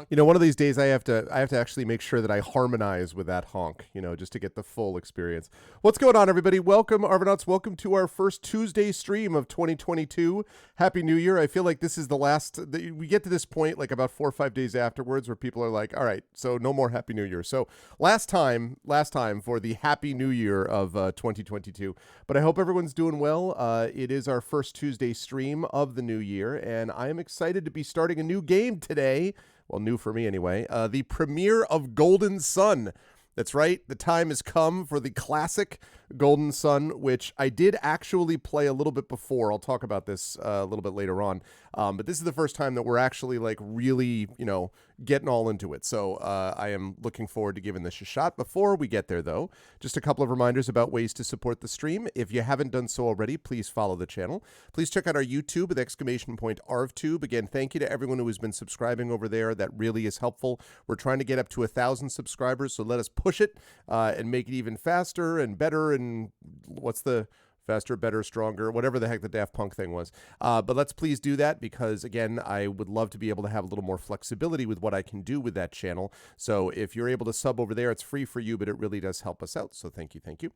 You know, one of these days I have to actually make sure that I harmonize with that honk, just to get the full experience. What's going on, everybody? Welcome, Arvanauts. Welcome to our first Tuesday stream of 2022. Happy New Year. I feel like this is the last, we get to this point like about 4 or 5 days afterwards where people are like, all right, so no more Happy New Year. So last time for the Happy New Year of 2022. But I hope everyone's doing well. It is our first Tuesday stream of the new year, and I am excited to be starting a new game today. Well, new for me anyway, the premiere of Golden Sun. That's right, the time has come for the classic Golden Sun, which I did actually play a little bit before. I'll talk about this a little bit later on. But this is the first time that we're actually like really, getting all into it. So I am looking forward to giving this a shot. Before we get there, though, just a couple of reminders about ways to support the stream. If you haven't done so already, please follow the channel. Please check out our YouTube with !ArvTube. Again, thank you to everyone who has been subscribing over there. That really is helpful. We're trying to get up to 1,000 subscribers, so let us push it and make it even faster and better. And what's the faster, better, stronger, whatever the heck the Daft Punk thing was. But let's please do that because, again, I would love to be able to have a little more flexibility with what I can do with that channel. So if you're able to sub over there, it's free for you, but it really does help us out. So thank you. Thank you.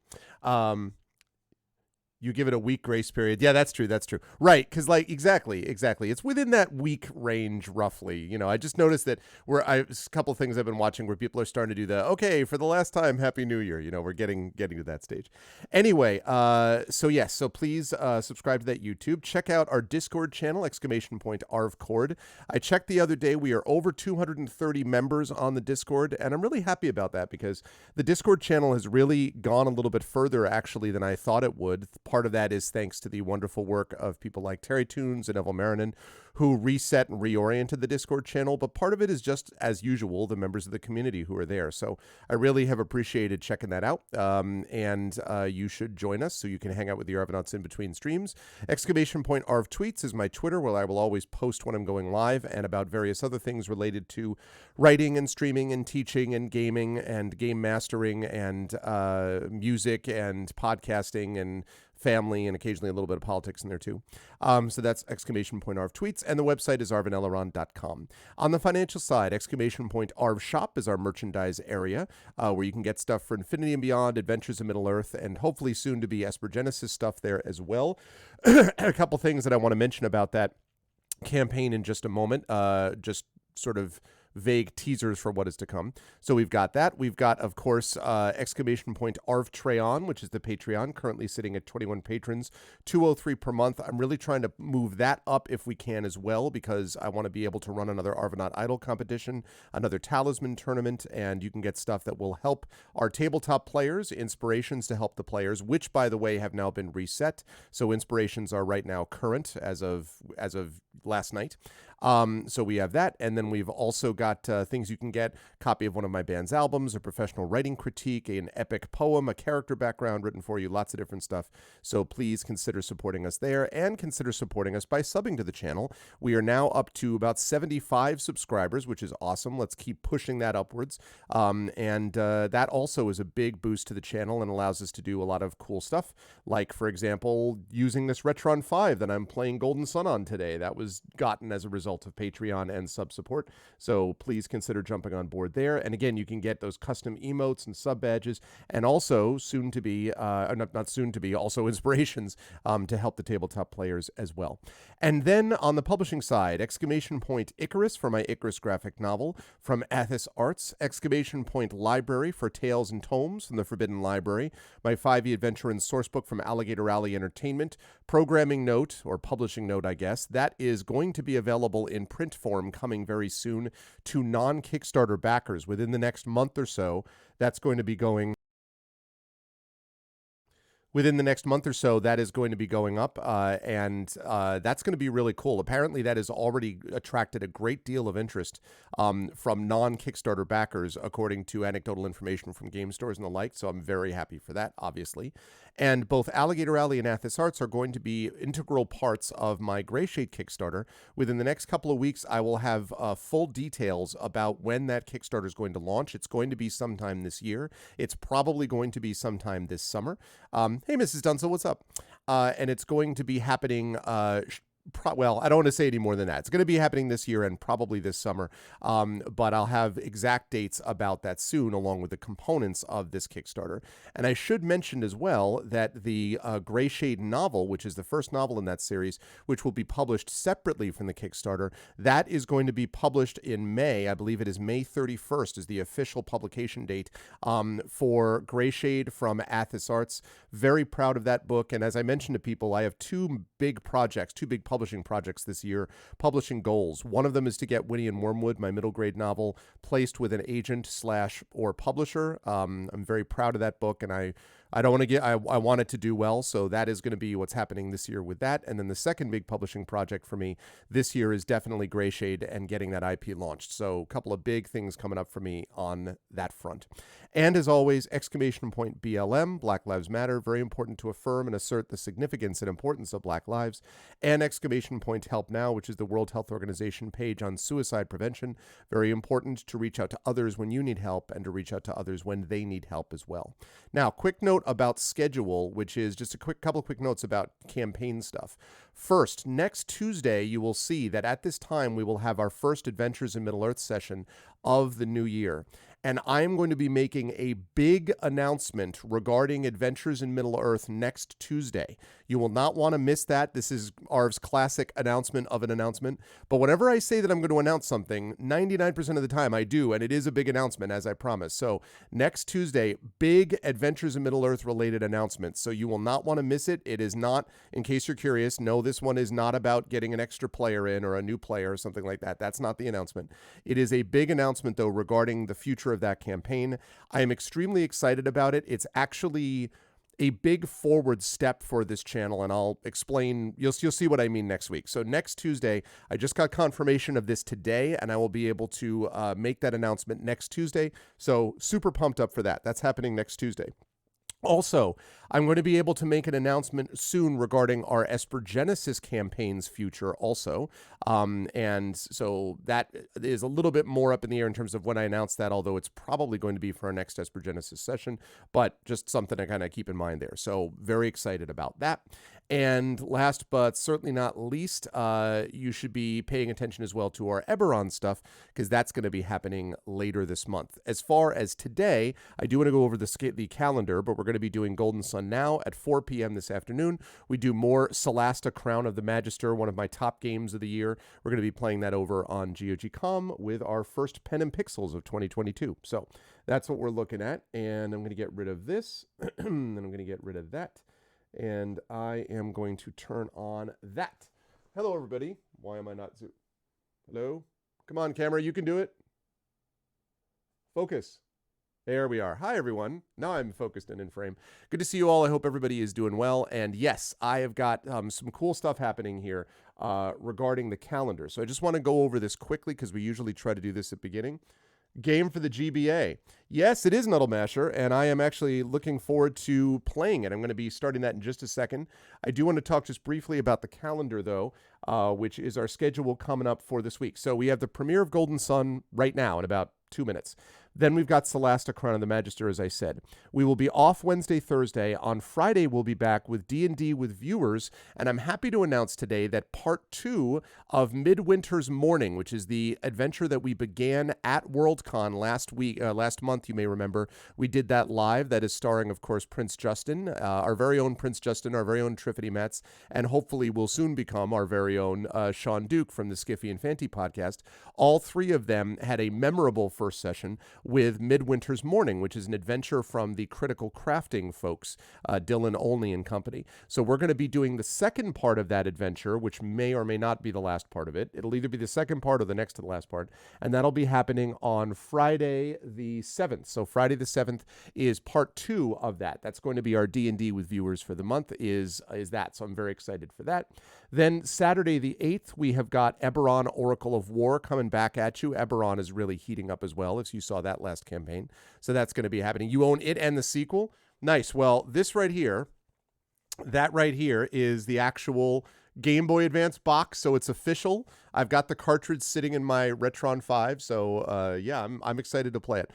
You give it a week grace period. Yeah, that's true. That's true. Right. Because exactly. It's within that week range, roughly. I just noticed that a couple of things I've been watching where people are starting to do okay, for the last time, Happy New Year. We're getting to that stage. Anyway, so please subscribe to that YouTube. Check out our Discord channel, !ArvCord. I checked the other day. We are over 230 members on the Discord, and I'm really happy about that because the Discord channel has really gone a little bit further, actually, than I thought it would. Part of that is thanks to the wonderful work of people like Terry Toons and Neville Marinan, who reset and reoriented the Discord channel. But part of it is just, as usual, the members of the community who are there. So I really have appreciated checking that out. And you should join us so you can hang out with the Arvanauts in between streams. !Arv Tweets is my Twitter, where I will always post when I'm going live and about various other things related to writing and streaming and teaching and gaming and game mastering and music and podcasting and family, and occasionally a little bit of politics in there too. So that's !Arv Tweets, and the website is arvaneleron.com. On the financial side, !Arv Shop is our merchandise area, where you can get stuff for Infinity and Beyond, Adventures in Middle-earth, and hopefully soon to be Esper Genesis stuff there as well. A couple things that I want to mention about that campaign in just a moment, just sort of vague teasers for what is to come. So we've got that. We've got, of course, !Arv Treon, which is the Patreon, currently sitting at 21 patrons, $203 per month. I'm really trying to move that up if we can as well, because I want to be able to run another Arvanaut Idol competition, another Talisman tournament, and you can get stuff that will help our tabletop players, inspirations to help the players, which, by the way, have now been reset. So inspirations are right now current as of last night. So we have that, and then we've also got things you can get: copy of one of my band's albums, a professional writing critique, an epic poem, a character background written for you, lots of different stuff. So please consider supporting us there, and consider supporting us by subbing to the channel. We are now up to about 75 subscribers, which is awesome. Let's keep pushing that upwards. And that also is a big boost to the channel and allows us to do a lot of cool stuff, like, for example, using this Retron 5 that I'm playing Golden Sun on today. That was gotten as a result of Patreon and sub support. So please consider jumping on board there. And again, you can get those custom emotes and sub badges, and also soon to be, not soon to be, also inspirations to help the tabletop players as well. And then on the publishing side, !Icarus for my Icarus graphic novel from Athos Arts, !Library for Tales and Tomes from the Forbidden Library, my 5e adventure and sourcebook from Alligator Alley Entertainment, programming note, or publishing note, I guess, that is going to be available in print form coming very soon to non-Kickstarter backers within the next month or so. That's going to be going within the next month or so, that is going to be going up, and that's going to be really cool. Apparently, that has already attracted a great deal of interest from non-Kickstarter backers, according to anecdotal information from game stores and the like, so I'm very happy for that, obviously. And both Alligator Alley and Athos Arts are going to be integral parts of my Greyshade Kickstarter. Within the next couple of weeks, I will have full details about when that Kickstarter is going to launch. It's going to be sometime this year. It's probably going to be sometime this summer. Hey, Mrs. Dunzel, what's up? And it's going to be happening well, I don't want to say any more than that. It's going to be happening this year and probably this summer. But I'll have exact dates about that soon, along with the components of this Kickstarter. And I should mention as well that the Gray Shade novel, which is the first novel in that series, which will be published separately from the Kickstarter, that is going to be published in May. I believe it is May 31st is the official publication date for Gray Shade from Athos Arts. Very proud of that book. And as I mentioned to people, I have two big publishing projects this year, publishing goals. One of them is to get Winnie and Wormwood, my middle grade novel, placed with an agent / or publisher. I'm very proud of that book, and I don't want to get, I want it to do well. So that is going to be what's happening this year with that. And then the second big publishing project for me this year is definitely Gray Shade and getting that IP launched. So a couple of big things coming up for me on that front. And as always, exclamation point BLM, Black Lives Matter, very important to affirm and assert the significance and importance of Black lives. And exclamation point Help Now, which is the World Health Organization page on suicide prevention. Very important to reach out to others when you need help and to reach out to others when they need help as well. Now, quick note about schedule, which is just a couple quick notes about campaign stuff. First, next Tuesday, you will see that at this time, we will have our first Adventures in Middle-earth session of the new year. And I'm going to be making a big announcement regarding Adventures in Middle-earth next Tuesday. You will not want to miss that. This is Arv's classic announcement of an announcement. But whenever I say that I'm going to announce something, 99% of the time I do, and it is a big announcement, as I promised. So next Tuesday, big Adventures in Middle-earth related announcement. So you will not want to miss it. It is not, in case you're curious, no, this one is not about getting an extra player in or a new player or something like that. That's not the announcement. It is a big announcement, though, regarding the future of that campaign. I am extremely excited about it. It's actually a big forward step for this channel, and I'll explain. You'll see what I mean next week. So next Tuesday, I just got confirmation of this today, and I will be able to make that announcement next Tuesday. So super pumped up for that. That's happening next Tuesday. Also, I'm going to be able to make an announcement soon regarding our Esper Genesis campaign's future also. And so that is a little bit more up in the air in terms of when I announce that, although it's probably going to be for our next Esper Genesis session, but just something to kind of keep in mind there. So very excited about that. And last but certainly not least, you should be paying attention as well to our Eberron stuff, because that's going to be happening later this month. As far as today, I do want to go over the calendar, but we're going to be doing Golden Sun now at 4 p.m. this afternoon. We do more Celasta Crown of the Magister, one of my top games of the year. We're going to be playing that over on GOG.com with our first Pen and Pixels of 2022. So that's what we're looking at. And I'm going to get rid of this, and I'm going to get rid of that. And I am going to turn on that. Hello, everybody. Why am I not zoom? Hello? Come on, camera. You can do it. Focus. There we are. Hi, everyone. Now I'm focused and in frame. Good to see you all. I hope everybody is doing well. And yes, I have got some cool stuff happening here regarding the calendar. So I just want to go over this quickly because we usually try to do this at the beginning. Game for the GBA. Yes, it is Nuddle Masher, and I am actually looking forward to playing it. I'm going to be starting that in just a second. I do want to talk just briefly about the calendar, though, which is our schedule coming up for this week. So we have the premiere of Golden Sun right now in about 2 minutes. Then we've got Celasta Crown of the Magister, as I said. We will be off Wednesday, Thursday. On Friday, we'll be back with D&D with viewers, and I'm happy to announce today that part 2 of Midwinter's Morning, which is the adventure that we began at Worldcon last month, you may remember. We did that live. That is starring, of course, Prince Justin, our very own Prince Justin, our very own Triffity Metz, and hopefully will soon become our very own Sean Duke from the Skiffy and Fanty podcast. All three of them had a memorable first session with Midwinter's Morning, which is an adventure from the Critical Crafting folks, Dylan Olney and company. So we're going to be doing the second part of that adventure, which may or may not be the last part of it. It'll either be the second part or the next to the last part, and that'll be happening on Friday the 7th. So Friday the 7th is part 2 of that. That's going to be our D&D with viewers for the month is that. So I'm very excited for that. Then Saturday the 8th, we have got Eberron, Oracle of War, coming back at you. Eberron is really heating up as well, if you saw that last campaign. So that's going to be happening. You own it and the sequel? Nice. Well, this right here, that right here is the actual Game Boy Advance box, so it's official. I've got the cartridge sitting in my Retron 5, so yeah, I'm excited to play it.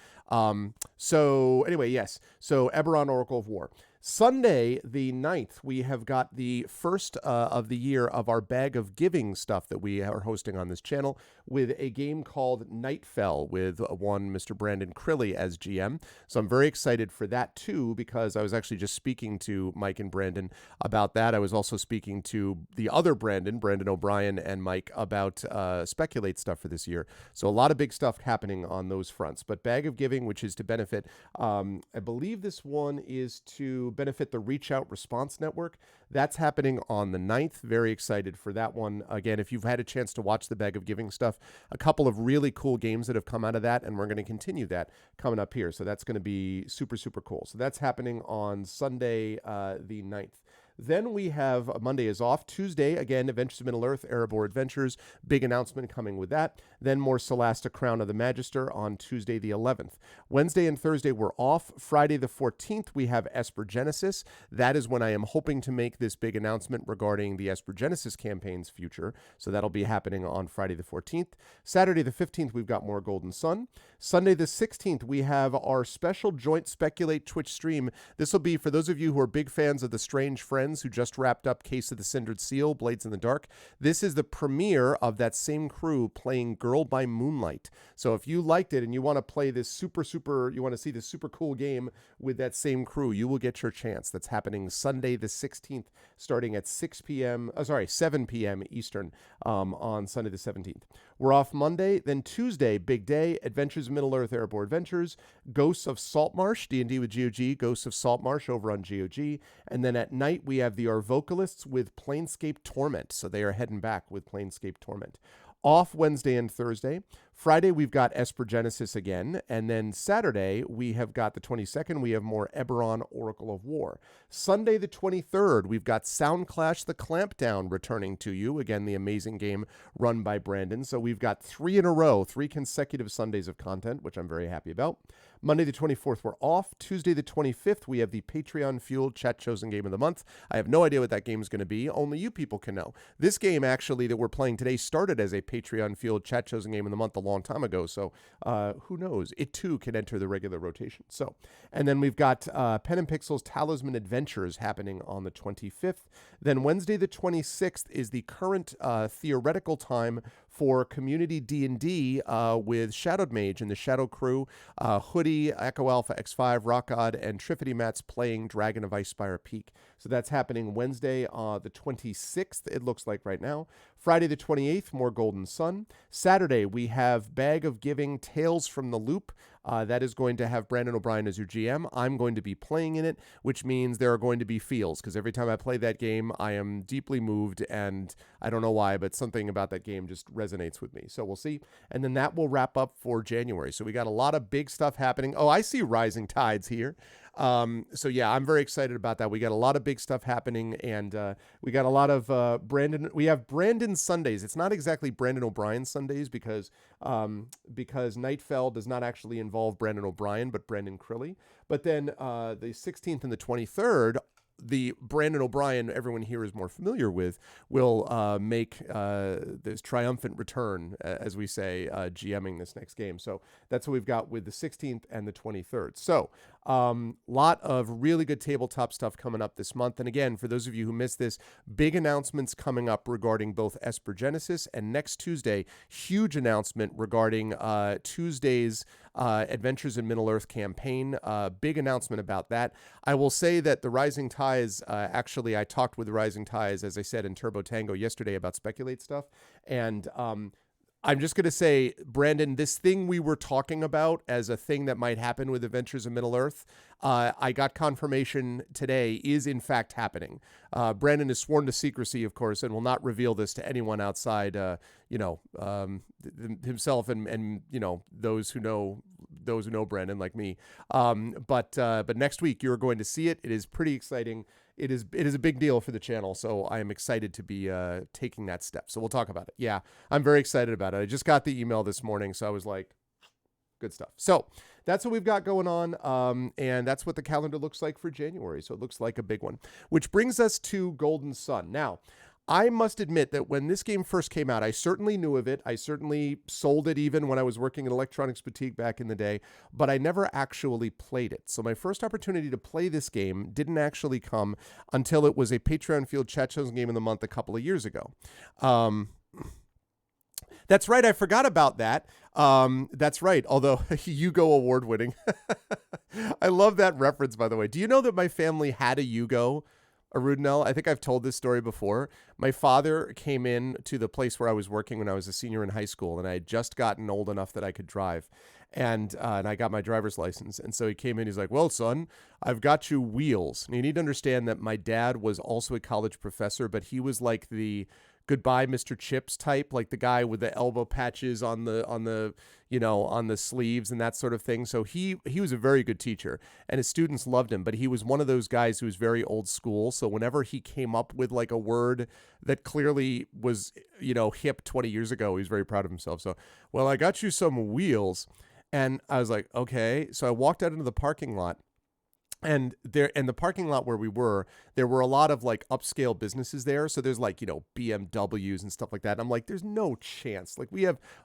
So anyway, yes. So Eberron, Oracle of War. Sunday, the 9th, we have got the first of the year of our Bag of Giving stuff that we are hosting on this channel with a game called Nightfell with one Mr. Brandon Crilly as GM. So I'm very excited for that too, because I was actually just speaking to Mike and Brandon about that. I was also speaking to the other Brandon O'Brien, and Mike about Speculate stuff for this year. So a lot of big stuff happening on those fronts. But Bag of Giving, which is to benefit, I believe this one is to benefit the Reach Out Response Network. That's happening on the 9th. Very excited for that one. Again, if you've had a chance to watch the Bag of Giving stuff, a couple of really cool games that have come out of that, and we're going to continue that coming up here. So that's going to be super, super cool. So that's happening on Sunday, the 9th. Then we have Monday is off. Tuesday, again, Adventures of Middle-earth, Erebor Adventures. Big announcement coming with that. Then more Celasta Crown of the Magister on Tuesday the 11th. Wednesday and Thursday we're off. Friday the 14th, we have Esper Genesis. That is when I am hoping to make this big announcement regarding the Esper Genesis campaign's future. So that'll be happening on Friday the 14th. Saturday the 15th, we've got more Golden Sun. Sunday the 16th, we have our special joint Speculate Twitch stream. This will be for those of you who are big fans of the Strange Friends who just wrapped up Case of the Cindered Seal, Blades in the Dark. This is the premiere of that same crew playing Girl by Moonlight. So if you liked it and you want to play this you want to see this super cool game with that same crew, you will get your chance. That's happening Sunday the 16th, starting at 7 p.m. Eastern on Sunday the 17th. We're off Monday. Then Tuesday, big day, Adventures of Middle-earth, Erebor Adventures, Ghosts of Saltmarsh, D&D with GOG, Ghosts of Saltmarsh over on GOG. And then at night, we have the Arvocalists with Planescape Torment. So they are heading back with Planescape Torment. Off Wednesday and Thursday. Friday, we've got Esper Genesis again. And then Saturday, we have got the 22nd. We have more Eberron, Oracle of War. Sunday, the 23rd, we've got Soundclash the Clampdown returning to you. Again, the amazing game run by Brandon. So we've got 3 in a row, 3 consecutive Sundays of content, which I'm very happy about. Monday the 24th, we're off. Tuesday the 25th, we have the Patreon-fueled Chat Chosen Game of the Month. I have no idea what that game is going to be. Only you people can know. This game, actually, that we're playing today started as a Patreon-fueled Chat Chosen Game of the Month a long time ago. So who knows? It, too, can enter the regular rotation. So, and then we've got Pen and Pixel's Talisman Adventures happening on the 25th. Then Wednesday the 26th is the current theoretical time for community D&D with Shadowed Mage and the Shadow Crew, Hoodie, Echo Alpha, X5, Rock God, and Triffity Mats playing Dragon of Icespire Peak. So that's happening Wednesday the 26th, it looks like right now. Friday the 28th, more Golden Sun. Saturday, we have Bag of Giving, Tales from the Loop. That is going to have Brandon O'Brien as your GM. I'm going to be playing in it, which means there are going to be feels, because every time I play that game, I am deeply moved, and I don't know why, but something about that game just resonates with me. So we'll see. And then that will wrap up for January. So we got a lot of big stuff happening. Oh, I see Rising Tides here. So yeah, I'm very excited about that. We got a lot of big stuff happening, and we got a lot of we have Brandon Sundays. It's not exactly Brandon O'Brien Sundays because Nightfell does not actually involve Brandon O'Brien, but Brandon Crilly. But then the 16th and the 23rd, the Brandon O'Brien everyone here is more familiar with will make this triumphant return, as we say, GMing this next game. So that's what we've got with the 16th and the 23rd. So lot of really good tabletop stuff coming up this month. And again, for those of you who missed this, big announcements coming up regarding both Esper Genesis, and next Tuesday, huge announcement regarding Tuesday's Adventures in Middle-earth campaign. Big announcement about that. I will say that the Rising Tides, actually, I talked with the Rising Tides, as I said, in Turbo Tango yesterday about Speculate stuff. And I'm just going to say, Brandon, this thing we were talking about as a thing that might happen with Adventures in Middle-earth, I got confirmation today is in fact happening. Brandon is sworn to secrecy, of course, and will not reveal this to anyone outside, himself and those who know Brandon like me. But next week you're going to see it. It is pretty exciting. It is a big deal for the channel, so I am excited to be taking that step. So we'll talk about it. Yeah, I'm very excited about it. I just got the email this morning, so I was like, good stuff. So that's what we've got going on, and that's what the calendar looks like for January. So it looks like a big one, which brings us to Golden Sun. Now, I must admit that when this game first came out, I certainly knew of it. I certainly sold it even when I was working at Electronics Boutique back in the day, but I never actually played it. So my first opportunity to play this game didn't actually come until it was a Patreon Field Chat Chosen Game of the Month a couple of years ago. That's right. I forgot about that. That's right. Although Yugo award winning. I love that reference, by the way. Do you know that my family had a Yugo? Arudinel, I think I've told this story before. My father came in to the place where I was working when I was a senior in high school, and I had just gotten old enough that I could drive, and I got my driver's license. And so he came in, he's like, "Well, son, I've got you wheels." And you need to understand that my dad was also a college professor, but he was like the goodbye Mr. Chips type, like the guy with the elbow patches on the on the sleeves and that sort of thing. So he was a very good teacher, and his students loved him, but he was one of those guys who was very old school. So whenever he came up with like a word that clearly was, hip 20 years ago, he was very proud of himself. So, "Well, I got you some wheels." And I was like, "Okay." So I walked out into the parking lot. And there, in the parking lot where we were, there were a lot of like upscale businesses there. So there's like, BMWs and stuff like that. And I'm like, there's no chance. Like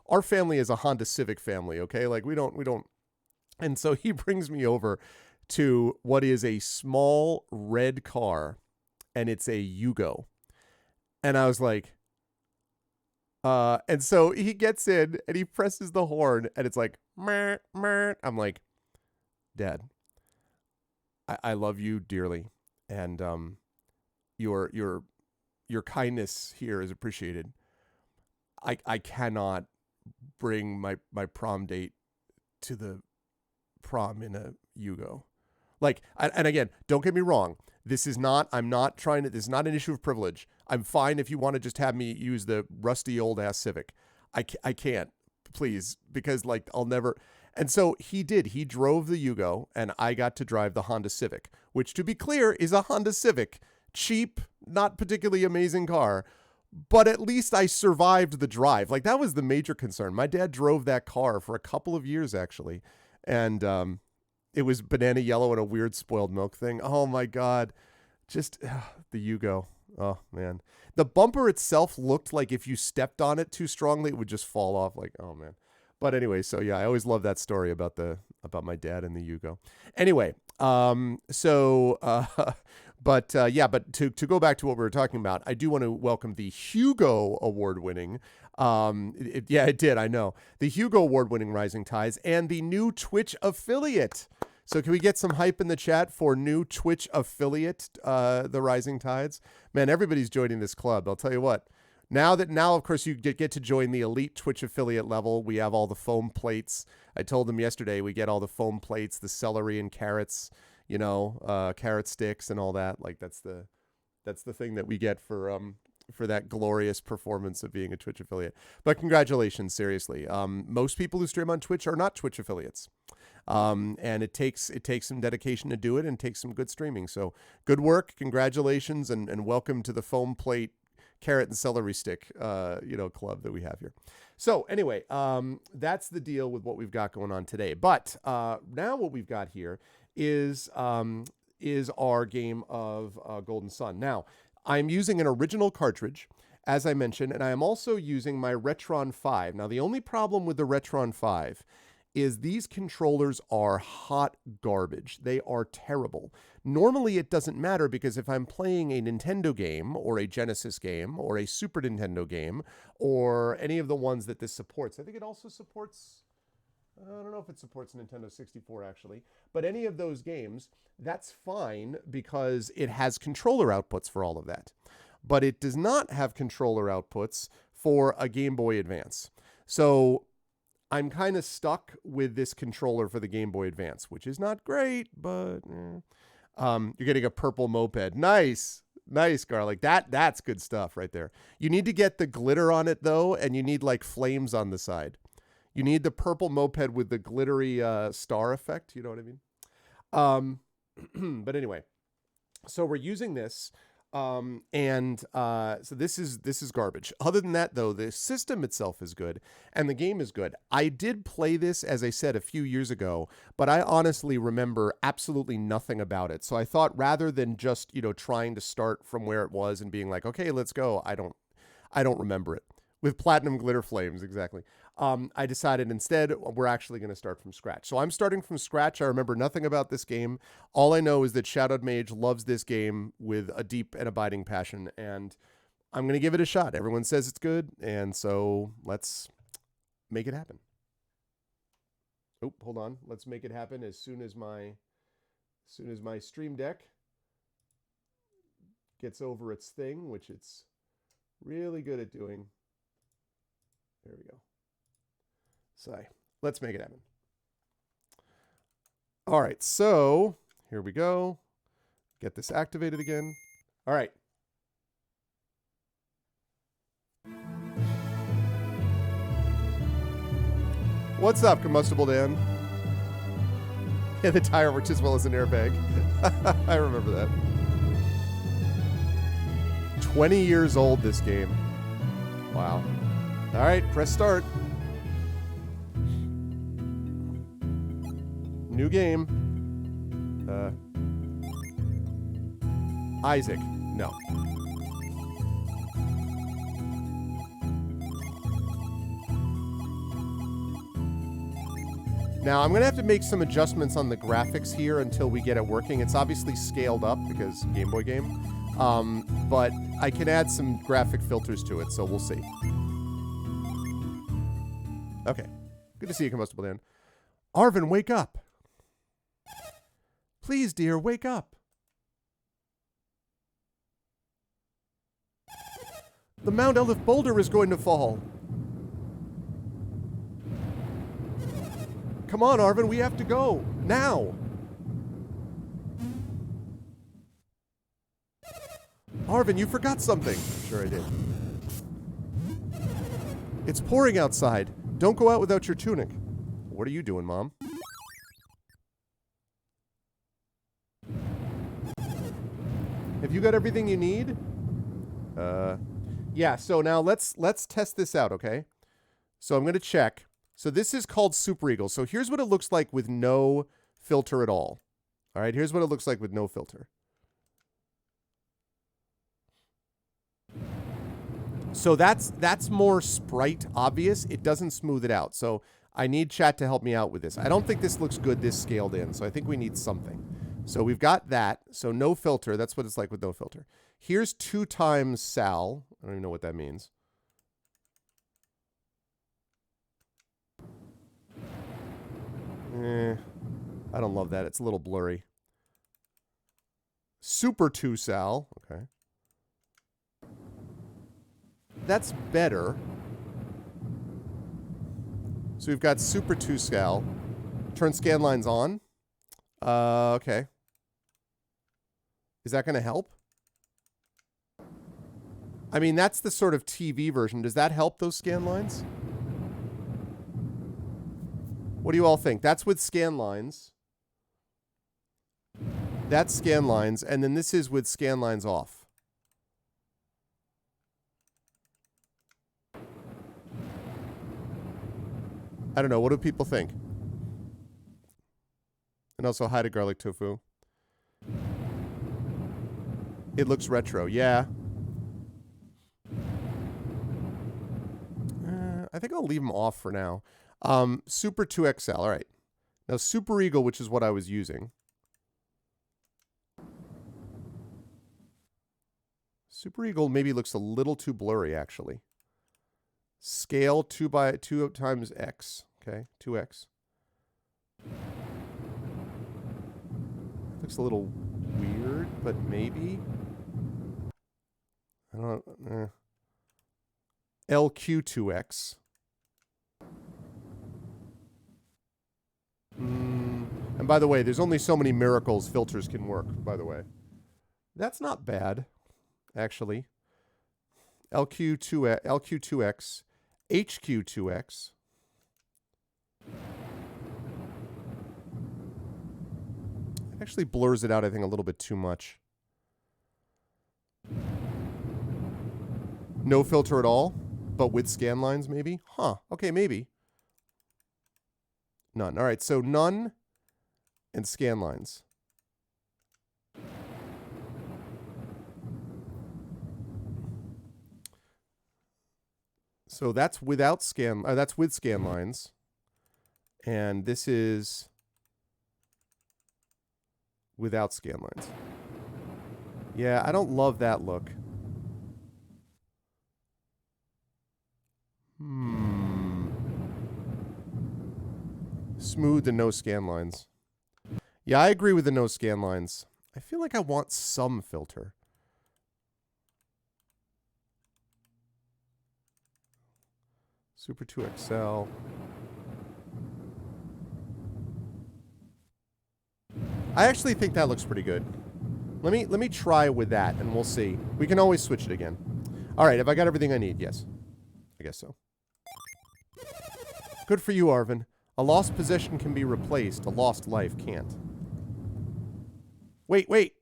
our family is a Honda Civic family. Okay. Like we don't. And so he brings me over to what is a small red car, and it's a Yugo. And I was like, and so he gets in and he presses the horn and it's like, "Meh, meh." I'm like, "Dad, I love you dearly, and your kindness here is appreciated. I cannot bring my prom date to the prom in a Yugo." Like, and again, don't get me wrong. This is not an issue of privilege. I'm fine if you want to just have me use the rusty old ass Civic. I can't, please, because like I'll never. And so he did. He drove the Yugo, and I got to drive the Honda Civic, which, to be clear, is a Honda Civic. Cheap, not particularly amazing car, but at least I survived the drive. Like, that was the major concern. My dad drove that car for a couple of years, actually, and it was banana yellow and a weird spoiled milk thing. Oh, my God. Just the Yugo. Oh, man. The bumper itself looked like if you stepped on it too strongly, it would just fall off. Like, oh, man. But anyway, so yeah, I always love that story about my dad and the Yugo. Anyway, but to go back to what we were talking about, I do want to welcome the Hugo award-winning. It did, I know, the Hugo award-winning Rising Tides and the new Twitch affiliate. So can we get some hype in the chat for new Twitch affiliate, the Rising Tides? Man, everybody's joining this club. I'll tell you what. Now, of course, you get to join the elite Twitch affiliate level. We have all the foam plates. I told them yesterday we get all the foam plates, the celery and carrots, carrot sticks and all that. Like that's the thing that we get for that glorious performance of being a Twitch affiliate. But congratulations, seriously. Most people who stream on Twitch are not Twitch affiliates. And it takes some dedication to do it and takes some good streaming. So good work, congratulations, and welcome to the foam plate carrot and celery stick, club that we have here. So anyway, that's the deal with what we've got going on today. But now what we've got here is our game of Golden Sun. Now, I'm using an original cartridge, as I mentioned, and I am also using my Retron 5. Now, the only problem with the Retron 5 is these controllers are hot garbage. They are terrible. Normally, it doesn't matter because if I'm playing a Nintendo game or a Genesis game or a Super Nintendo game or any of the ones that this supports, I think it also supports, I don't know if it supports Nintendo 64 actually, but any of those games, that's fine because it has controller outputs for all of that. But it does not have controller outputs for a Game Boy Advance. So I'm kind of stuck with this controller for the Game Boy Advance, which is not great, but you're getting a purple moped. Nice, Garlic. That's good stuff right there. You need to get the glitter on it though, and you need like flames on the side. You need the purple moped with the glittery star effect. You know what I mean? But anyway, so we're using this So this is garbage. Other than that, though, the system itself is good and the game is good. I did play this, as I said, a few years ago, but I honestly remember absolutely nothing about it. So I thought rather than just trying to start from where it was and being like, okay, let's go. I don't remember it. With platinum glitter flames, exactly. I decided instead we're actually going to start from scratch. So I'm starting from scratch. I remember nothing about this game. All I know is that Shadowed Mage loves this game with a deep and abiding passion, and I'm going to give it a shot. Everyone says it's good, and so let's make it happen. Oh, hold on. Let's make it happen as soon as my Stream Deck gets over its thing, which it's really good at doing. There we go. So let's make it happen. All right, so here we go. Get this activated again. All right. What's up, Combustible Dan? Yeah, the tire worked as well as an airbag. I remember that. 20 years old, this game. Wow. All right, press start. New game. Isaac. No. Now, I'm going to have to make some adjustments on the graphics here until we get it working. It's obviously scaled up because Game Boy game. But I can add some graphic filters to it, so we'll see. Okay. Good to see you, Combustible Dan. Arvin, wake up. Please, dear, wake up. The Mount Elif boulder is going to fall. Come on, Arvin, we have to go. Now. Arvin, you forgot something. Sure I did. It's pouring outside. Don't go out without your tunic. What are you doing, Mom? Have you got everything you need? Yeah, so now let's test this out, okay? So I'm going to check. So this is called Super Eagle. So here's what it looks like with no filter at all. All right, here's what it looks like with no filter. So that's more sprite obvious. It doesn't smooth it out. So I need chat to help me out with this. I don't think this looks good this scaled in. So I think we need something. So we've got that. So no filter. That's what it's like with no filter. Here's 2 times Sal. I don't even know what that means. I don't love that. It's a little blurry. Super 2 Sal. Okay. That's better. So we've got Super 2 Sal. Turn scan lines on. Okay. Is that going to help? I mean, that's the sort of TV version. Does that help those scan lines? What do you all think? That's with scan lines. That's scan lines. And then this is with scan lines off. I don't know. What do people think? And also, hi to Garlic Tofu. It looks retro. Yeah. I think I'll leave them off for now. Super 2XL. All right. Now, Super Eagle, which is what I was using. Super Eagle maybe looks a little too blurry, actually. Scale 2 times X. Okay, 2X. Looks a little weird, but maybe. I don't. LQ2X. And by the way, there's only so many miracles filters can work, by the way. That's not bad, actually. LQ2X, HQ2X. It actually blurs it out, I think, a little bit too much. No filter at all, but with scan lines maybe? Huh. Okay, maybe. None. All right, so none and scan lines. So that's without scan. That's with scan lines, and this is without scan lines. Yeah, I don't love that look. Smooth and no scan lines. Yeah, I agree with the no scan lines. I feel like I want some filter. Super 2 XL. I actually think that looks pretty good. Let me try with that and we'll see. We can always switch it again. All right, have I got everything I need? Yes. I guess so. Good for you, Arvin. A lost possession can be replaced. A lost life can't. Wait. Wait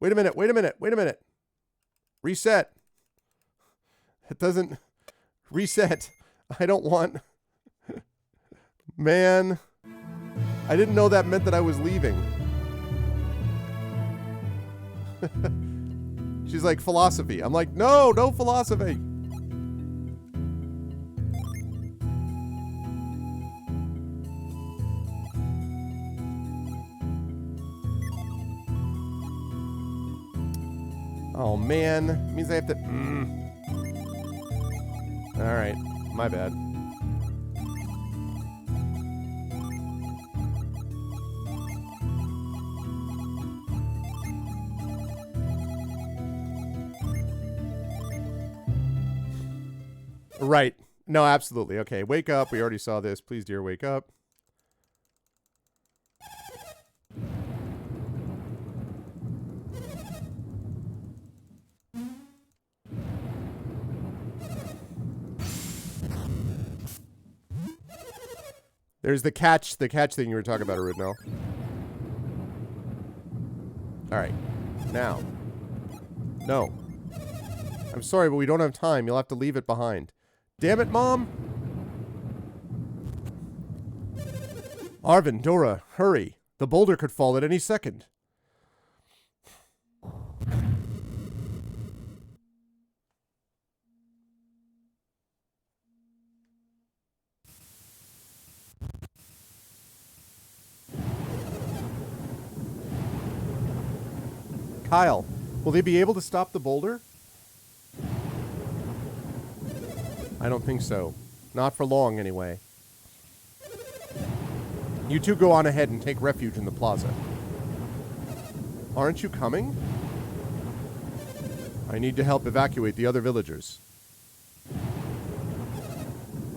a minute. Reset. It doesn't... Reset. I don't want... Man. I didn't know that meant that I was leaving. She's like, philosophy. I'm like, no philosophy. Oh, man. It means I have to... Alright. My bad. Right. No, absolutely. Okay, wake up. We already saw this. Please, dear, wake up. There's the catch thing you were talking about, Arudno. All right. Now. No. I'm sorry, but we don't have time. You'll have to leave it behind. Damn it, Mom! Arvin, Dora, hurry. The boulder could fall at any second. Kyle, will they be able to stop the boulder? I don't think so. Not for long, anyway. You two go on ahead and take refuge in the plaza. Aren't you coming? I need to help evacuate the other villagers.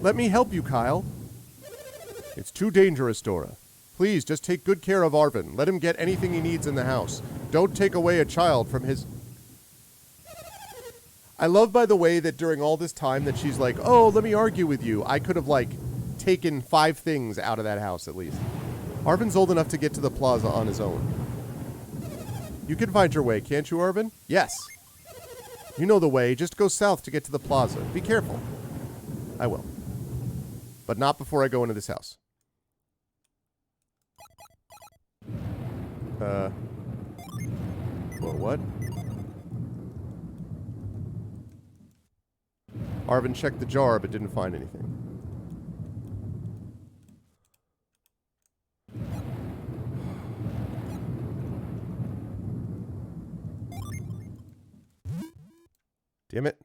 Let me help you, Kyle. It's too dangerous, Dora. Please, just take good care of Arvin. Let him get anything he needs in the house. Don't take away a child from his... I love, by the way, that during all this time that she's like, oh, let me argue with you. I could have, like, taken 5 things out of that house, at least. Arvin's old enough to get to the plaza on his own. You can find your way, can't you, Arvin? Yes. You know the way. Just go south to get to the plaza. Be careful. I will. But not before I go into this house. Well, what? Arvin checked the jar, but didn't find anything. Damn it.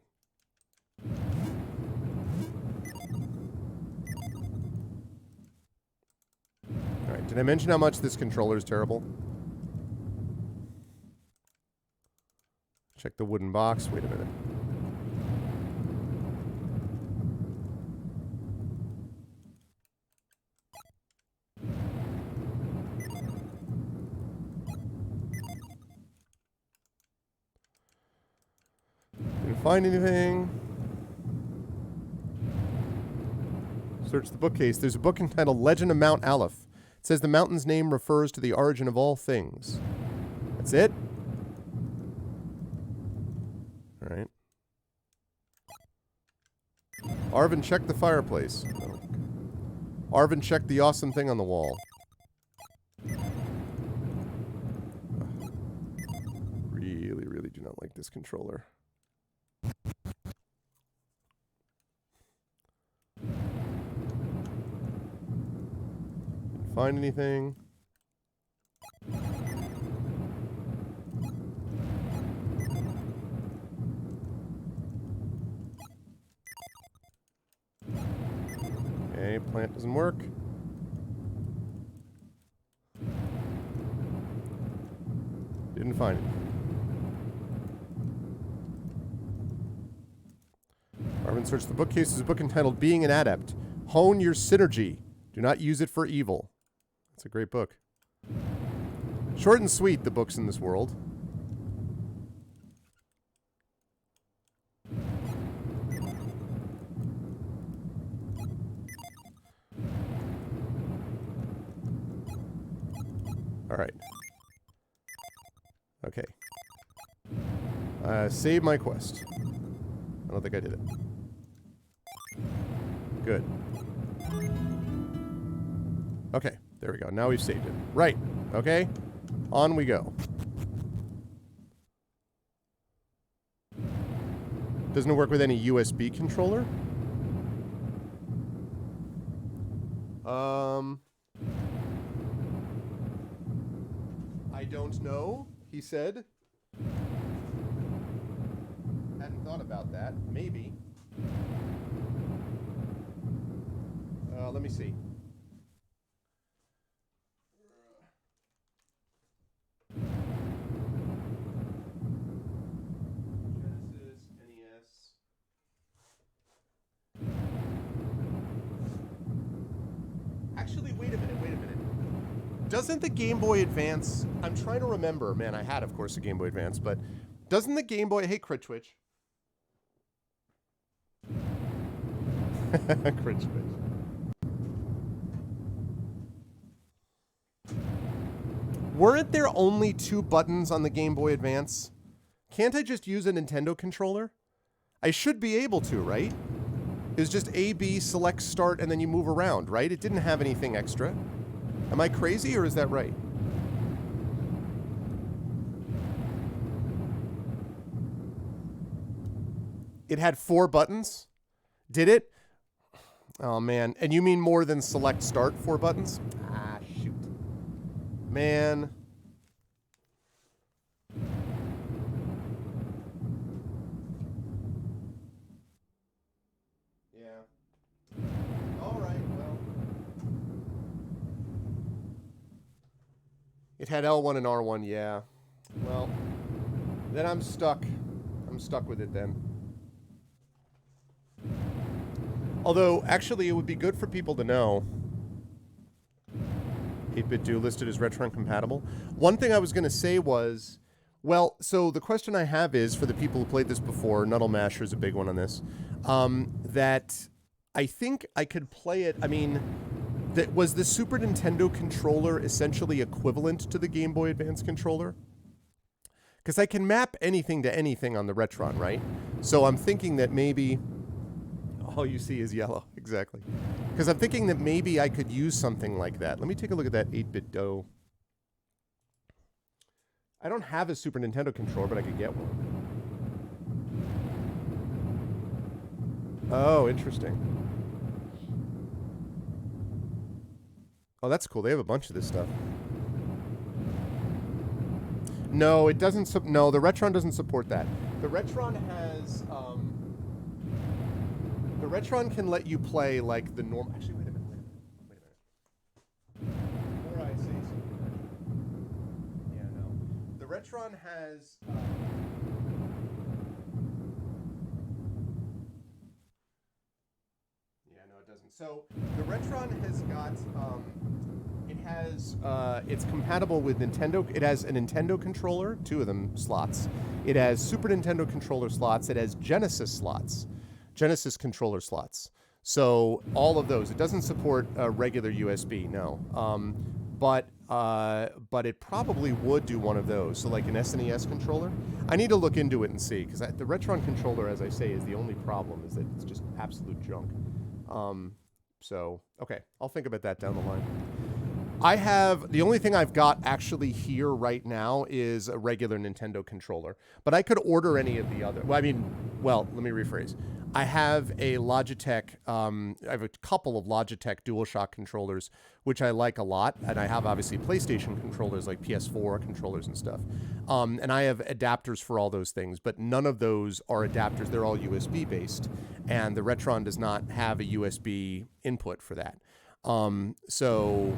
Alright, did I mention how much this controller is terrible? Check the wooden box. Wait a minute. Didn't find anything. Search the bookcase. There's a book entitled Legend of Mount Aleph. It says the mountain's name refers to the origin of all things. That's it? Alright. Arvin, check the fireplace. No. Arvin, check the awesome thing on the wall. Really, really do not like this controller. Didn't find anything. Okay, plant doesn't work. Didn't find it. Arvin searched the bookcase. There's a book entitled Being an Adept. Hone Your Synergy. Do not use it for evil. That's a great book. Short and sweet, the books in this world. All right. Okay. Save my quest. I don't think I did it. Good. Okay, there we go. Now we've saved it. Right. Okay. On we go. Doesn't it work with any USB controller? I don't know, he said. Hadn't thought about that. Maybe. Let me see. Genesis, NES. Actually, wait a minute. Doesn't the Game Boy Advance... I'm trying to remember. Man, I had, of course, a Game Boy Advance, but doesn't the Game Boy... Hey, Crit Twitch. Crit Twitch. Weren't there only 2 buttons on the Game Boy Advance? Can't I just use a Nintendo controller? I should be able to, right? It was just A, B, select, start, and then you move around, right? It didn't have anything extra. Am I crazy, or is that right? It had 4 buttons? Did it? Oh, man. And you mean more than select, start, 4 buttons? Ah, shoot. Man. Yeah. All right, well. It had L1 and R1, yeah. Well, then I'm stuck. I'm stuck with it then. Although, actually, it would be good for people to know. 8-bit do listed as Retron compatible. One thing I was going to say was, well, so the question I have is, for the people who played this before, Nuddle Masher is a big one on this, that I think I could play it, I mean, was the Super Nintendo controller essentially equivalent to the Game Boy Advance controller? Because I can map anything to anything on the Retron, right? So I'm thinking that maybe... all you see is yellow, exactly. Because I'm thinking that maybe I could use something like that. Let me take a look at that 8-bit do. I don't have a Super Nintendo controller, but I could get one. Oh, interesting. Oh, that's cool. They have a bunch of this stuff. No, it doesn't. No, the Retron doesn't support that. The Retron has... the Retron can let you play like the normal... Actually, wait a minute. Before I say something... Yeah, no. The Retron has... Yeah, no, it doesn't. So, the Retron has got... it has... it's compatible with Nintendo... It has a Nintendo controller, 2 of them slots. It has Super Nintendo controller slots. It has Genesis slots. Genesis controller slots. So all of those. It doesn't support a regular USB, no. But but it probably would do one of those. So like an SNES controller. I need to look into it and see, because the Retron controller, as I say, is the only problem, is that it's just absolute junk. So, okay, I'll think about that down the line. The only thing I've got actually here right now is a regular Nintendo controller, but I could order any of the other. Well, let me rephrase. I have a Logitech, I have a couple of Logitech DualShock controllers, which I like a lot, and I have obviously PlayStation controllers like PS4 controllers and stuff. And I have adapters for all those things, but none of those are adapters. They're all USB based, and the Retron does not have a USB input for that. So,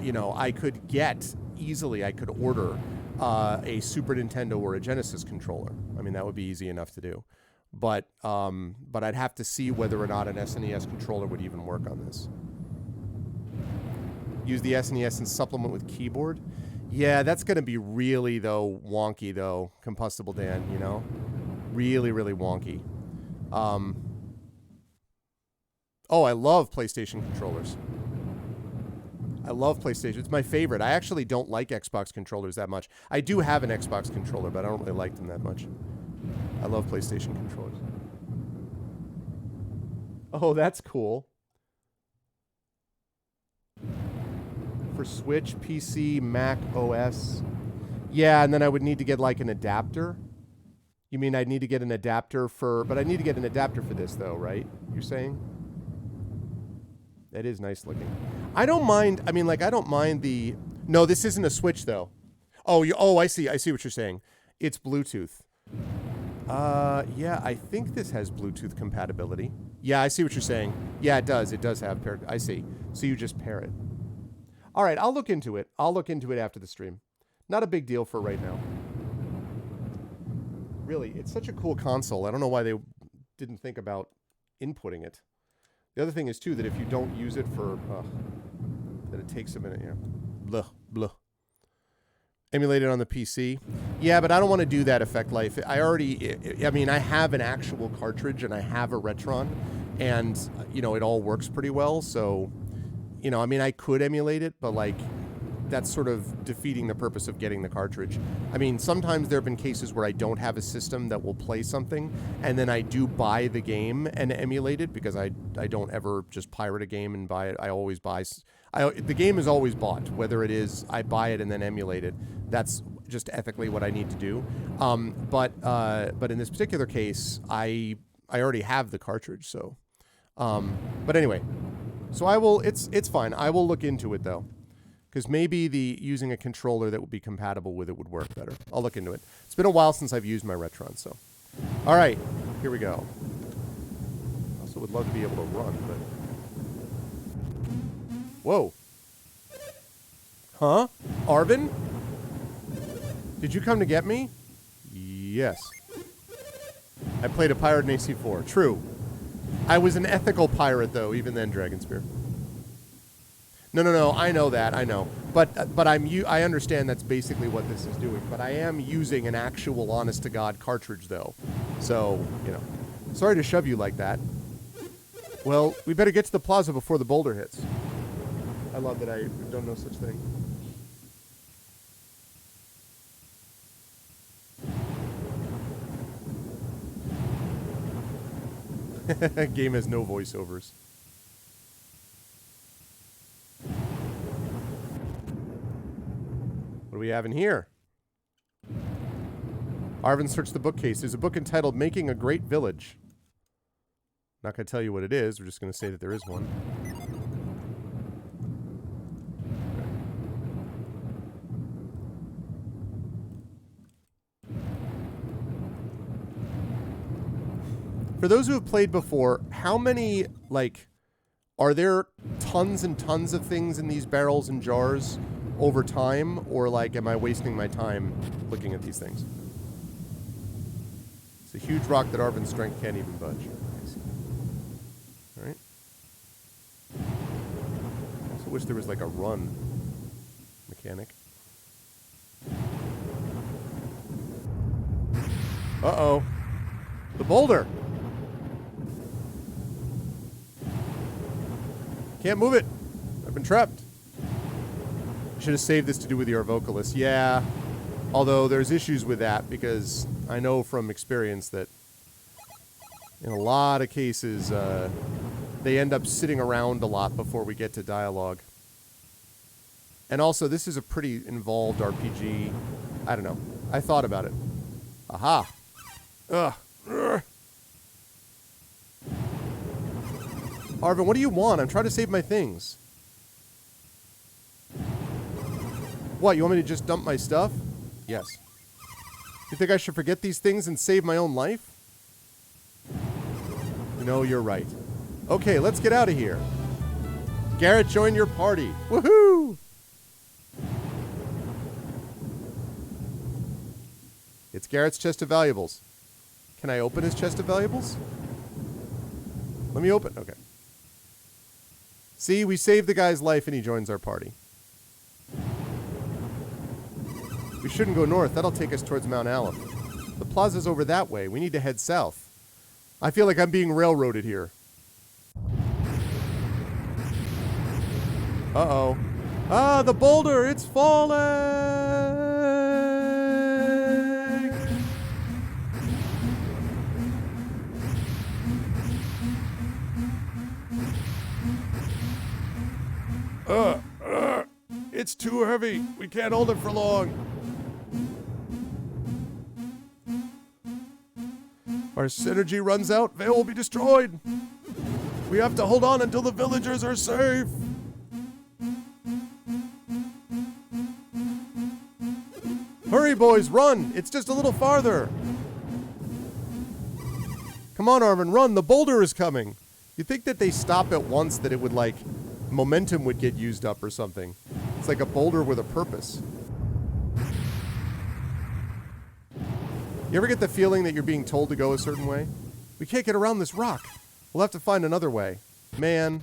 you know, I could order a Super Nintendo or a Genesis controller. I mean, that would be easy enough to do. But I'd have to see whether or not an SNES controller would even work on this. Use the SNES and supplement with keyboard. Yeah, that's going to be really, though, wonky, though, Combustible Dan, you know? Really, really wonky. Oh, I love PlayStation controllers. I love PlayStation. It's my favorite. I actually don't like Xbox controllers that much. I do have an Xbox controller, but I don't really like them that much. I love PlayStation controllers. Oh, that's cool. For Switch, PC, Mac OS. Yeah, and then I would need to get like an adapter. You mean I'd need to get an adapter for... But I need to get an adapter for this, though, right? You're saying? That is nice looking. I don't mind... I mean, like, I don't mind the... No, this isn't a Switch, though. Oh, I see. I see what you're saying. It's Bluetooth. Yeah, I think this has Bluetooth compatibility. Yeah, I see what you're saying. Yeah, it does. It does have pair. I see. So you just pair it. All right, I'll look into it. I'll look into it after the stream. Not a big deal for right now. Really, it's such a cool console. I don't know why they didn't think about inputting it. The other thing is, too, that if you don't use it for... that it takes a minute, yeah. Blah, blah. Emulated on the PC. Yeah, but I don't want to do that, Effect Life. I mean, I have an actual cartridge and I have a Retron, and, you know, it all works pretty well, so, you know, I mean, I could emulate it, but, like, that's sort of defeating the purpose of getting the cartridge. I mean, sometimes there have been cases where I don't have a system that will play something, and then I do buy the game and emulate it, because I don't ever just pirate a game and buy it. I always buy... the game is always bought, whether it is I buy it and then emulate it. That's just ethically what I need to do. But in this particular case, I already have the cartridge, so... but anyway, so I will... It's fine. I will look into it, though. Because maybe using a controller that would be compatible with it would work better. I'll look into it. It's been a while since I've used my Retron, so... All right, here we go. I also would love to be able to run, but... Whoa. Huh? Arvin? Did you come to get me? Yes. I played a pirate in AC4. True. I was an ethical pirate, though, even then, Dragonspear. No. I know that. I know. But I understand that's basically what this is doing. But I am using an actual honest-to-God cartridge, though. So, you know. Sorry to shove you like that. Well, we better get to the plaza before the boulder hits. I love that I've done no such thing. Game has no voiceovers. What do we have in here? Arvin searched the bookcase. There's a book entitled Making a Great Village. Not going to tell you what it is. We're just going to say that there is one. For those who have played before, how many, like, are there tons and tons of things in these barrels and jars over time? Or, like, am I wasting my time looking at these things? It's a huge rock that Arvin's strength can't even budge. Alright. I also wish there was, like, a run mechanic. Uh-oh. The boulder! Can't move it. I've been trapped. should have saved this to do with the Orvoculus. Yeah. Although there's issues with that because I know from experience that in a lot of cases they end up sitting around a lot before we get to dialogue. And also, this is a pretty involved RPG. I don't know. I thought about it. Aha. Ugh. Arvin, what do you want? I'm trying to save my things. What, you want me to just dump my stuff? Yes. You think I should forget these things and save my own life? No, you're right. Okay, let's get out of here. Garrett, join your party. Woohoo! It's Garrett's chest of valuables. Can I open his chest of valuables? Let me open. Okay. See, we saved the guy's life and he joins our party. We shouldn't go north. That'll take us towards Mount Aleph. The plaza's over that way. We need to head south. I feel like I'm being railroaded here. Uh-oh. Ah, the boulder! It's falling! It's too heavy. We can't hold it for long. Our synergy runs out. Vale will be destroyed. We have to hold on until the villagers are safe. Hurry, boys, run. It's just a little farther. Come on, Arvin, run. The boulder is coming. You'd think that they stop at once, that it would, like, momentum would get used up or something. It's like a boulder with a purpose. You ever get the feeling that you're being told to go a certain way? We can't get around this rock. We'll have to find another way. Man.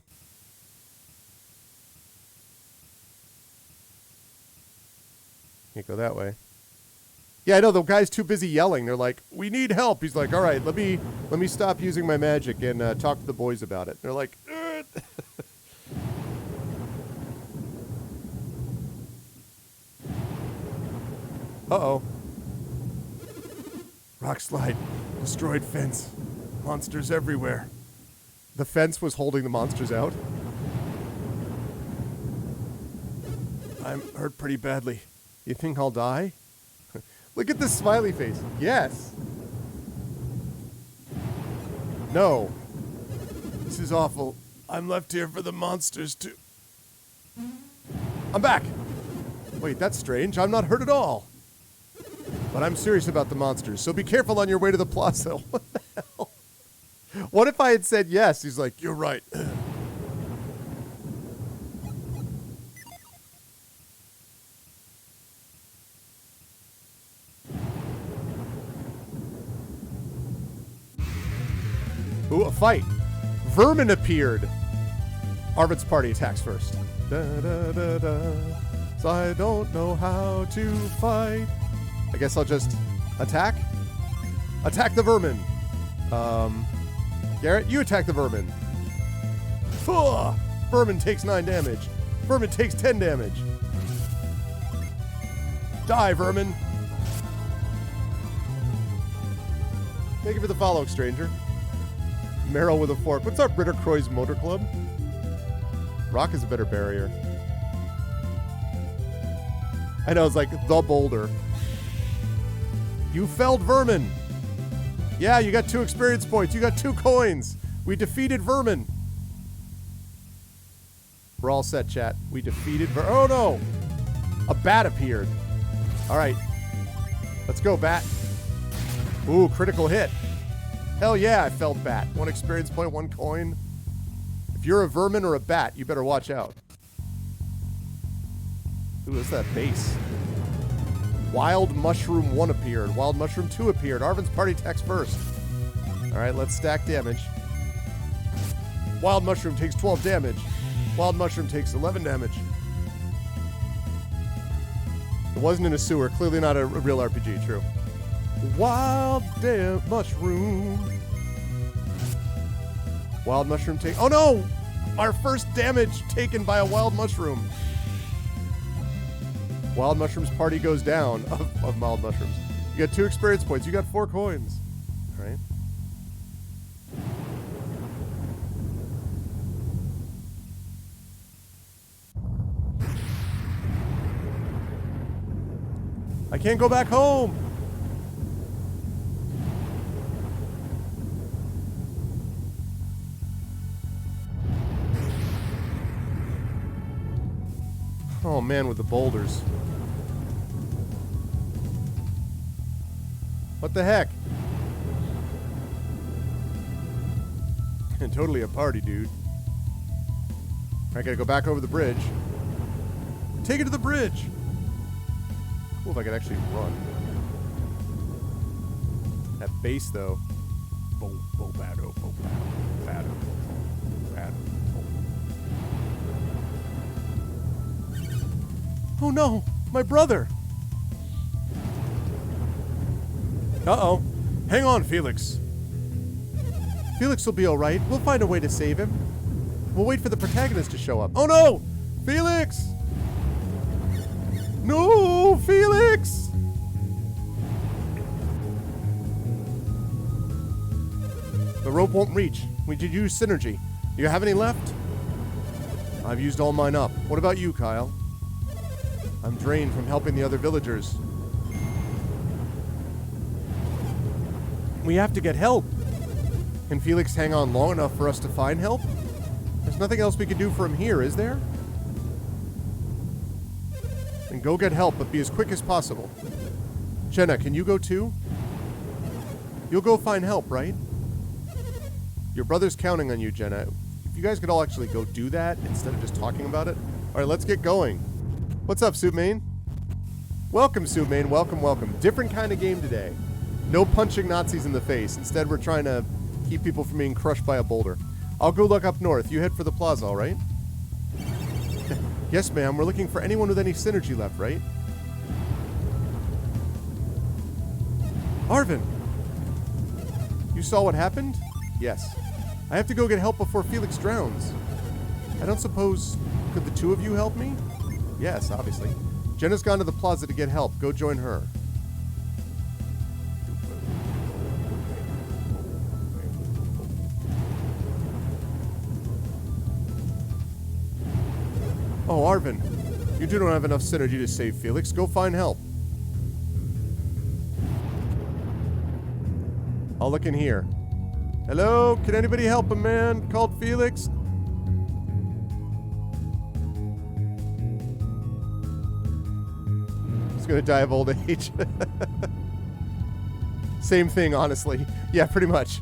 Can't go that way. Yeah, I know, the guy's too busy yelling. They're like, we need help. He's like, all right, let me stop using my magic and talk to the boys about it. They're like, uh-oh. Rock slide. Destroyed fence. Monsters everywhere. The fence was holding the monsters out? I'm hurt pretty badly. You think I'll die? Look at this smiley face. Yes. No. This is awful. I'm left here for the monsters to... I'm back. Wait, that's strange. I'm not hurt at all. But I'm serious about the monsters, so be careful on your way to the plaza. What the hell? What if I had said yes? He's like, you're right. Ooh, a fight. Vermin appeared. Arvid's party attacks first. Da, da, da, da. So I don't know how to fight. I guess I'll just attack. Attack the vermin. Garrett, you attack the vermin. Fuh! Vermin takes 9 damage. Vermin takes 10 damage. Die, vermin. Thank you for the follow, stranger. Meryl with a fork. What's up, Ritter Croy's Motor Club? Rock is a better barrier. I know, it's like the boulder. You felled vermin. Yeah, you got 2 experience points. You got 2 coins. We defeated vermin. We're all set, chat. We defeated oh no! A bat appeared. Alright. Let's go, bat. Ooh, critical hit. Hell yeah, I felled bat. 1 experience point, 1 coin. If you're a vermin or a bat, you better watch out. Ooh, what's that base? Wild Mushroom 1 appeared. Wild Mushroom 2 appeared. Arvin's party attacks first. Alright, let's stack damage. Wild Mushroom takes 12 damage. Wild Mushroom takes 11 damage. It wasn't in a sewer. Clearly not a real RPG, true. Wild damn Mushroom. Wild Mushroom take... Oh no! Our first damage taken by a Wild Mushroom. Wild mushrooms party goes down of mild mushrooms. You got 2 experience points. You got 4 coins. All right. I can't go back home. Oh man, with the boulders. What the heck? Totally a party, dude. I gotta go back over the bridge. Take it to the bridge. Cool if I could actually run. That bass, though. Bo bado, bo bado, bado, bado. Oh no, my brother. Uh-oh. Hang on, Felix. Felix will be all right. We'll find a way to save him. We'll wait for the protagonist to show up. Oh no! Felix! No, Felix! The rope won't reach. We did use synergy. Do you have any left? I've used all mine up. What about you, Kyle? I'm drained from helping the other villagers. We have to get help. Can Felix hang on long enough for us to find help? There's nothing else we can do for him here, is there? Then go get help, but be as quick as possible. Jenna, can you go too? You'll go find help, right? Your brother's counting on you, Jenna. If you guys could all actually go do that instead of just talking about it. Alright, let's get going. What's up, Superman? Welcome, Superman. Welcome, welcome. Different kind of game today. No punching Nazis in the face. Instead, we're trying to keep people from being crushed by a boulder. I'll go look up north. You head for the plaza, all right? Yes, ma'am. We're looking for anyone with any synergy left, right? Arvin! You saw what happened? Yes. I have to go get help before Felix drowns. I don't suppose... Could the 2 of you help me? Yes, obviously. Jenna's gone to the plaza to get help. Go join her. Oh, Arvin. You don't have enough synergy to save Felix. Go find help. I'll look in here. Hello? Can anybody help a man called Felix? He's gonna die of old age. Same thing, honestly. Yeah, pretty much.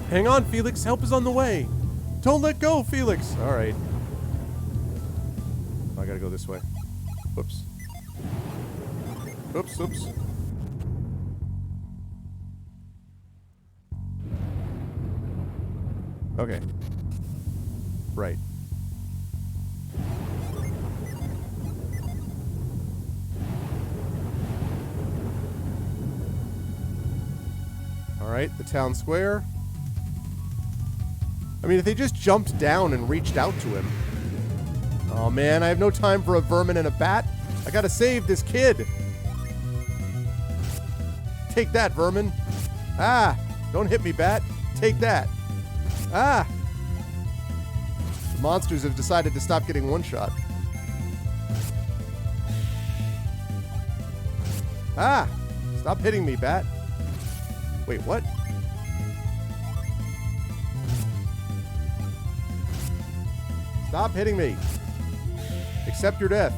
Hang on, Felix. Help is on the way. Don't let go, Felix. All right. I gotta go this way. Whoops. Oops, oops. Okay. Right. All right, the town square. I mean, if they just jumped down and reached out to him. Oh man, I have no time for a vermin and a bat. I gotta save this kid. Take that, vermin. Ah, don't hit me, bat. Take that. Ah. The monsters have decided to stop getting one shot. Ah, stop hitting me, bat. Wait, what? Stop hitting me. Accept your death.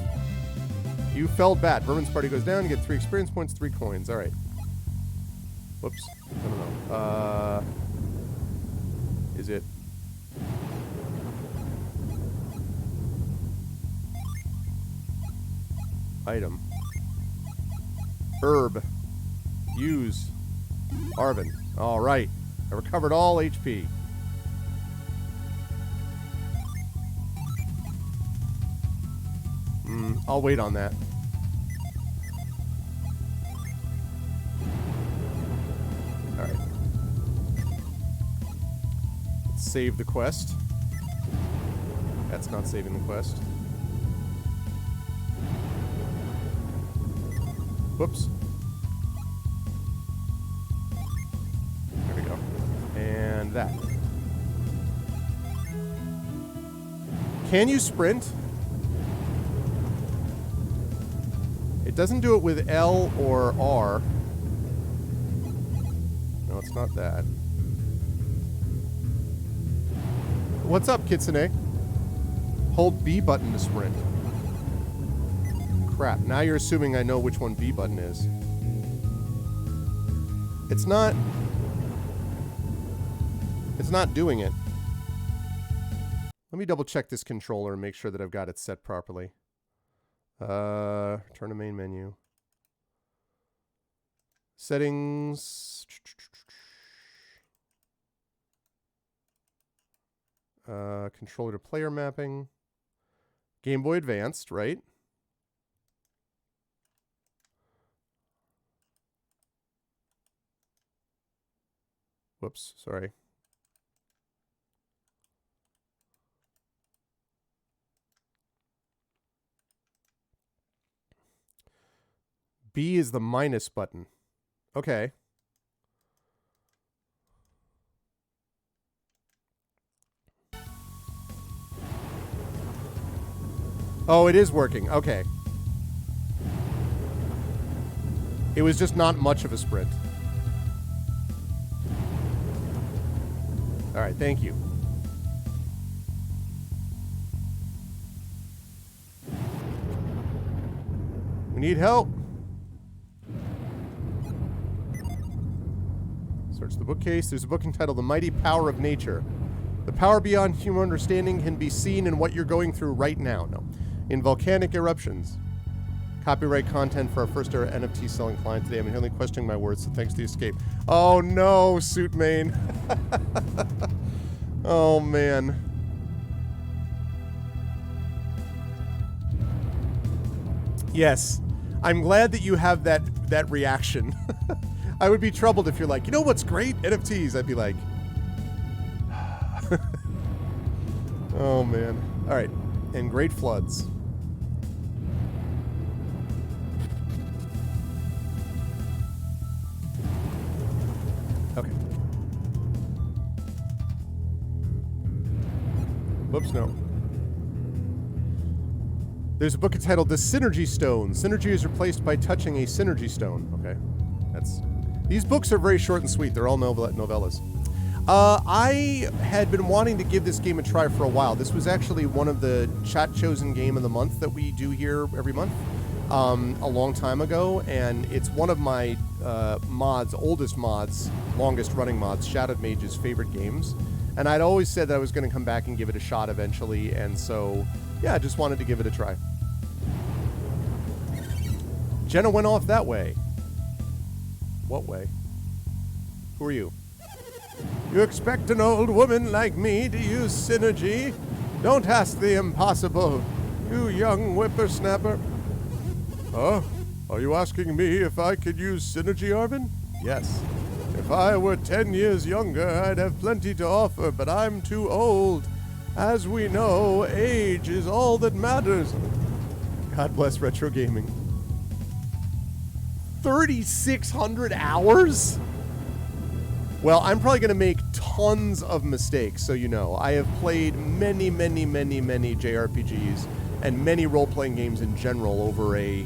You felled bat. Vermin's party goes down. You get 3 experience points, 3 coins. All right. Whoops. No. Is it? Item. Herb. Use. Arvin. All right. I recovered all HP. I'll wait on that. Alright. save the quest. That's not saving the quest. Whoops. There we go. And that. Can you sprint? It doesn't do it with L or R. No, it's not that. What's up, Kitsune? Hold B button to sprint. Crap, now you're assuming I know which one B button is. It's not doing it. Let me double check this controller and make sure that I've got it set properly. Turn to main menu. Settings. Controller to player mapping. Game Boy Advanced, right? Whoops, sorry. B is the minus button. Okay. Oh, it is working. Okay. It was just not much of a sprint. All right, thank you. We need help. Search the bookcase. There's a book entitled The Mighty Power of Nature. The power beyond human understanding can be seen in what you're going through right now. No. In volcanic eruptions. Copyright content for our first ever NFT selling client today. I'm only questioning my words, so thanks to the escape. Oh no, Suit Main. Oh man. Yes. I'm glad that you have that reaction. I would be troubled if you're like, you know what's great? NFTs. I'd be like, oh man. All right. And great floods. Okay. Whoops, no. There's a book entitled The Synergy Stone. Synergy is replaced by touching a synergy stone. Okay. These books are very short and sweet. They're all novellas. I had been wanting to give this game a try for a while. This was actually one of the chat chosen game of the month that we do here every month a long time ago, and it's one of my oldest mods, longest running mods, Shadowed Mage's favorite games. And I'd always said that I was going to come back and give it a shot eventually, and so, yeah, I just wanted to give it a try. Jenna went off that way. What way? Who are you? You expect an old woman like me to use synergy? Don't ask the impossible, you young whippersnapper. Oh, are you asking me if I could use synergy, Arvin? Yes. If I were 10 years younger, I'd have plenty to offer, but I'm too old. As we know, age is all that matters. God bless retro gaming. 3,600 hours? Well, I'm probably going to make tons of mistakes, so you know. I have played many JRPGs and many role-playing games in general over a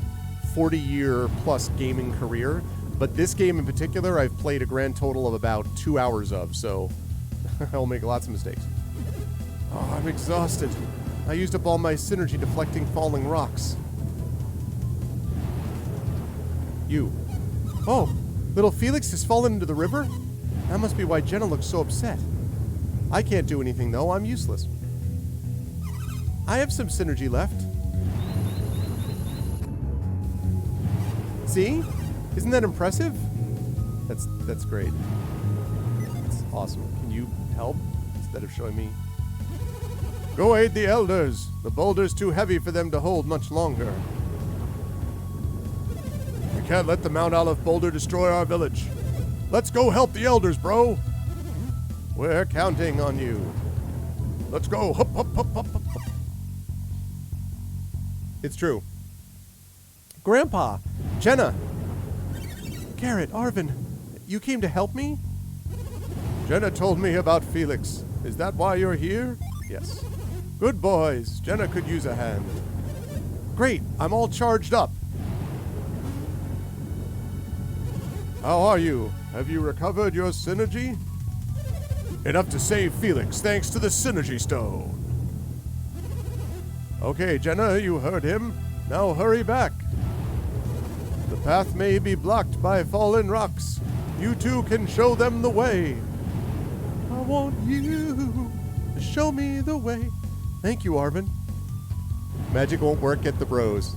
40-year-plus gaming career. But this game in particular, I've played a grand total of about 2 hours of, so I'll make lots of mistakes. Oh, I'm exhausted. I used up all my synergy deflecting falling rocks. You. Oh, little Felix has fallen into the river? That must be why Jenna looks so upset. I can't do anything, though. I'm useless. I have some synergy left. See? Isn't that impressive? That's great. That's awesome. Can you help instead of showing me? Go aid the elders. The boulder's too heavy for them to hold much longer. We can't let the Mount Olive boulder destroy our village. Let's go help the elders, bro. We're counting on you. Let's go. Hup, hup, hup, hup, hup, hup. It's true. Grandpa, Jenna, Garrett, Arvin, you came to help me? Jenna told me about Felix. Is that why you're here? Yes. Good boys. Jenna could use a hand. Great. I'm all charged up. How are you? Have you recovered your synergy? Enough to save Felix, thanks to the Synergy Stone. Okay, Jenna, you heard him. Now hurry back. The path may be blocked by fallen rocks. You two can show them the way. I want you to show me the way. Thank you, Arvin. Magic won't work at the bros.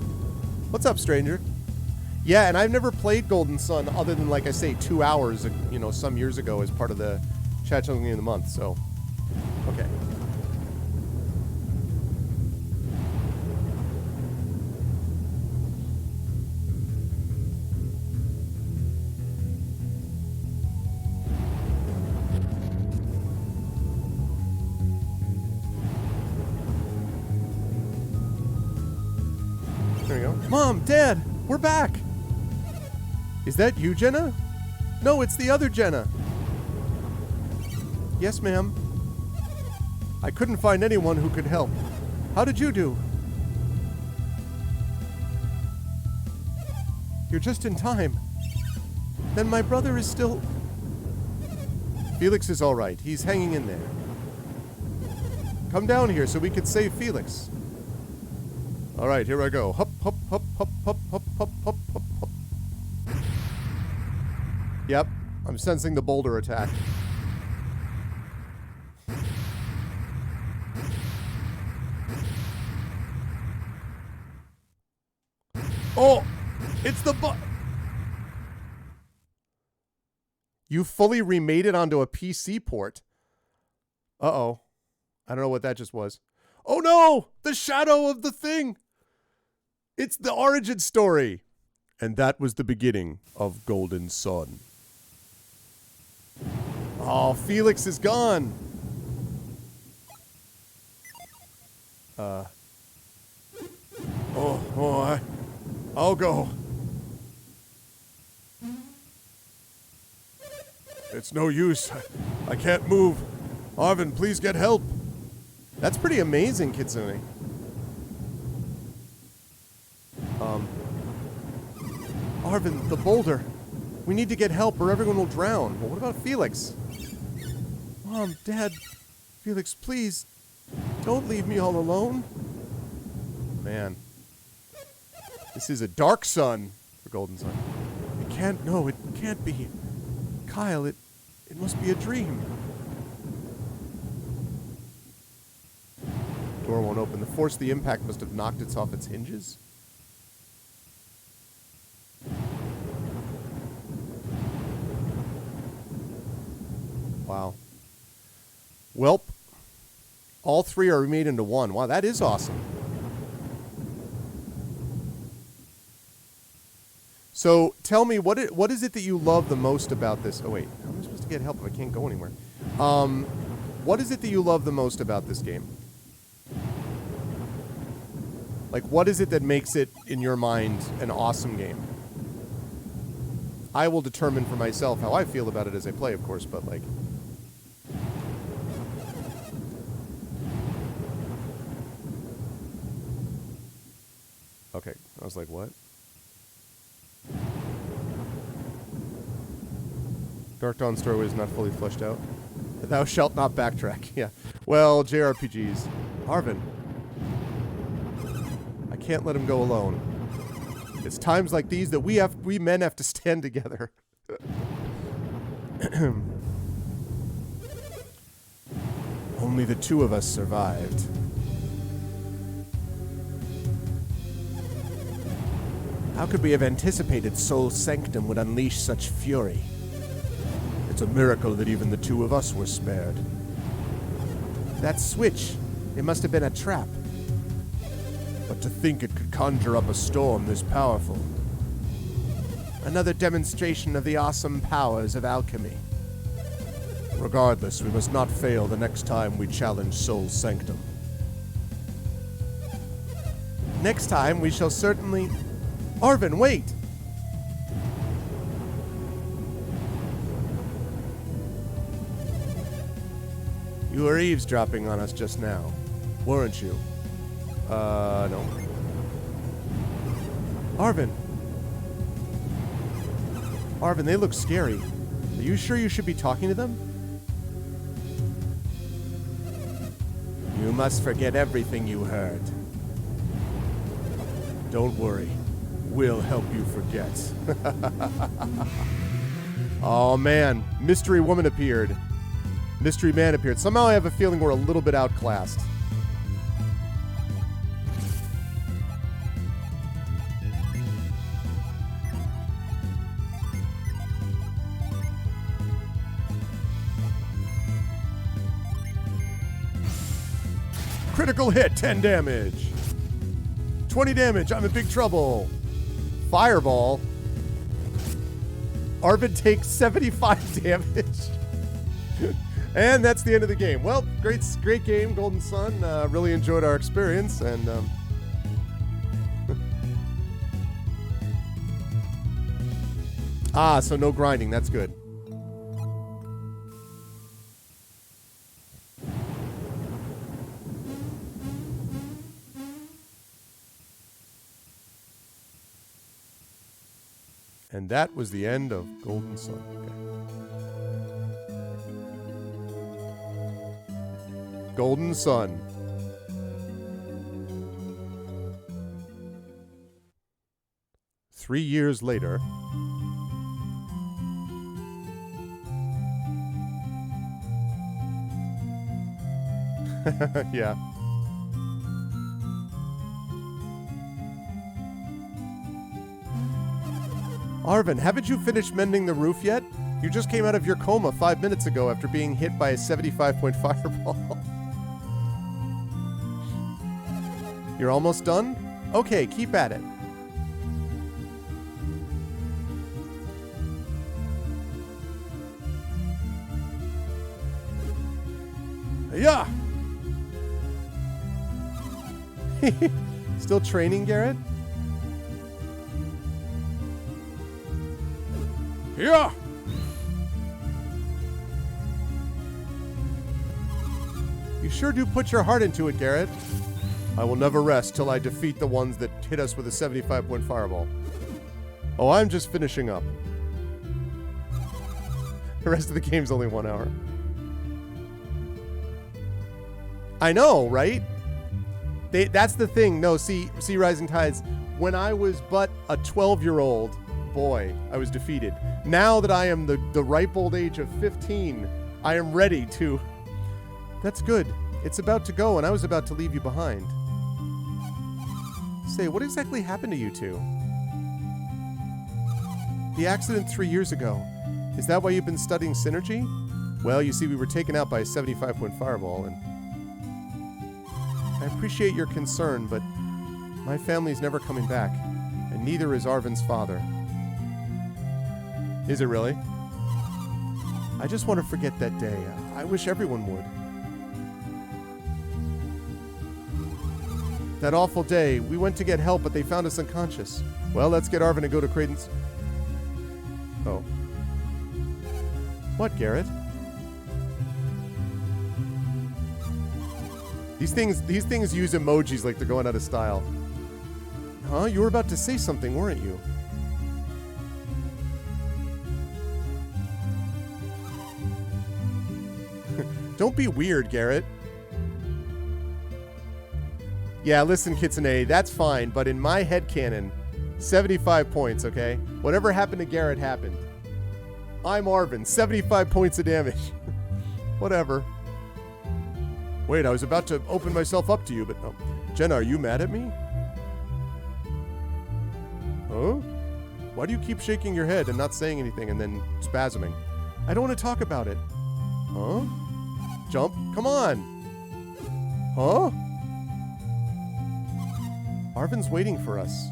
What's up, stranger? Yeah, and I've never played Golden Sun other than, like I say, 2 hours, some years ago as part of the Chat Game of the Month, so, okay. There we go. Mom, Dad, we're back! Is that you, Jenna? No, it's the other Jenna. Yes, ma'am. I couldn't find anyone who could help. How did you do? You're just in time. Then my brother is still... Felix is all right. He's hanging in there. Come down here so we can save Felix. All right, here I go. Hup, hup, hup, hup, hup, hup, hup, hup, hup, hup. Yep, I'm sensing the boulder attack. Oh, it's the You fully remade it onto a PC port. Uh-oh. I don't know what that just was. Oh no! The shadow of the thing! It's the origin story! And that was the beginning of Golden Sun. Oh, Felix is gone! I'll go. It's no use. I can't move. Arvin, please get help. That's pretty amazing, Kitsune. Arvin, the boulder. We need to get help or everyone will drown. Well, what about Felix? Mom, Dad, Felix, please, don't leave me all alone. Man. This is a dark sun for Golden Sun. It can't be. Kyle, it must be a dream. Door won't open. The force of the impact must have knocked it off its hinges. Wow. Welp. All three are made into one. Wow, that is awesome. So, tell me, what is it that you love the most about this? Oh, wait. How am I supposed to get help if I can't go anywhere? What is it that you love the most about this game? Like, what is it that makes it, in your mind, an awesome game? I will determine for myself how I feel about it as I play, of course, but, like... Okay, I was like, what? Dark Dawn story is not fully fleshed out. Thou shalt not backtrack. Yeah. Well, JRPGs. Arvin. I can't let him go alone. It's times like these that we men have to stand together. Only the two of us survived. How could we have anticipated Soul Sanctum would unleash such fury? It's a miracle that even the two of us were spared. That switch, it must have been a trap. But to think it could conjure up a storm this powerful. Another demonstration of the awesome powers of alchemy. Regardless, we must not fail the next time we challenge Soul's Sanctum. Next time we shall certainly... Arvin, wait! You were eavesdropping on us just now, weren't you? No. Arvin! Arvin, they look scary. Are you sure you should be talking to them? You must forget everything you heard. Don't worry. We'll help you forget. Oh man, Mystery Woman appeared. Mystery Man appeared. Somehow I have a feeling we're a little bit outclassed. Critical hit, 10 damage. 20 damage, I'm in big trouble. Fireball. Arvin takes 75 damage. And that's the end of the game. Well, great game, Golden Sun. Really enjoyed our experience, and so no grinding. That's good. And that was the end of Golden Sun. Okay. Golden Sun. Three years later. Yeah. Arvin, haven't you finished mending the roof yet? You just came out of your coma 5 minutes ago after being hit by a 75-point fireball. You're almost done? Okay, keep at it. Yeah. Still training, Garrett? Yeah. You sure do put your heart into it, Garrett. I will never rest till I defeat the ones that hit us with a 75-point fireball. Oh, I'm just finishing up. The rest of the game's only 1 hour. I know, right? That's the thing. No, see, Rising Tides, when I was but a 12-year-old boy, I was defeated. Now that I am the ripe old age of 15, I am ready to... That's good. It's about to go, and I was about to leave you behind. Say, what exactly happened to you two? The accident 3 years ago. Is that why you've been studying synergy? Well, you see, we were taken out by a 75-point fireball, and... I appreciate your concern, but my family's never coming back, and neither is Arvin's father. Is it really? I just want to forget that day. I wish everyone would. That awful day, we went to get help, but they found us unconscious. Well, let's get Arvin and go to Creighton's... Oh. What, Garrett? These things use emojis like they're going out of style. Huh? You were about to say something, weren't you? Don't be weird, Garrett. Yeah, listen, Kitsune, that's fine, but in my headcanon, 75 points, okay? Whatever happened to Garrett happened. I'm Arvin, 75 points of damage. Whatever. Wait, I was about to open myself up to you, but no. Jenna, are you mad at me? Huh? Why do you keep shaking your head and not saying anything and then spasming? I don't want to talk about it. Huh? Jump? Come on. Huh? Arvin's waiting for us.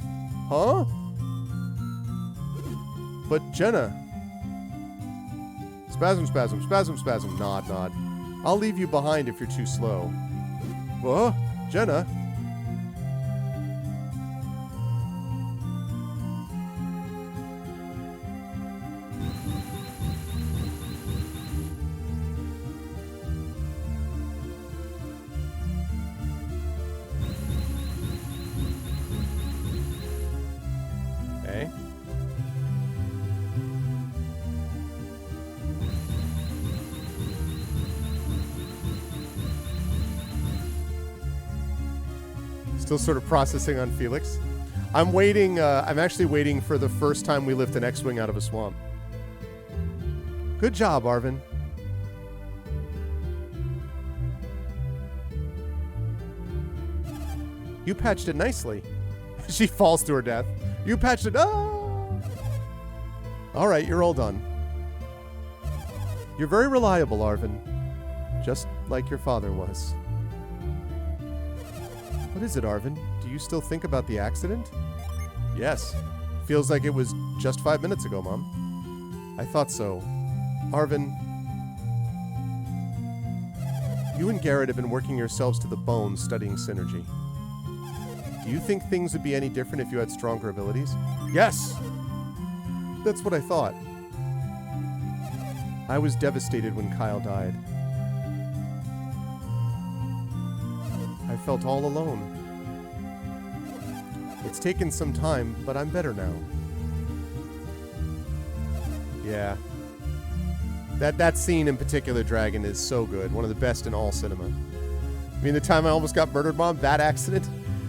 Huh? But Jenna. This Spasm, spasm, spasm, spasm. Nod, nod. I'll leave you behind if you're too slow. Whoa, Jenna. Okay. Still sort of processing on Felix. I'm waiting, I'm actually waiting for the first time we lift an X-Wing out of a swamp. Good job, Arvin. You patched it nicely. She falls to her death. You patched it. Ah! All right, you're all done. You're very reliable, Arvin. Just like your father was. What is it, Arvin? Do you still think about the accident? Yes. Feels like it was just 5 minutes ago, Mom. I thought so. Arvin, you and Garrett have been working yourselves to the bone studying synergy. Do you think things would be any different if you had stronger abilities? Yes! That's what I thought. I was devastated when Kyle died. I felt all alone. It's taken some time, but I'm better now. Yeah. That scene in particular, Dragon, is so good. One of the best in all cinema. I mean, the time I almost got murdered, Mom, that accident.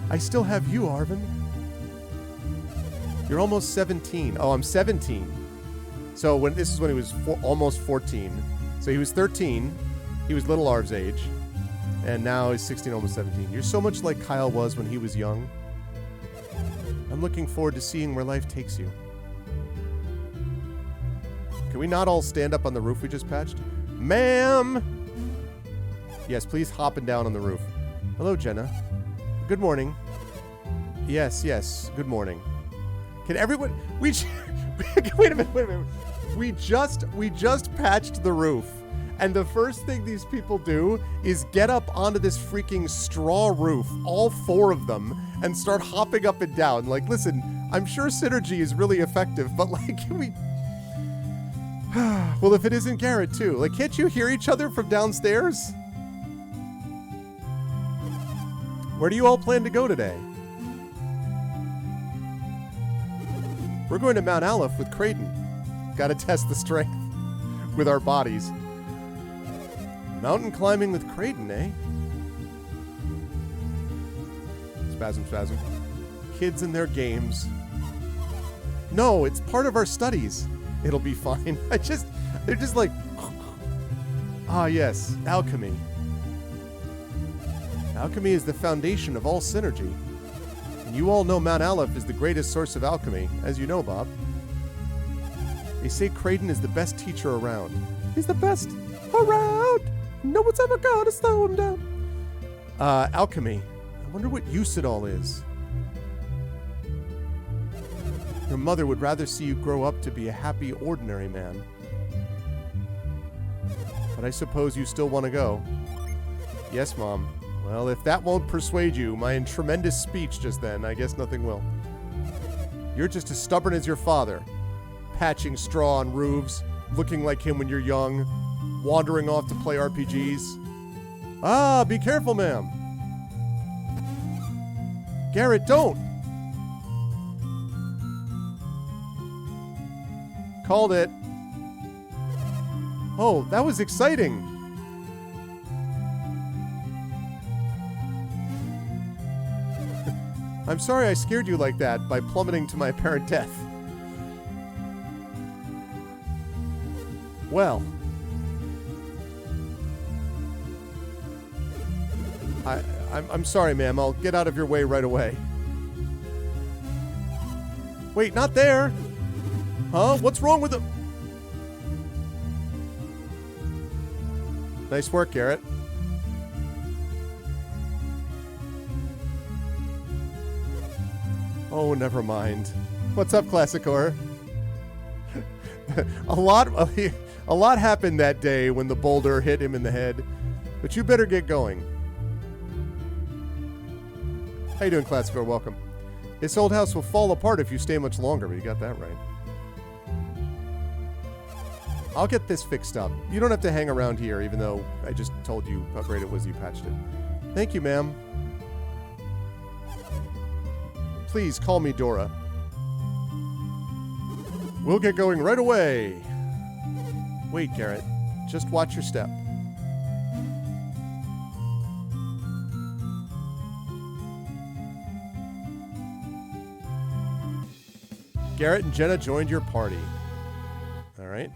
I still have you, Arvin. You're almost 17. Oh, I'm 17. So this is when he was almost 14. So he was 13. He was little Arv's age. And now he's 16, almost 17. You're so much like Kyle was when he was young. I'm looking forward to seeing where life takes you. Can we not all stand up on the roof we just patched? Ma'am! Yes, please hopping down on the roof. Hello, Jenna. Good morning. Yes, yes, good morning. Can everyone... wait a minute. We just patched the roof. And the first thing these people do is get up onto this freaking straw roof, all four of them, and start hopping up and down. Like, listen, I'm sure synergy is really effective, but like, can we... well, if it isn't Garrett, too. Like, can't you hear each other from downstairs? Where do you all plan to go today? We're going to Mount Aleph with Creighton. Gotta test the strength with our bodies. Mountain climbing with Creighton, eh? Spasm, spasm. Kids and their games. No, it's part of our studies. It'll be fine. They're just like... ah, yes, alchemy. Alchemy is the foundation of all synergy. And you all know Mount Aleph is the greatest source of alchemy, as you know, Bob. They say Creighton is the best teacher around. He's the best around! No one's ever gonna slow him down. Alchemy. I wonder what use it all is. Your mother would rather see you grow up to be a happy, ordinary man. But I suppose you still want to go. Yes, Mom. Well, if that won't persuade you, my tremendous speech just then, I guess nothing will. You're just as stubborn as your father. Patching straw on roofs, looking like him when you're young, wandering off to play RPGs. Ah, be careful, ma'am. Garrett, don't. Called it. Oh, that was exciting. I'm sorry I scared you like that by plummeting to my apparent death. Well. I'm sorry, ma'am. I'll get out of your way right away. Wait, not there. Huh? What's wrong with the... Nice work, Garrett. Oh, never mind. What's up, Classic Horror? A A lot happened that day when the boulder hit him in the head. But you better get going. How you doing, Classifier? Welcome. This old house will fall apart if you stay much longer, but you got that right. I'll get this fixed up. You don't have to hang around here, even though I just told you how great it was you patched it. Thank you, ma'am. Please call me Dora. We'll get going right away. Wait, Garrett. Just watch your step. Garrett and Jenna joined your party. All right.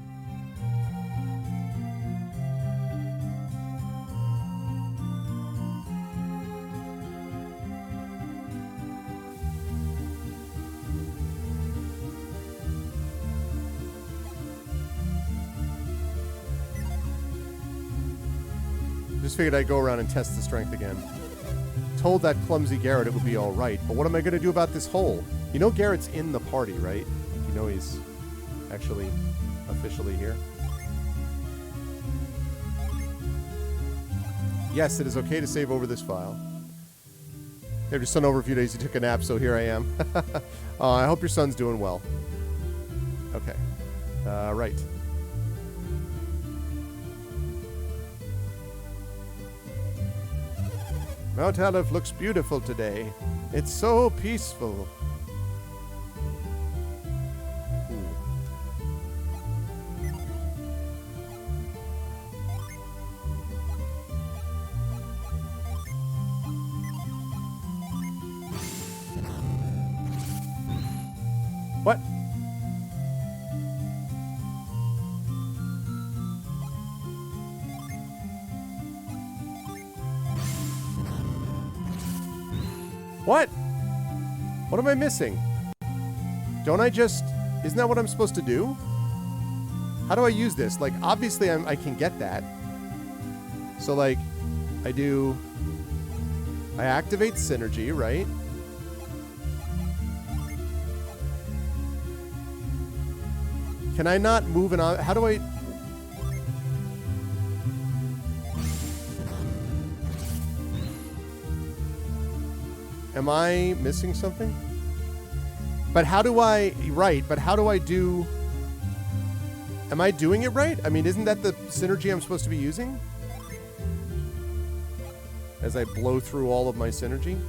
Just figured I'd go around and test the strength again. Told that clumsy Garrett it would be all right, but what am I going to do about this hole? You know Garrett's in the party, right? You know he's actually officially here. Yes, it is okay to save over this file. Have your son over a few days. He took a nap, so here I am. I hope your son's doing well. Okay. Right. Mount Aleph looks beautiful today. It's so peaceful. What? What? What am I missing? Don't I just... Isn't that what I'm supposed to do? How do I use this? Like, obviously I can get that. So, like, I activate synergy, right? Can I not move on? How do I... Am I missing something? But how do I... Right, but how do I do... Am I doing it right? I mean, isn't that the synergy I'm supposed to be using? As I blow through all of my synergy?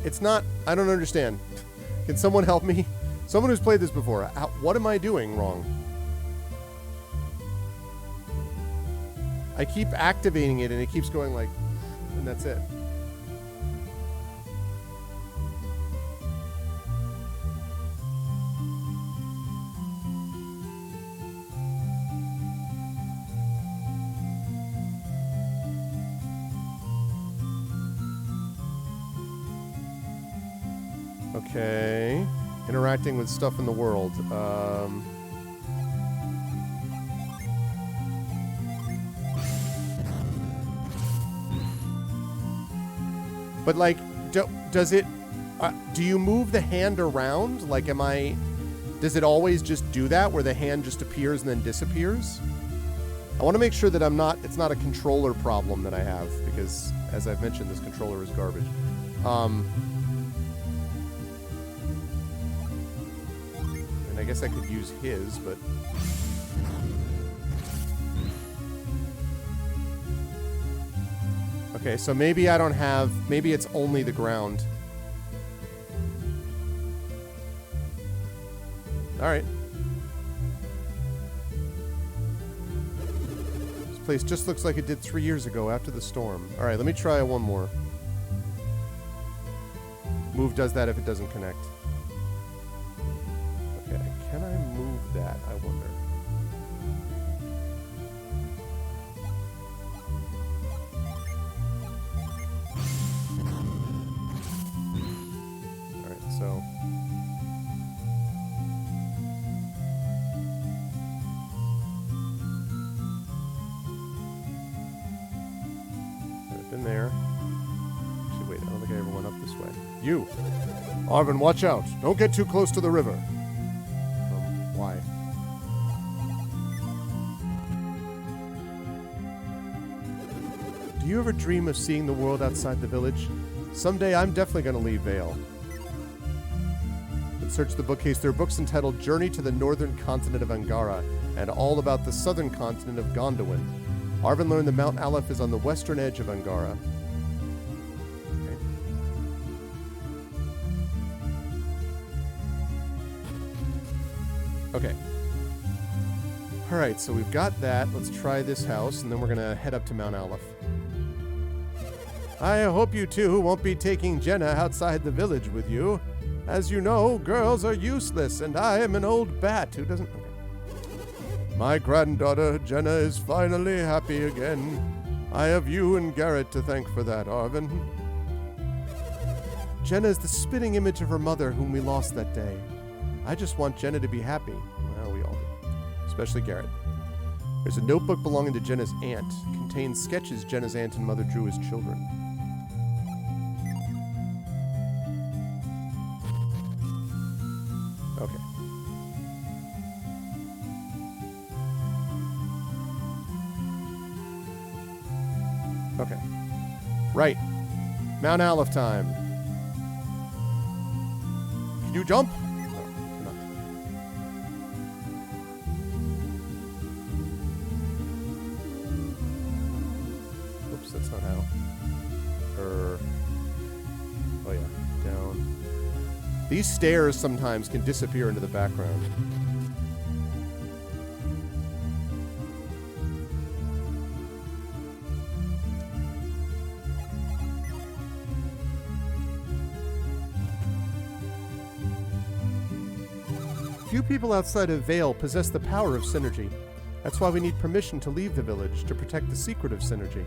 It's not... I don't understand. Can someone help me? Someone who's played this before. What am I doing wrong? I keep activating it and it keeps going like... And that's it. Okay. Interacting with stuff in the world. But, like, does it... do you move the hand around? Like, does it always just do that, where the hand just appears and then disappears? I want to make sure that it's not a controller problem that I have, because, as I've mentioned, this controller is garbage. And I guess I could use his, but... Okay, so maybe I don't have... Maybe it's only the ground. Alright. This place just looks like it did 3 years ago after the storm. Alright, let me try one more. Move does that if it doesn't connect. Okay, can I move that? I wonder. So I've been there. Actually, wait, don't think I ever went up this way. You! Arvin, watch out. Don't get too close to the river. Why? Do you ever dream of seeing the world outside the village? Someday I'm definitely going to leave Vale. In search of the bookcase, there are books entitled Journey to the Northern Continent of Angara and all about the southern continent of Gondolin. Arvin learned that Mount Aleph is on the western edge of Angara. Okay. Alright, so we've got that. Let's try this house, and then we're going to head up to Mount Aleph. I hope you two won't be taking Jenna outside the village with you. As you know, girls are useless, and I am an old bat who doesn't... Okay. My granddaughter, Jenna, is finally happy again. I have you and Garrett to thank for that, Arvin. Jenna is the spitting image of her mother, whom we lost that day. I just want Jenna to be happy. Well, we all do. Especially Garrett. There's a notebook belonging to Jenna's aunt. It contains sketches Jenna's aunt and mother drew as children. Okay. Okay. Right. Mount Aleph time. Can you jump? That's not how. Oh yeah, down. These stairs sometimes can disappear into the background. Few people outside of Vale possess the power of synergy. That's why we need permission to leave the village to protect the secret of synergy.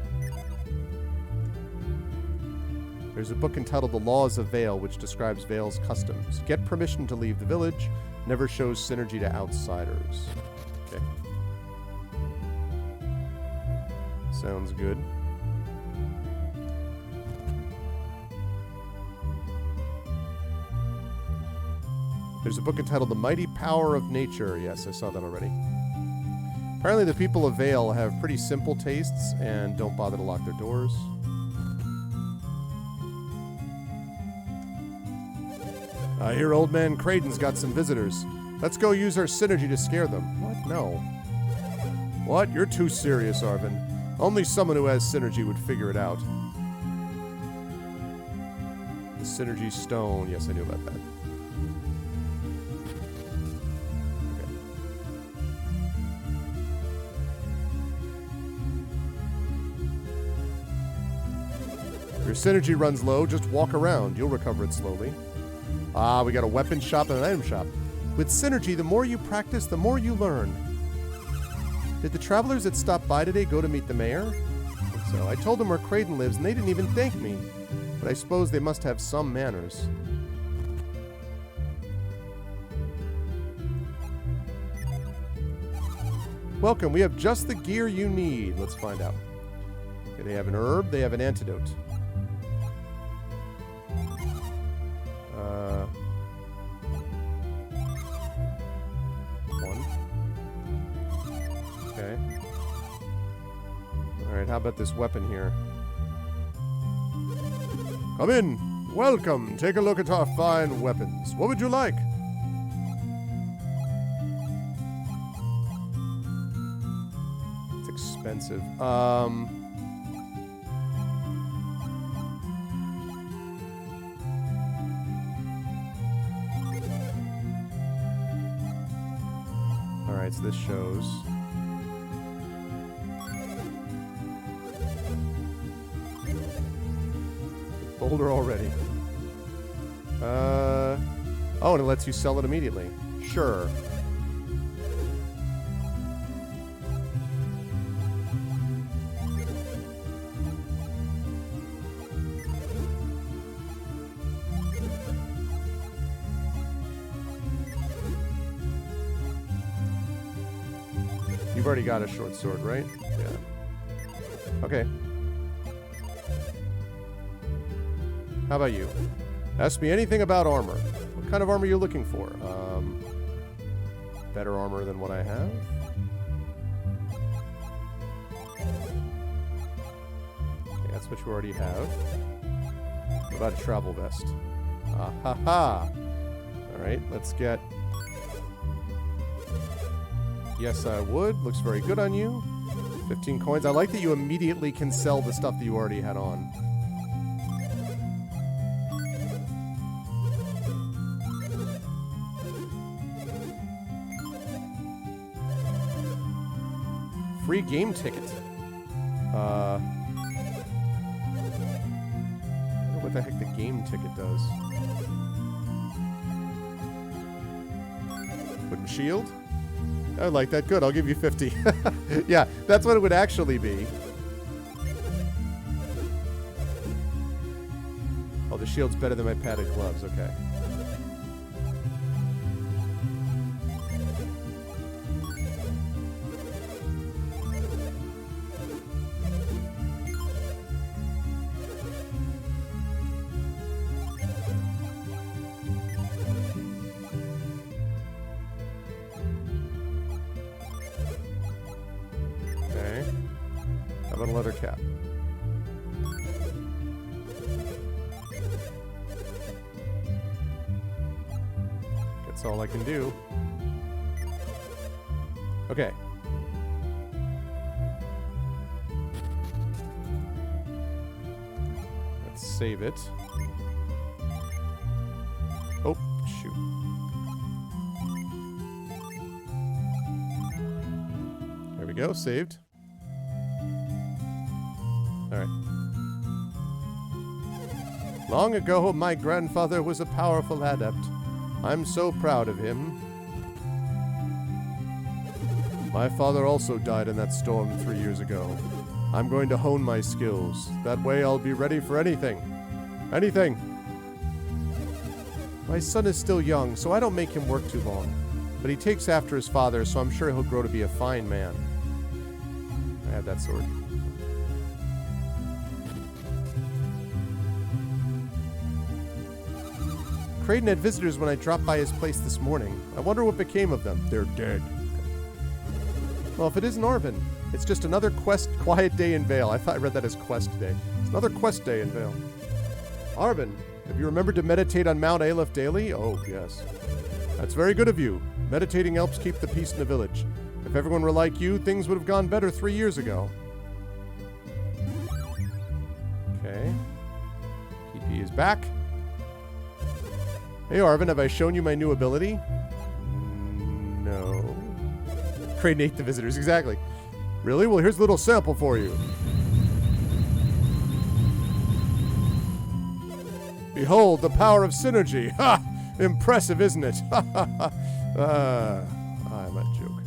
There's a book entitled The Laws of Vale, which describes Vale's customs. Get permission to leave the village. Never shows synergy to outsiders. Okay. Sounds good. There's a book entitled The Mighty Power of Nature. Yes, I saw that already. Apparently the people of Vale have pretty simple tastes and don't bother to lock their doors. I hear old man Creighton's got some visitors. Let's go use our synergy to scare them. What? No. What? You're too serious, Arvin. Only someone who has synergy would figure it out. The synergy stone. Yes, I knew about that. Okay. Your synergy runs low. Just walk around. You'll recover it slowly. Ah, we got a weapon shop and an item shop. With synergy, the more you practice, the more you learn. Did the travelers that stopped by today go to meet the mayor? I think so. I told them where Creighton lives, and they didn't even thank me. But I suppose they must have some manners. Welcome, we have just the gear you need. Let's find out. Okay, they have an herb, they have an antidote. One. Okay. Alright, how about this weapon here? Come in! Welcome! Take a look at our fine weapons. What would you like? It's expensive. Alright, so this shows. Boulder already. Oh, and it lets you sell it immediately. Sure. You've already got a short sword, right? Yeah. Okay. How about you? Ask me anything about armor. What kind of armor are you looking for? Better armor than what I have? Okay, that's what you already have. What about a travel vest? Ah ha ha! Alright, let's get... Yes, I would. Looks very good on you. 15 coins. I like that you immediately can sell the stuff that you already had on. Free game ticket. I don't know what the heck the game ticket does. Wooden shield? I like that. Good, I'll give you 50. Yeah, that's what it would actually be. Oh, the shield's better than my padded gloves. Okay. How about a leather cap? That's all I can do. Okay. Let's save it. Oh, shoot. There we go, saved. Alright. Long ago, my grandfather was a powerful adept. I'm so proud of him. My father also died in that storm 3 years ago. I'm going to hone my skills. That way I'll be ready for anything. Anything! My son is still young, so I don't make him work too long. But he takes after his father, so I'm sure he'll grow to be a fine man. I have that sword. Kraden had visitors when I dropped by his place this morning. I wonder what became of them. They're dead. Well, if it isn't Arvin, it's just another quiet day in Vale. I thought I read that as quest day. It's another quest day in Vale. Arvin, have you remembered to meditate on Mount Aleph daily? Oh, yes. That's very good of you. Meditating helps keep the peace in the village. If everyone were like you, things would have gone better 3 years ago. Okay. TP is back. Hey, Arvin, have I shown you my new ability? No. Kraden ate the visitors, exactly. Really? Well, here's a little sample for you. Behold, the power of synergy. Ha! Impressive, isn't it? Ha ha ha. I'm a joke.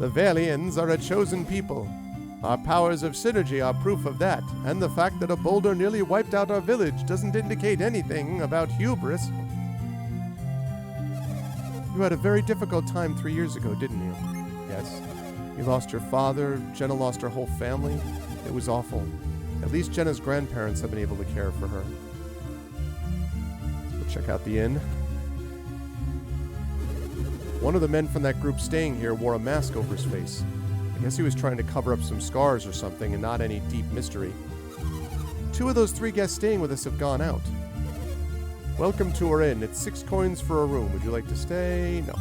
The Valians are a chosen people. Our powers of synergy are proof of that, and the fact that a boulder nearly wiped out our village doesn't indicate anything about hubris. You had a very difficult time 3 years ago, didn't you? Yes. You lost your father, Jenna lost her whole family. It was awful. At least Jenna's grandparents have been able to care for her. Let's go check out the inn. One of the men from that group staying here wore a mask over his face. I guess he was trying to cover up some scars or something and not any deep mystery. 2 of those 3 guests staying with us have gone out. Welcome to our inn. It's 6 coins for a room. Would you like to stay? No.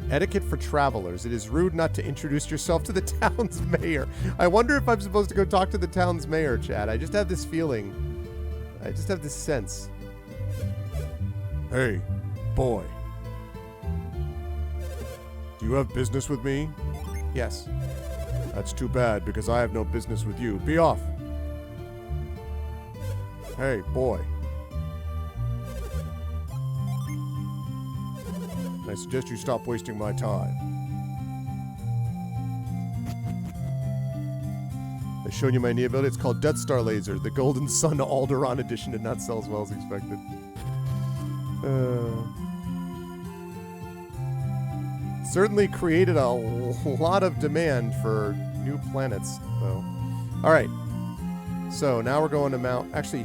Etiquette for travelers. It is rude not to introduce yourself to the town's mayor. I wonder if I'm supposed to go talk to the town's mayor, Chad. I just have this feeling. I just have this sense. Hey, boy. Do you have business with me? Yes. That's too bad, because I have no business with you. Be off. Hey, boy. I suggest you stop wasting my time. I've shown you my new ability. It's called Death Star Laser. The Golden Sun Alderaan edition did not sell as well as expected. Certainly created a lot of demand for new planets, though. All right. So now we're going to Mount... Actually,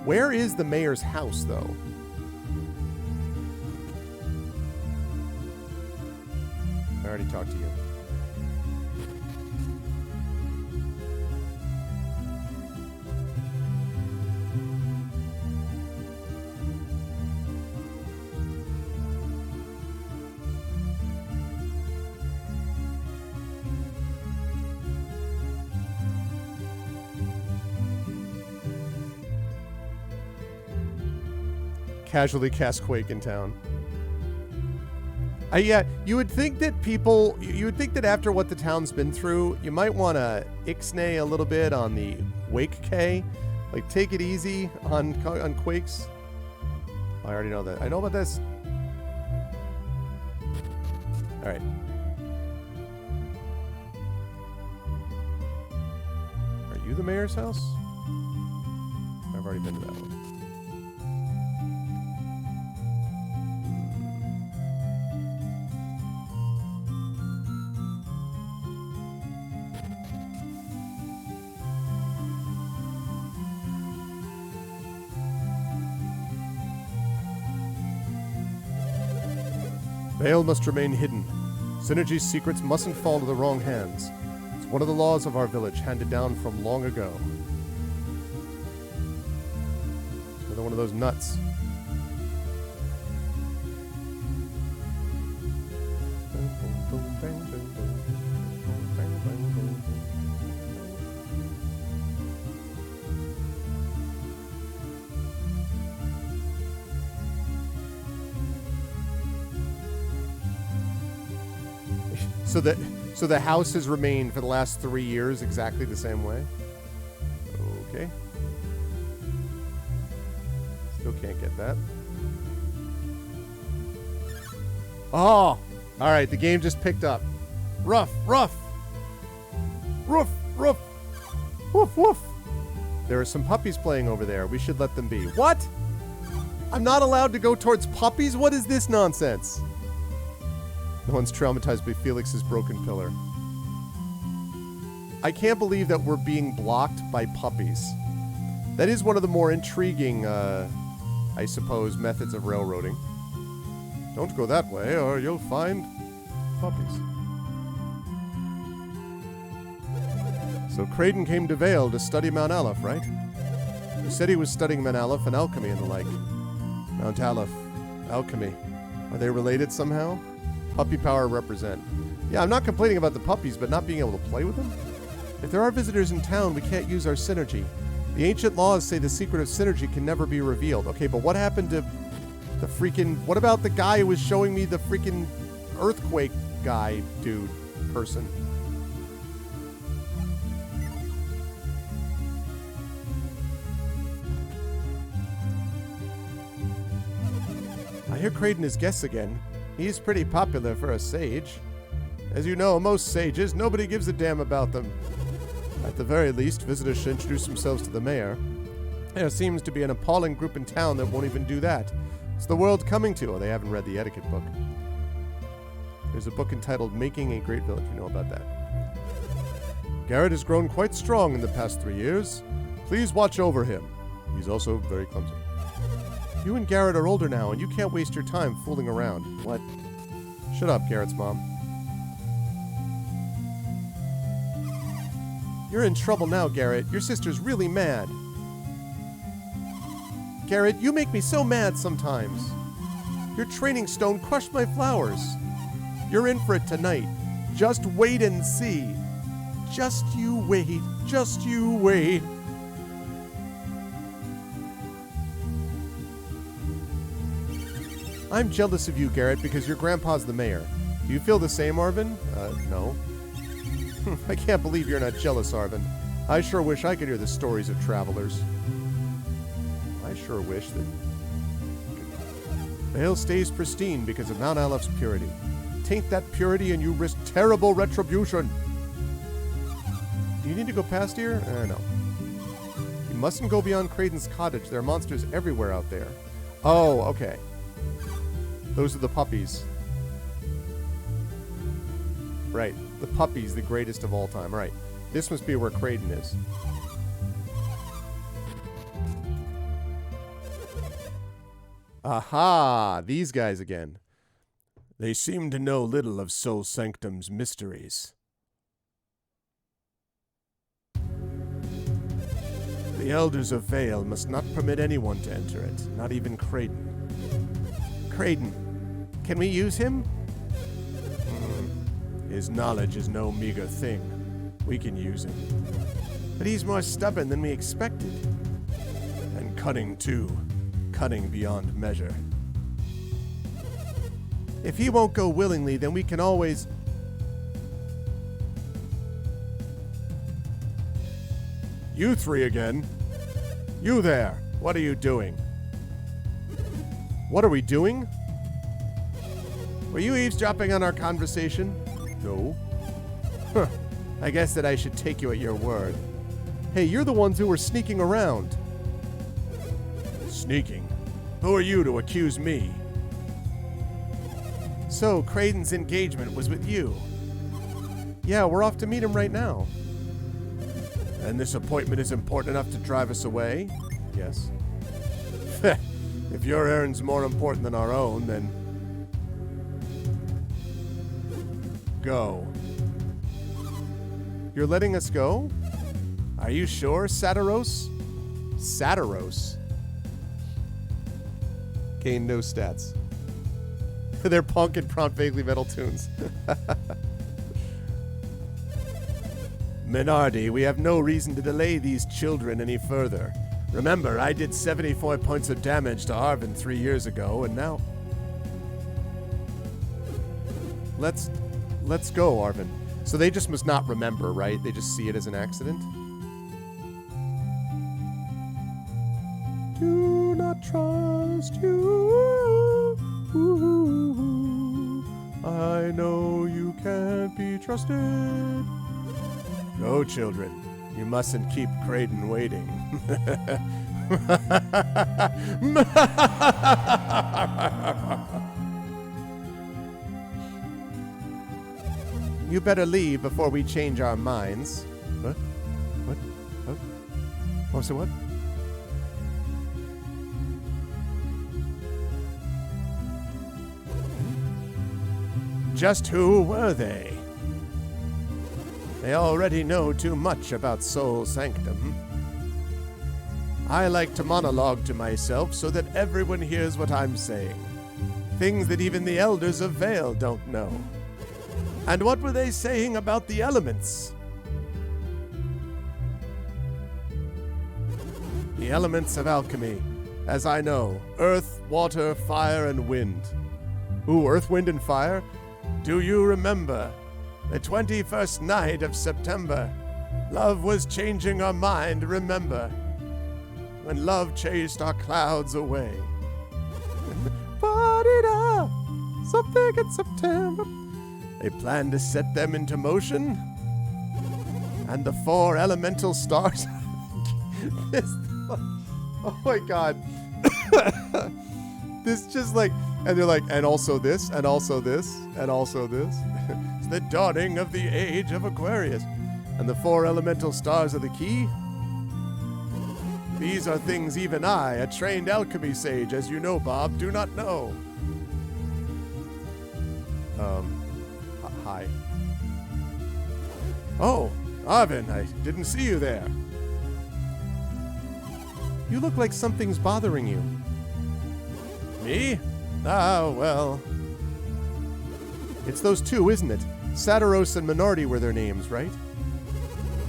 where is the mayor's house, though? I already talked to you. Casually cast Quake in town. Yeah, you would think that after what the town's been through, you might want to ixnay a little bit on the Wake K. Like, take it easy on Quakes. I already know that. I know about this. All right. Are you the mayor's house? I've already been to that one. Vale must remain hidden. Synergy's secrets mustn't fall into the wrong hands. It's one of the laws of our village, handed down from long ago. Another one of those nuts. So the house has remained for the last 3 years exactly the same way? Okay. Still can't get that. Oh! Alright, the game just picked up. Ruff, ruff! Ruff, ruff! Woof, woof! There are some puppies playing over there. We should let them be. What? I'm not allowed to go towards puppies? What is this nonsense? No one's traumatized by Felix's broken pillar. I can't believe that we're being blocked by puppies. That is one of the more intriguing, I suppose, methods of railroading. Don't go that way, or you'll find puppies. So Creighton came to Vale to study Mount Aleph, right? He said he was studying Mount Aleph and alchemy and the like. Mount Aleph, alchemy. Are they related somehow? Puppy power represent. Yeah, I'm not complaining about the puppies, but not being able to play with them? If there are visitors in town, we can't use our synergy. The ancient laws say the secret of synergy can never be revealed. Okay, but what happened to the freaking... What about the guy who was showing me the freaking earthquake guy dude person? I hear Creighton is guests again. He's pretty popular for a sage. As you know, most sages, nobody gives a damn about them. At the very least, visitors should introduce themselves to the mayor. There seems to be an appalling group in town that won't even do that. It's the world coming to. Oh, they haven't read the etiquette book. There's a book entitled Making a Great Village. You know about that. Garrett has grown quite strong in the past 3 years. Please watch over him. He's also very clumsy. You and Garrett are older now, and you can't waste your time fooling around. What? Shut up, Garrett's mom. You're in trouble now, Garrett. Your sister's really mad. Garrett, you make me so mad sometimes. Your training stone crushed my flowers. You're in for it tonight. Just wait and see. Just you wait. Just you wait. I'm jealous of you, Garrett, because your grandpa's the mayor. Do you feel the same, Arvin? No. I can't believe you're not jealous, Arvin. I sure wish I could hear the stories of travelers. I sure wish that... Vale stays pristine because of Mount Aleph's purity. Taint that purity and you risk terrible retribution. Do you need to go past here? No. You mustn't go beyond Creighton's cottage. There are monsters everywhere out there. Oh, okay. Those are the puppies. Right. The puppy's the greatest of all time. Right. This must be where Kraden is. Aha! These guys again. They seem to know little of Soul Sanctum's mysteries. The Elders of Vale must not permit anyone to enter it, not even Kraden. Kraden, can we use him? His knowledge is no meager thing. We can use him. But he's more stubborn than we expected. And cunning, too. Cunning beyond measure. If he won't go willingly, then we can always... You three again? You there, what are you doing? What are we doing? Were you eavesdropping on our conversation? No. Huh. I guess that I should take you at your word. Hey, you're the ones who were sneaking around. Sneaking? Who are you to accuse me? So, Kraden's engagement was with you. Yeah, we're off to meet him right now. And this appointment is important enough to drive us away? Yes. If your errand's more important than our own, then... Go. You're letting us go? Are you sure, Satiros? Satiros? Gain no stats. They're punk and prompt vaguely metal tunes. Minardi, we have no reason to delay these children any further. Remember, I did 74 points of damage to Arvin 3 years ago, and now... Let's go, Arvin. So they just must not remember, right? They just see it as an accident? Do not trust you. I know you can't be trusted. No, children. You mustn't keep Kraden waiting. You better leave before we change our minds. What? What? What? Oh, so what? Just who were they? They already know too much about Soul Sanctum. I like to monologue to myself so that everyone hears what I'm saying. Things that even the Elders of Vale don't know. And what were they saying about the elements? The elements of alchemy, as I know, earth, water, fire, and wind. Ooh, earth, wind, and fire? Do you remember? The 21st night of September. Love was changing our mind, remember? When love chased our clouds away. Ba-di-da, something in September. They planned to set them into motion. And the 4 elemental stars. Oh my god. This just like, and they're like, and also this, and also this, and also this. It's the dawning of the age of Aquarius. And the 4 elemental stars are the key. These are things even I, a trained alchemy sage, as you know, Bob, do not know. Hi. Oh, Arvin, I didn't see you there. You look like something's bothering you. Me? Ah, well. It's those two, isn't it? Satiros and Minardi were their names, right?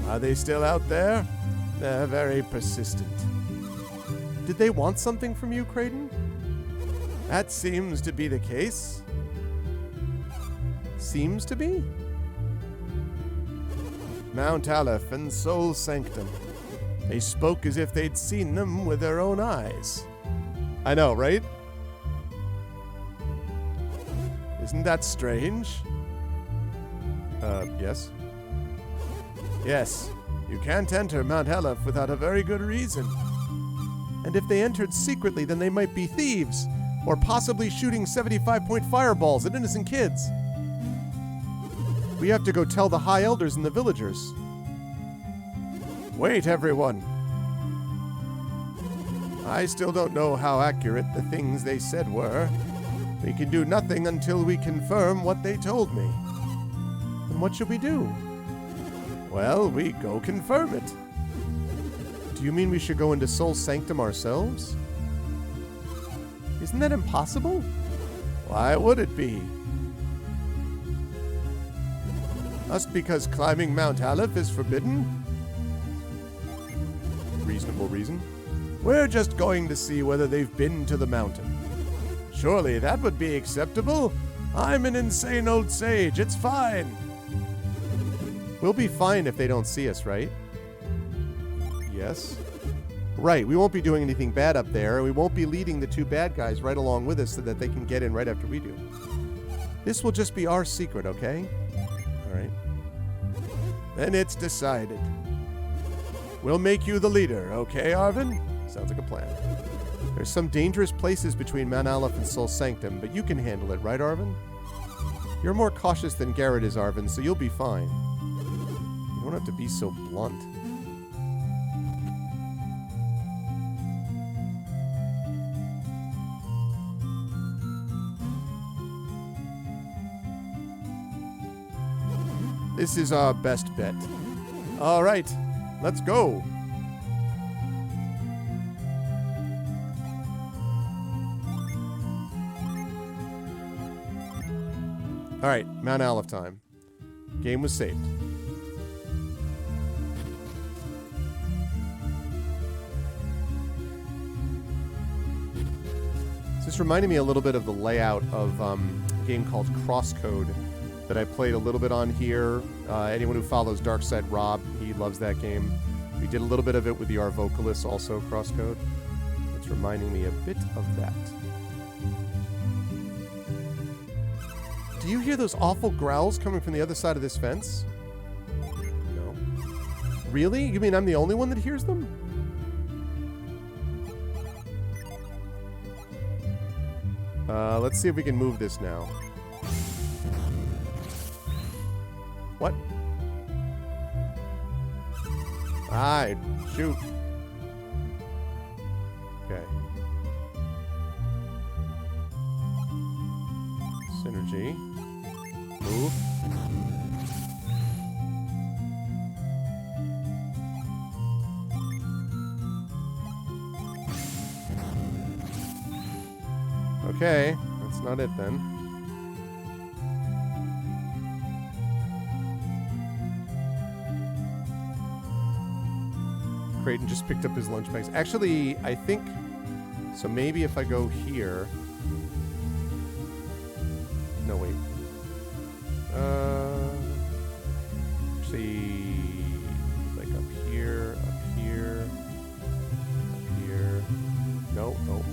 Are they still out there? They're very persistent. Did they want something from you, Kraden? That seems to be the case. Seems to be? Mount Aleph and Soul Sanctum. They spoke as if they'd seen them with their own eyes. I know, right? Isn't that strange? Yes? Yes. You can't enter Mount Aleph without a very good reason. And if they entered secretly, then they might be thieves, or possibly shooting 75-point fireballs at innocent kids. We have to go tell the High Elders and the villagers. Wait, everyone. I still don't know how accurate the things they said were. We can do nothing until we confirm what they told me. And what should we do? Well, we go confirm it. Do you mean we should go into Soul Sanctum ourselves? Isn't that impossible? Why would it be? Just because climbing Mount Aleph is forbidden? Reasonable reason. We're just going to see whether they've been to the mountain. Surely that would be acceptable. I'm an insane old sage. It's fine. We'll be fine if they don't see us, right? Yes. Right, we won't be doing anything bad up there. We won't be leading the two bad guys right along with us so that they can get in right after we do. This will just be our secret, okay? All right. Then it's decided. We'll make you the leader, okay, Arvin? Sounds like a plan. There's some dangerous places between Mount Aleph and Soul Sanctum, but you can handle it, right, Arvin? You're more cautious than Garrett is, Arvin, so you'll be fine. You don't have to be so blunt. This is our best bet. All right, let's go. All right, Mount Aleph time. Game was saved. This reminded me a little bit of the layout of a game called Crosscode that I played a little bit on here. Anyone who follows Darkside Rob, he loves that game. We did a little bit of it with the Arvocalis also, Crosscode. It's reminding me a bit of that. Do you hear those awful growls coming from the other side of this fence? No. Really? You mean I'm the only one that hears them? Let's see if we can move this now. What? Alright, shoot. Okay. Synergy. Move. Okay, that's not it then. Creighton just picked up his lunch bags. Actually, I think... So maybe if I go here... No, wait. Actually... Like up here, up here... Up here... No, no.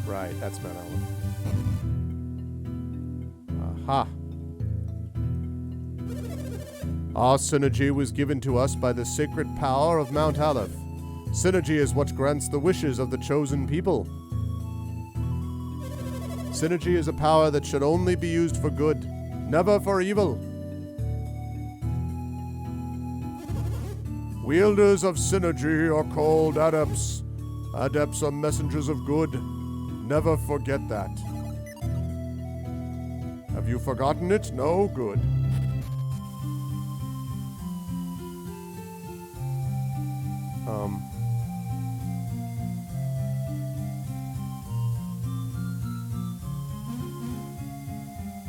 Right, that's Mount Aleph. Aha. Our synergy was given to us by the sacred power of Mount Aleph. Synergy is what grants the wishes of the chosen people. Synergy is a power that should only be used for good, never for evil. Wielders of synergy are called adepts. Adepts are messengers of good. Never forget that. Have you forgotten it? No? Good.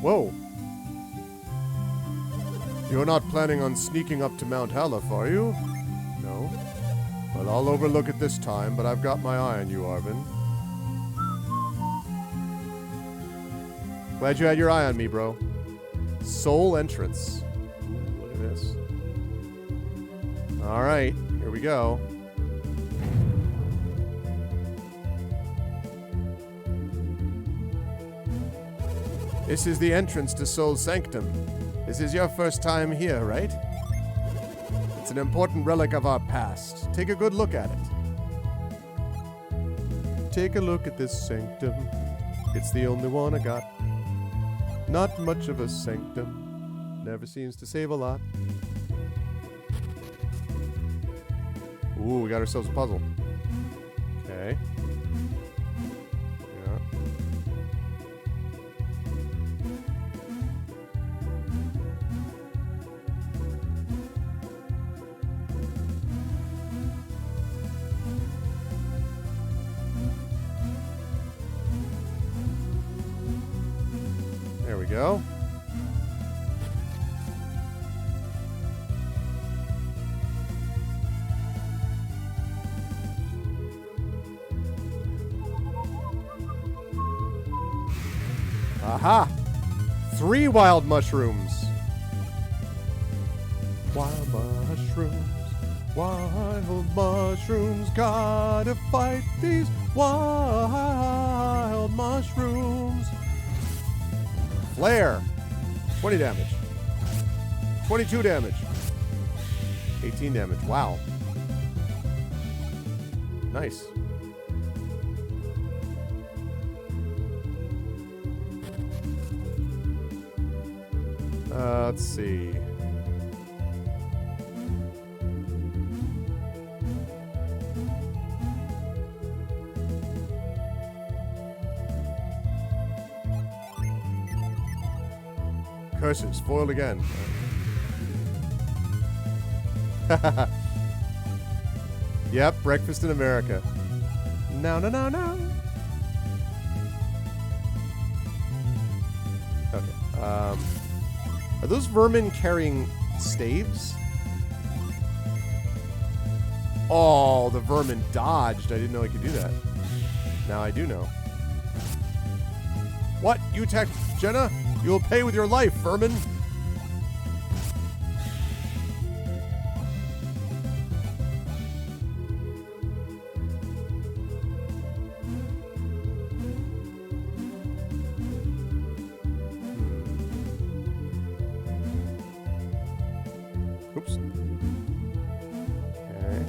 Whoa. You're not planning on sneaking up to Mount Aleph, are you? No. Well, I'll overlook it this time, but I've got my eye on you, Arvin. Glad you had your eye on me, bro. Soul entrance. Ooh, look at this. All right, here we go. This is the entrance to Soul Sanctum. This is your first time here, right? It's an important relic of our past. Take a good look at it. Take a look at this sanctum. It's the only one I got. Not much of a sanctum. Never seems to save a lot. Ooh, we got ourselves a puzzle. Okay. Yeah. There we go. Aha! 3 wild mushrooms. Wild mushrooms, gotta fight these wild mushrooms. Flare. 20 damage. 22 damage. 18 damage. Wow. Nice. Let's see. Curses, foiled again. Yep, breakfast in America. No. Okay. Are those vermin carrying staves? Oh, the vermin dodged. I didn't know I could do that. Now I do know. What? You attacked Jenna? You'll pay with your life, vermin. Oops. Okay.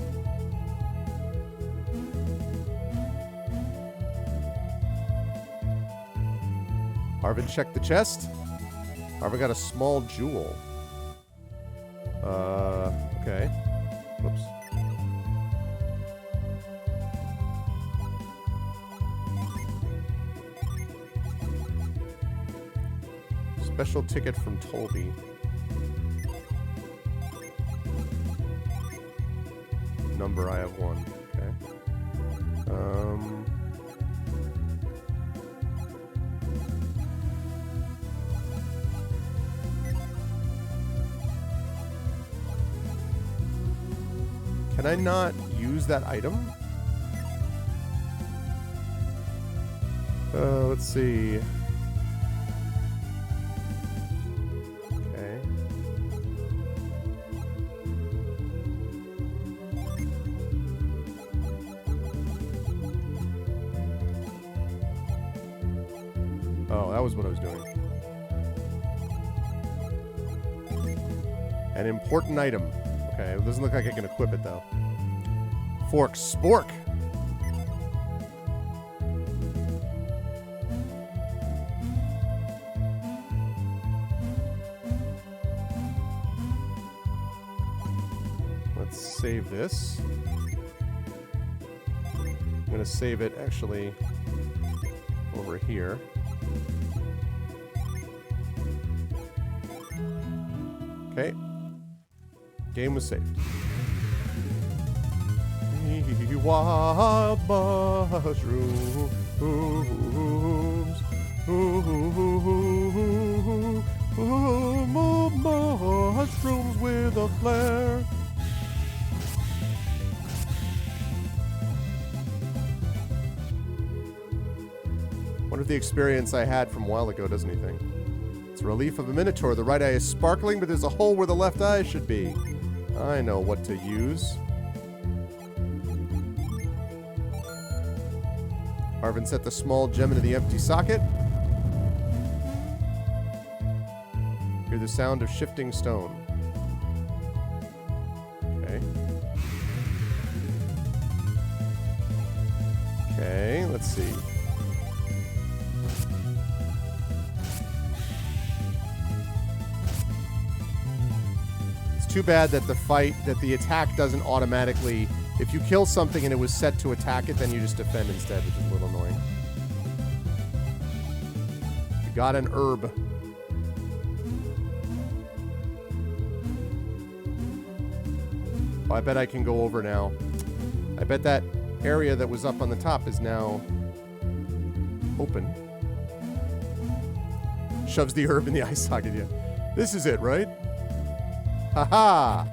Arvin checked the chest. Arvin got a small jewel. Okay. Whoops. Special ticket from Tolby. Number, I have 1. Okay. Can I not use that item? Let's see. Okay. Oh, that was what I was doing. An important item. Okay, it doesn't look like I can equip it, though. Fork. Spork! Let's save this. I'm going to save it, actually, over here. Okay. Game was saved. Wild mushrooms. Mushrooms with a flare. Wonder if the experience I had from a while ago does anything. It's a relief of a minotaur. The right eye is sparkling, but there's a hole where the left eye should be. I know what to use. Arvin set the small gem into the empty socket. Hear the sound of shifting stone. Okay, let's see. It's too bad that the attack doesn't automatically... If you kill something and it was set to attack it, then you just defend instead, which is a little annoying. We got an herb. Oh, I bet I can go over now. I bet that area that was up on the top is now open. Shoves the herb in the eye socket, yeah. This is it, right? Haha!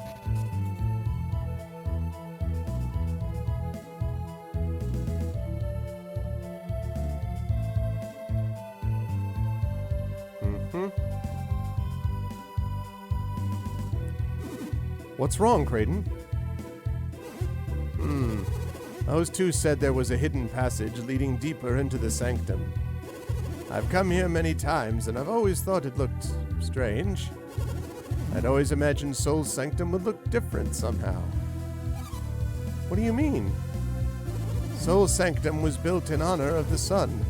What's wrong, Creighton? Those two said there was a hidden passage leading deeper into the sanctum. I've come here many times, and I've always thought it looked strange. I'd always imagined Soul's Sanctum would look different somehow. What do you mean? Soul's Sanctum was built in honor of the sun.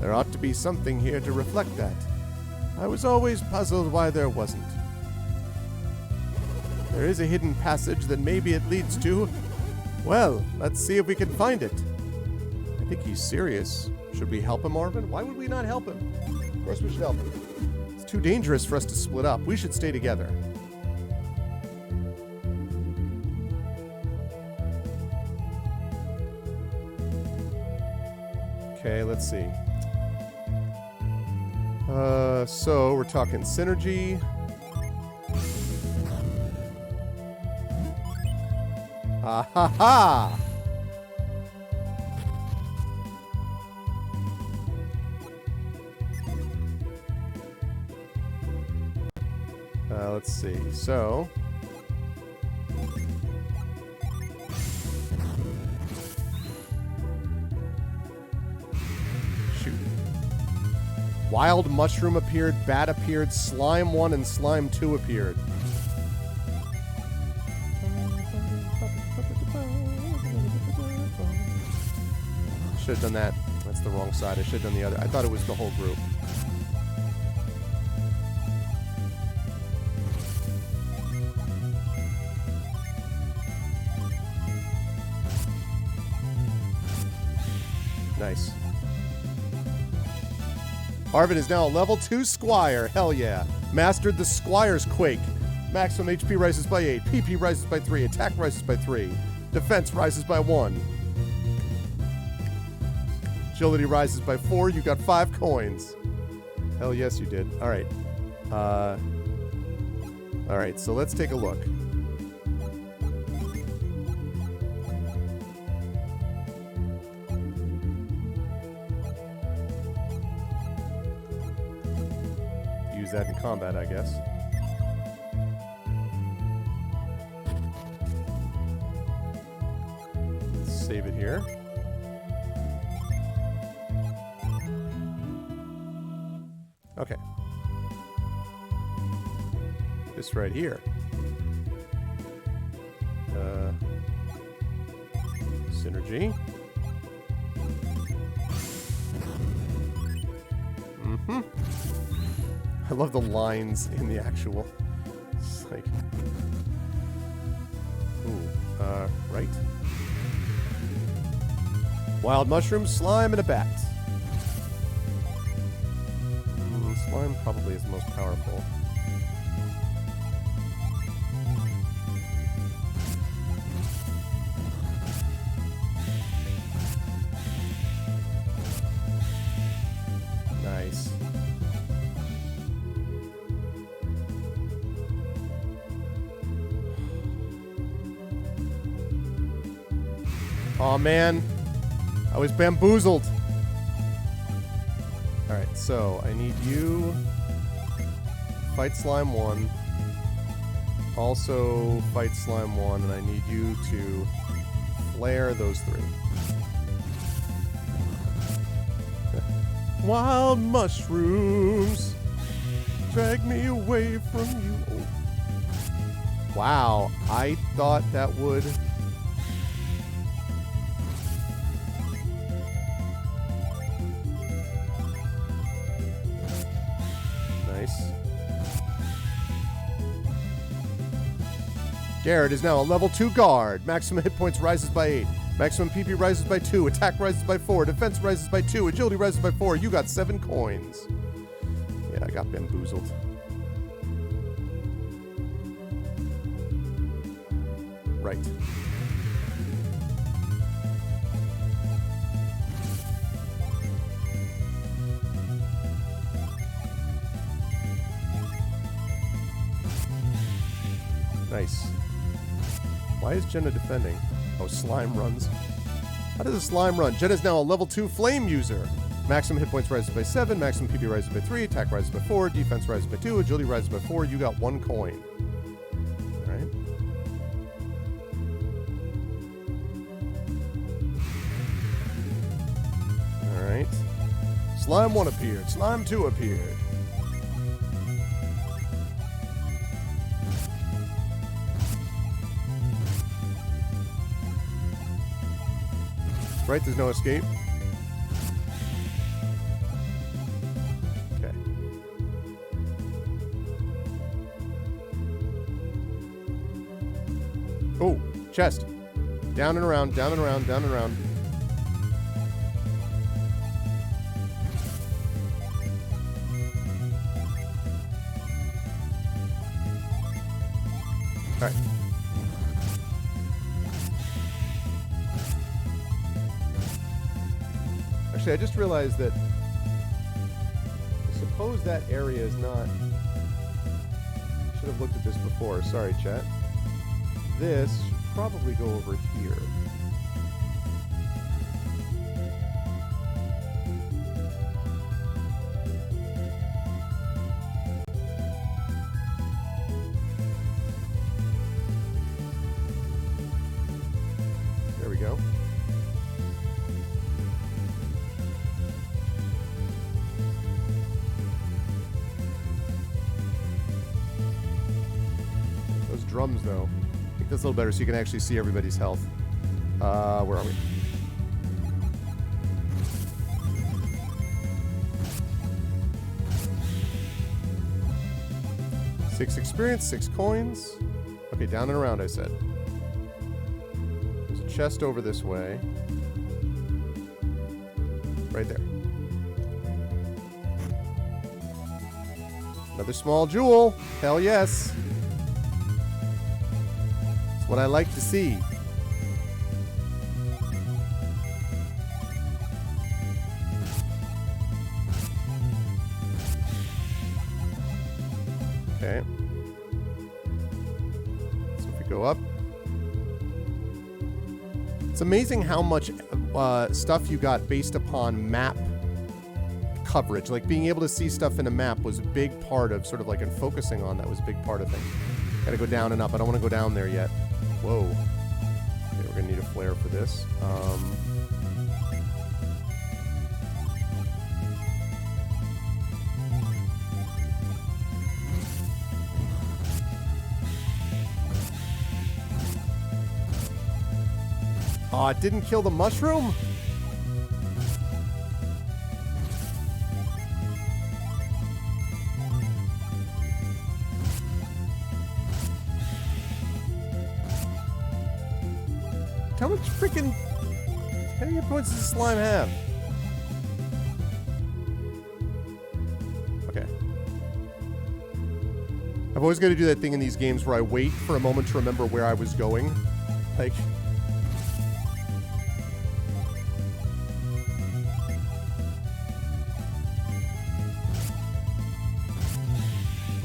There ought to be something here to reflect that. I was always puzzled why there wasn't. There is a hidden passage that maybe it leads to... Well, let's see if we can find it. I think he's serious. Should we help him, Marvin? Why would we not help him? Of course we should help him. It's too dangerous for us to split up. We should stay together. Okay, let's see. So we're talking synergy. Ah ha ha! Let's see. So shoot. Wild mushroom appeared, bat appeared, slime 1 and slime 2 appeared. Should have done that. That's the wrong side. I should have done the other. I thought it was the whole group. Nice. Arvin is now a level 2 Squire. Hell yeah. Mastered the Squire's Quake. Maximum HP rises by 8. PP rises by 3. Attack rises by 3. Defense rises by 1. Agility rises by 4. You got 5 coins. Hell yes, you did. All right. All right, so let's take a look. Use that in combat, I guess. Let's save it here. Okay. This right here. Synergy. Mm-hmm. I love the lines in the actual. It's like... Ooh, right. Wild mushroom, slime, and a bat. Slime probably is the most powerful. Nice. Aw, man. I was bamboozled. Alright, so I need you fight slime 1. Also fight slime 1, and I need you to flare those 3. Wild mushrooms drag me away from you. Oh. Wow, I thought that would... Jared is now a level 2 guard. Maximum hit points rises by 8. Maximum PP rises by 2. Attack rises by 4. Defense rises by 2. Agility rises by 4. You got 7 coins. Yeah, I got bamboozled. Right. Nice. Why is Jenna defending? Oh, slime runs. How does a slime run? Jenna's now a level 2 flame user. Maximum hit points rises by 7. Maximum PP rises by 3. Attack rises by 4. Defense rises by 2. Agility rises by 4. You got 1 coin. Alright. Alright. Slime 1 appeared. Slime 2 appeared. Right, there's no escape. Okay. Oh, chest. Down and around, down and around, down and around. All right. Actually, I just realized that I suppose that area is not... I should have looked at this before. Sorry, chat. This should probably go over here. There we go. Drums, though. I think that's a little better so you can actually see everybody's health. Where are we? Six experience, 6 coins. Okay, down and around, I said. There's a chest over this way. Right there. Another small jewel. Hell yes. What I like to see. Okay. So if we go up. It's amazing how much stuff you got based upon map coverage. Like being able to see stuff in a map was a big part of sort of like, and focusing on that was a big part of things. Gotta go down and up. I don't want to go down there yet. Whoa. Okay, we're gonna need a flare for this. Oh, it didn't kill the mushroom? How much freaking... How many points does the slime have? Okay. I've always got to do that thing in these games where I wait for a moment to remember where I was going. Like...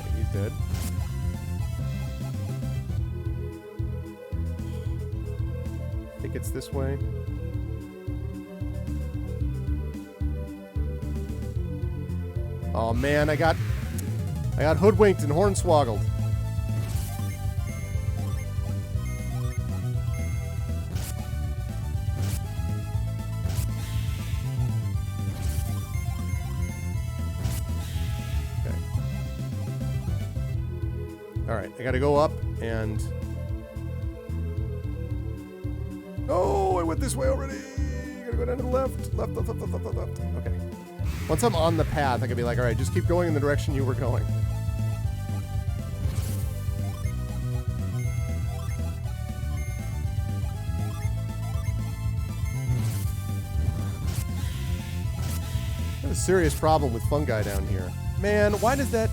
Okay, he's dead. I think it's this way. Oh man, I got hoodwinked and hornswoggled. Okay. All right, I got to go up and... Oh, I went this way already. Gotta go down to the left. Left. Okay. Once I'm on the path, I can be like, all right, just keep going in the direction you were going. A serious problem with fungi down here. Man, why does that...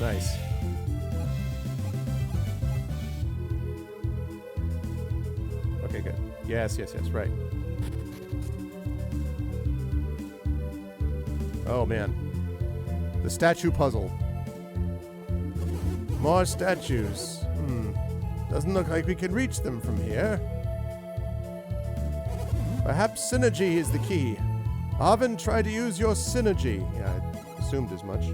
Nice. Okay, good. Yes, right. Oh, man. The statue puzzle. More statues. Doesn't look like we can reach them from here. Perhaps synergy is the key. Arvin, try to use your synergy. Yeah, I assumed as much.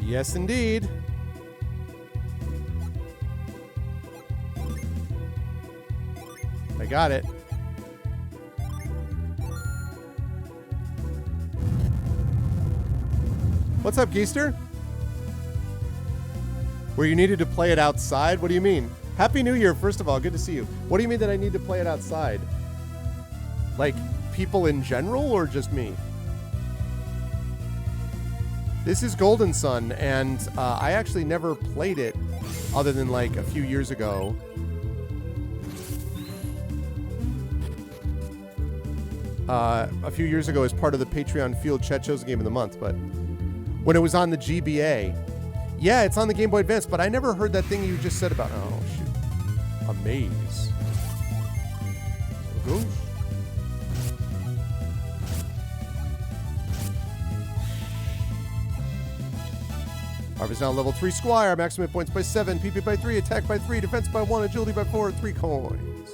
Yes, indeed. I got it. What's up, Geester? Where you needed to play it outside? What do you mean? Happy New Year, first of all. Good to see you. What do you mean that I need to play it outside? Like, people in general, or just me? This is Golden Sun, and I actually never played it other than like a few years ago. A few years ago as part of the Patreon Field Chet Chosen Game of the Month, but when it was on the GBA. Yeah, it's on the Game Boy Advance, but I never heard that thing you just said about... Oh, shoot. A maze. So goes. Harvey's now level 3 Squire, maximum hit points by 7, PP by 3, attack by 3, defense by 1, agility by 4, 3 coins.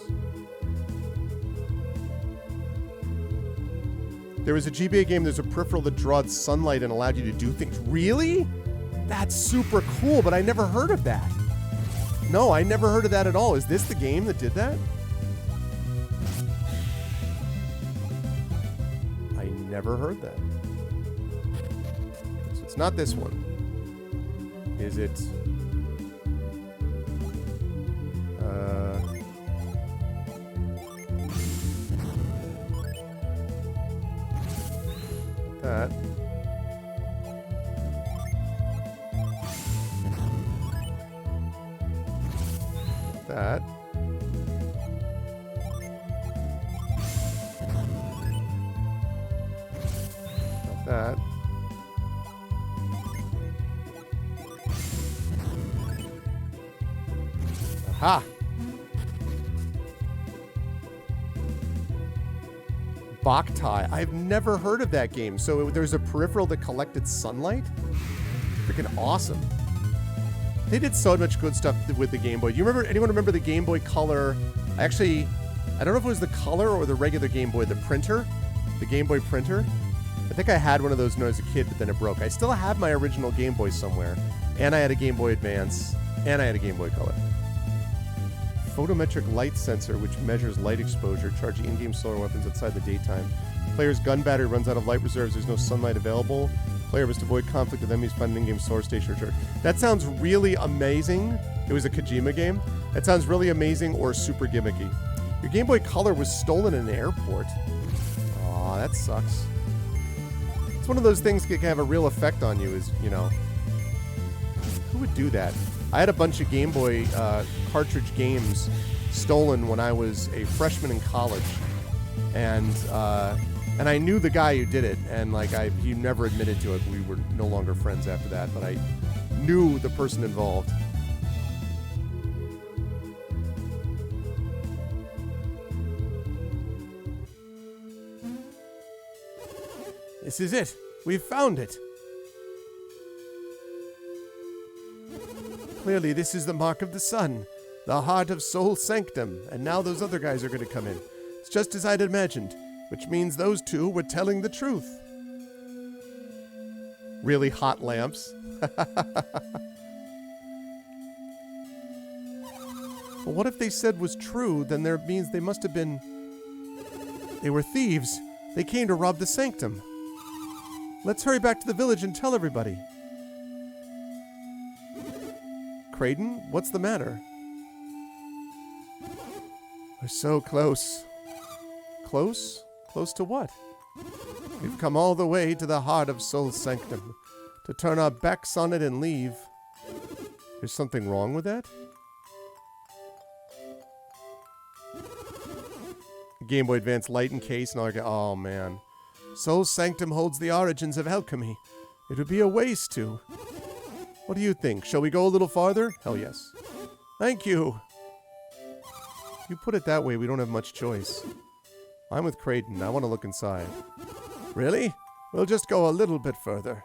There was a GBA game, there's a peripheral that drawed sunlight and allowed you to do things. Really? That's super cool, but I never heard of that. No, I never heard of that at all. Is this the game that did that? I never heard that. So it's not this one. Is it... that. That. Not that. Aha! Boktai. I've never heard of that game. So there's a peripheral that collected sunlight? Freaking awesome. They did so much good stuff with the Game Boy. Do you remember, anyone remember the Game Boy Color? Actually, I don't know if it was the Color or the regular Game Boy, the printer, the Game Boy printer. I think I had one of those when I was a kid, but then it broke. I still have my original Game Boy somewhere. And I had a Game Boy Advance. And I had a Game Boy Color. Photometric light sensor, which measures light exposure, charging in-game solar weapons outside the daytime. Player's gun battery runs out of light reserves. There's no sunlight available. Player must avoid conflict with enemies, find an in-game solar station or charge. That sounds really amazing. It was a Kojima game. That sounds really amazing or super gimmicky. Your Game Boy Color was stolen in an airport. Aw, that sucks. It's one of those things that can have a real effect on you, is, you know. Who would do that? I had a bunch of Game Boy cartridge games stolen when I was a freshman in college, and I knew the guy who did it, and like he never admitted to it. We were no longer friends after that, but I knew the person involved. This is it. We've found it. Clearly, this is the mark of the sun, the heart of Soul Sanctum, and now those other guys are going to come in. It's just as I'd imagined, which means those two were telling the truth. Really hot lamps. Well, what if they said was true? Then there means they must have been... They were thieves. They came to rob the Sanctum. Let's hurry back to the village and tell everybody. Creighton? What's the matter? We're so close. Close? Close to what? We've come all the way to the heart of Soul Sanctum. To turn our backs on it and leave. There's something wrong with that? Game Boy Advance light and case and all that. Oh, man. Soul Sanctum holds the origins of alchemy. It would be a waste to. What do you think? Shall we go a little farther? Hell yes. Thank you. You put it that way, we don't have much choice. I'm with Creighton. I want to look inside. Really? We'll just go a little bit further.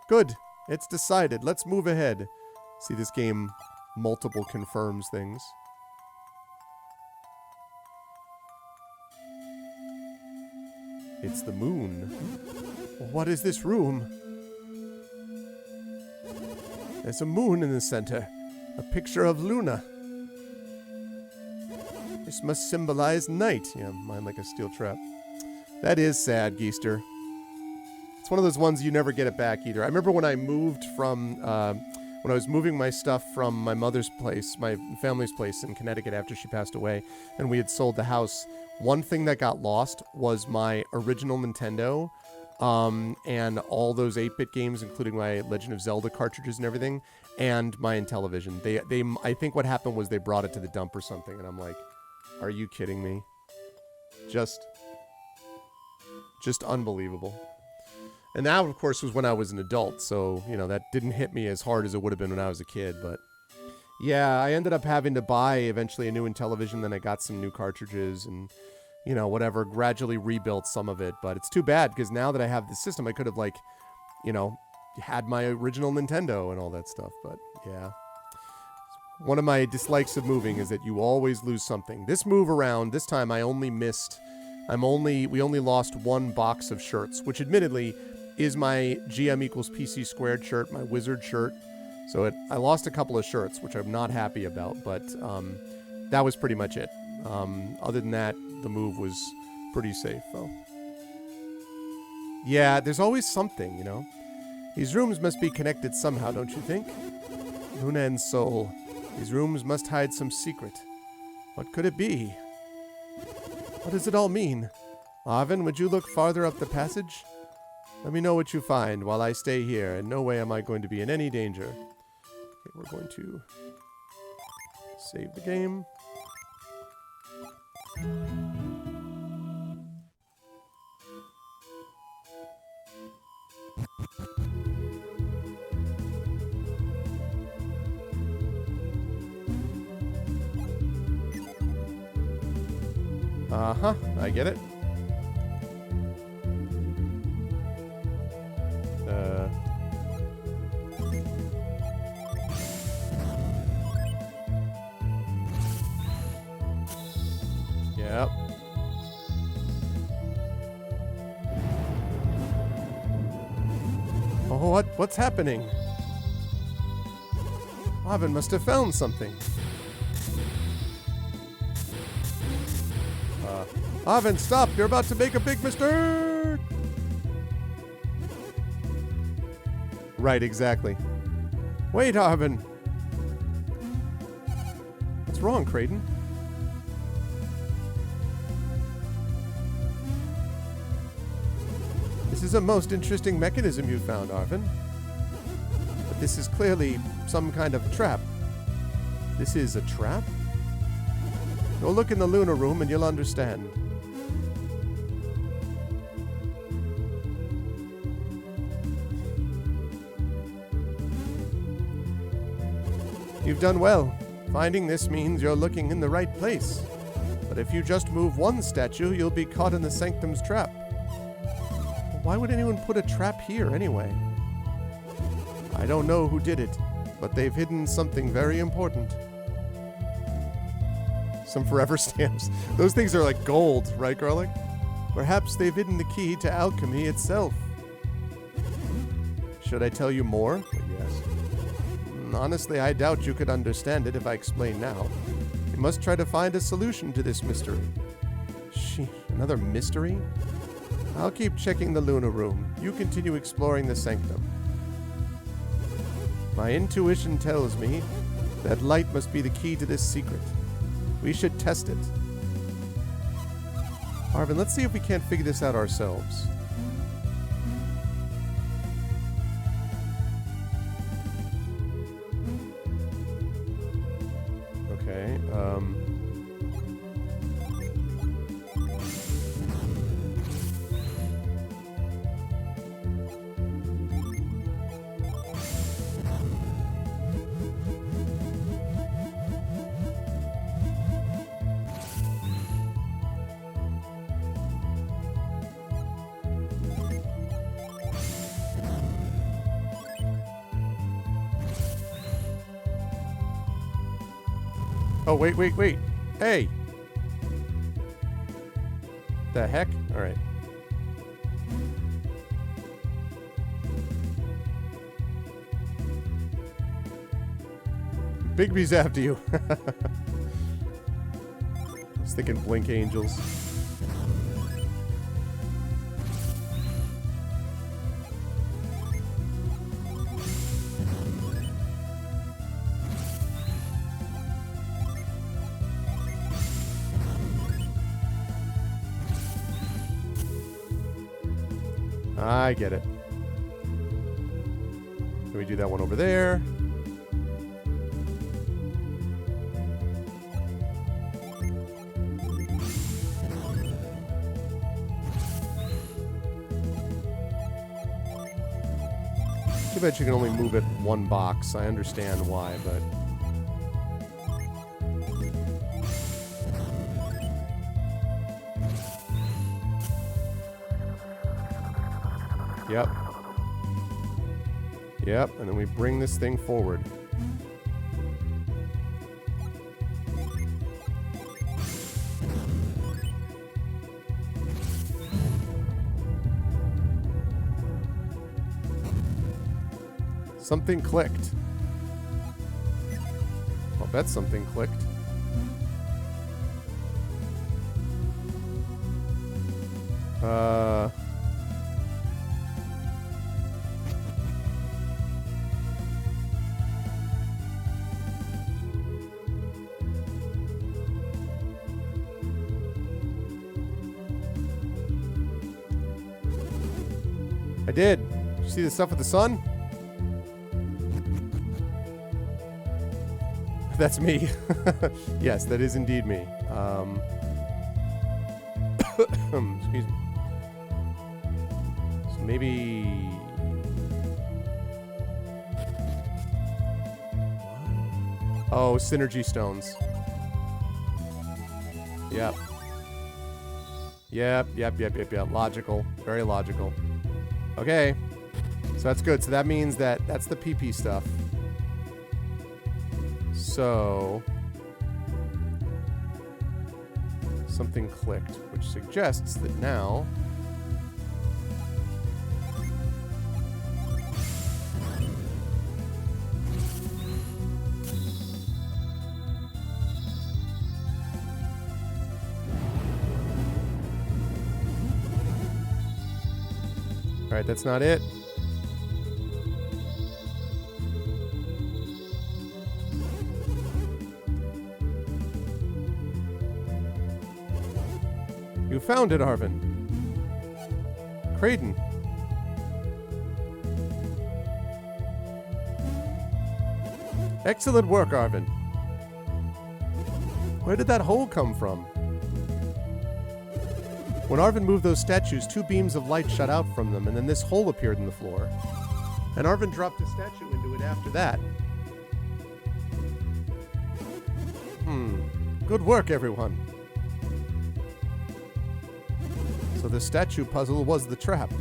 Good. It's decided. Let's move ahead. See, this game multiple confirms things. It's the moon. What is this room? There's a moon in the center. A picture of Luna. This must symbolize night. Yeah, mine like a steel trap. That is sad, Geester. It's one of those ones you never get it back either. I remember when I moved from, when I was moving my stuff from my mother's place, my family's place in Connecticut after she passed away, and we had sold the house. One thing that got lost was my original Nintendo, and all those 8-bit games, including my Legend of Zelda cartridges and everything, and my Intellivision. I think what happened was they brought it to the dump or something, and I'm like, are you kidding me? Just unbelievable. And that, of course, was when I was an adult, so, you know, that didn't hit me as hard as it would have been when I was a kid, but yeah, I ended up having to buy eventually a new Intellivision, then I got some new cartridges and, you know, whatever, gradually rebuilt some of it, but it's too bad, because now that I have the system, I could have, like, you know, had my original Nintendo and all that stuff, but yeah. One of my dislikes of moving is that you always lose something. This move around, this time we only lost one box of shirts, which admittedly is my GM equals PC squared shirt, my wizard shirt. So I lost a couple of shirts, which I'm not happy about, but that was pretty much it. Other than that, the move was pretty safe, though. Yeah, there's always something, you know. These rooms must be connected somehow, don't you think? Luna and Soul. These rooms must hide some secret. What could it be? What does it all mean? Arvin, would you look farther up the passage? Let me know what you find while I stay here. In no way am I going to be in any danger. Okay, we're going to save the game. Uh-huh, I get it. Yep. Oh, what's happening? Arvin must have found something. Arvin, stop! You're about to make a big mistake! Right, exactly. Wait, Arvin! What's wrong, Creighton? This is a most interesting mechanism you found, Arvin. But this is clearly some kind of trap. This is a trap? Go look in the Luna room and you'll understand. You've done well. Finding this means you're looking in the right place. But if you just move one statue, you'll be caught in the Sanctum's trap. Why would anyone put a trap here anyway? I don't know who did it, but they've hidden something very important. Some forever stamps. Those things are like gold, right, Garlic? Perhaps they've hidden the key to alchemy itself. Should I tell you more? Yes. Honestly, I doubt you could understand it if I explain now. You must try to find a solution to this mystery. Another mystery? I'll keep checking the Luna room. You continue exploring the Sanctum. My intuition tells me that light must be the key to this secret. We should test it. Arvin, let's see if we can't figure this out ourselves. Okay, oh, wait. Hey! The heck? Alright. Bigby's after you. I was thinking Blink Angels. I get it. Can we do that one over there? Too bad you can only move it one box. I understand why, but... Yep. Yep, and then we bring this thing forward. Something clicked. I'll bet something clicked. I did. You see the stuff with the sun? That's me. Yes, that is indeed me. Excuse me. So maybe... Oh, synergy stones. Yep. Yep. Logical. Very logical. Okay. So that's good. So that means that that's the PP stuff. So something clicked, which suggests that now all right, that's not it. You found it, Arvin. Creighton. Excellent work, Arvin. Where did that hole come from? When Arvin moved those statues, two beams of light shot out from them, and then this hole appeared in the floor. And Arvin dropped a statue into it after that. Good work, everyone. So the statue puzzle was the trap.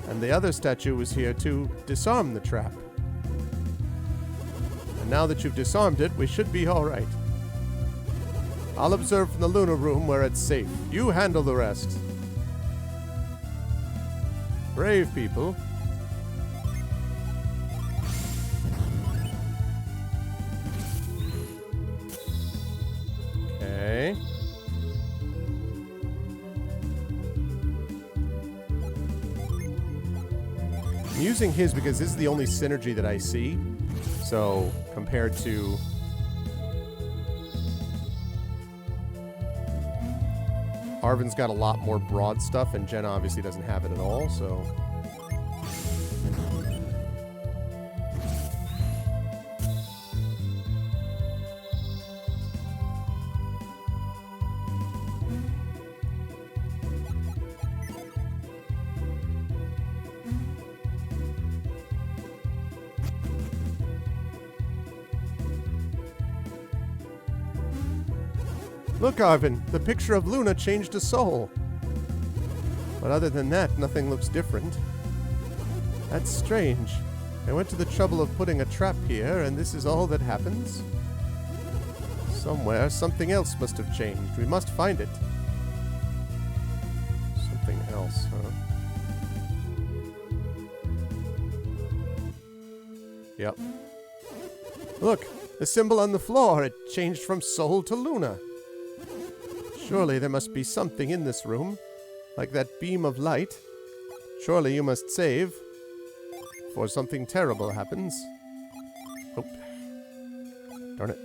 And the other statue was here to disarm the trap. And now that you've disarmed it, we should be all right. I'll observe from the lunar room where it's safe. You handle the rest. Brave people. Okay. I'm using his because this is the only synergy that I see. So, compared to... Arvin's got a lot more broad stuff, and Jenna obviously doesn't have it at all, so... Look, Arvin, the picture of Luna changed to soul. But other than that, nothing looks different. That's strange. I went to the trouble of putting a trap here, and this is all that happens? Somewhere, something else must have changed. We must find it. Something else, huh? Yep. Look, the symbol on the floor, it changed from soul to Luna. Surely there must be something in this room, like that beam of light. Surely you must save, before something terrible happens. Oh. Darn it.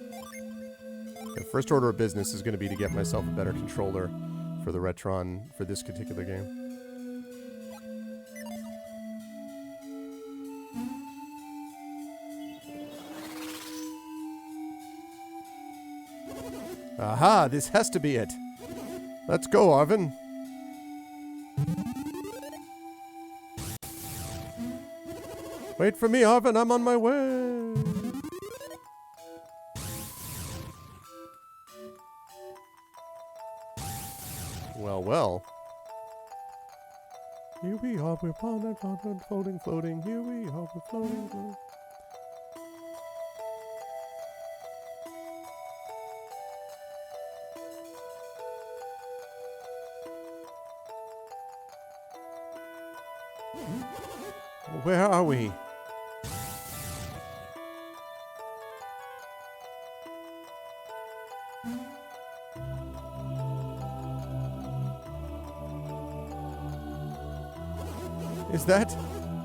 The first order of business is going to be to get myself a better controller for the Retron for this particular game. Aha, this has to be it. Let's go, Arvin. Wait for me, Arvin. I'm on my way. Well, well. Here we are, we're floating, floating, floating. Here we are, we're floating, floating. Where are we? Is that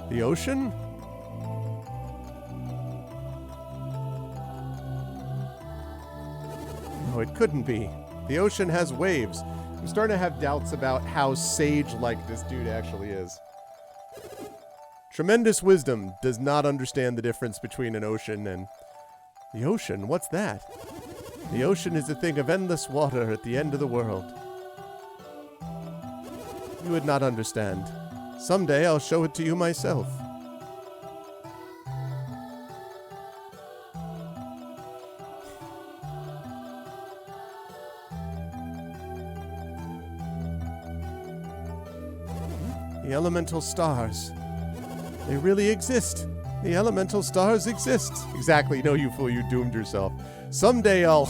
the ocean? No, it couldn't be. The ocean has waves. I'm starting to have doubts about how sage-like this dude actually is. Tremendous wisdom does not understand the difference between an ocean and... The ocean? What's that? The ocean is a thing of endless water at the end of the world. You would not understand. Someday I'll show it to you myself. The elemental stars. They really exist. The elemental stars exist. Exactly. No, you fool, you doomed yourself. Someday I'll...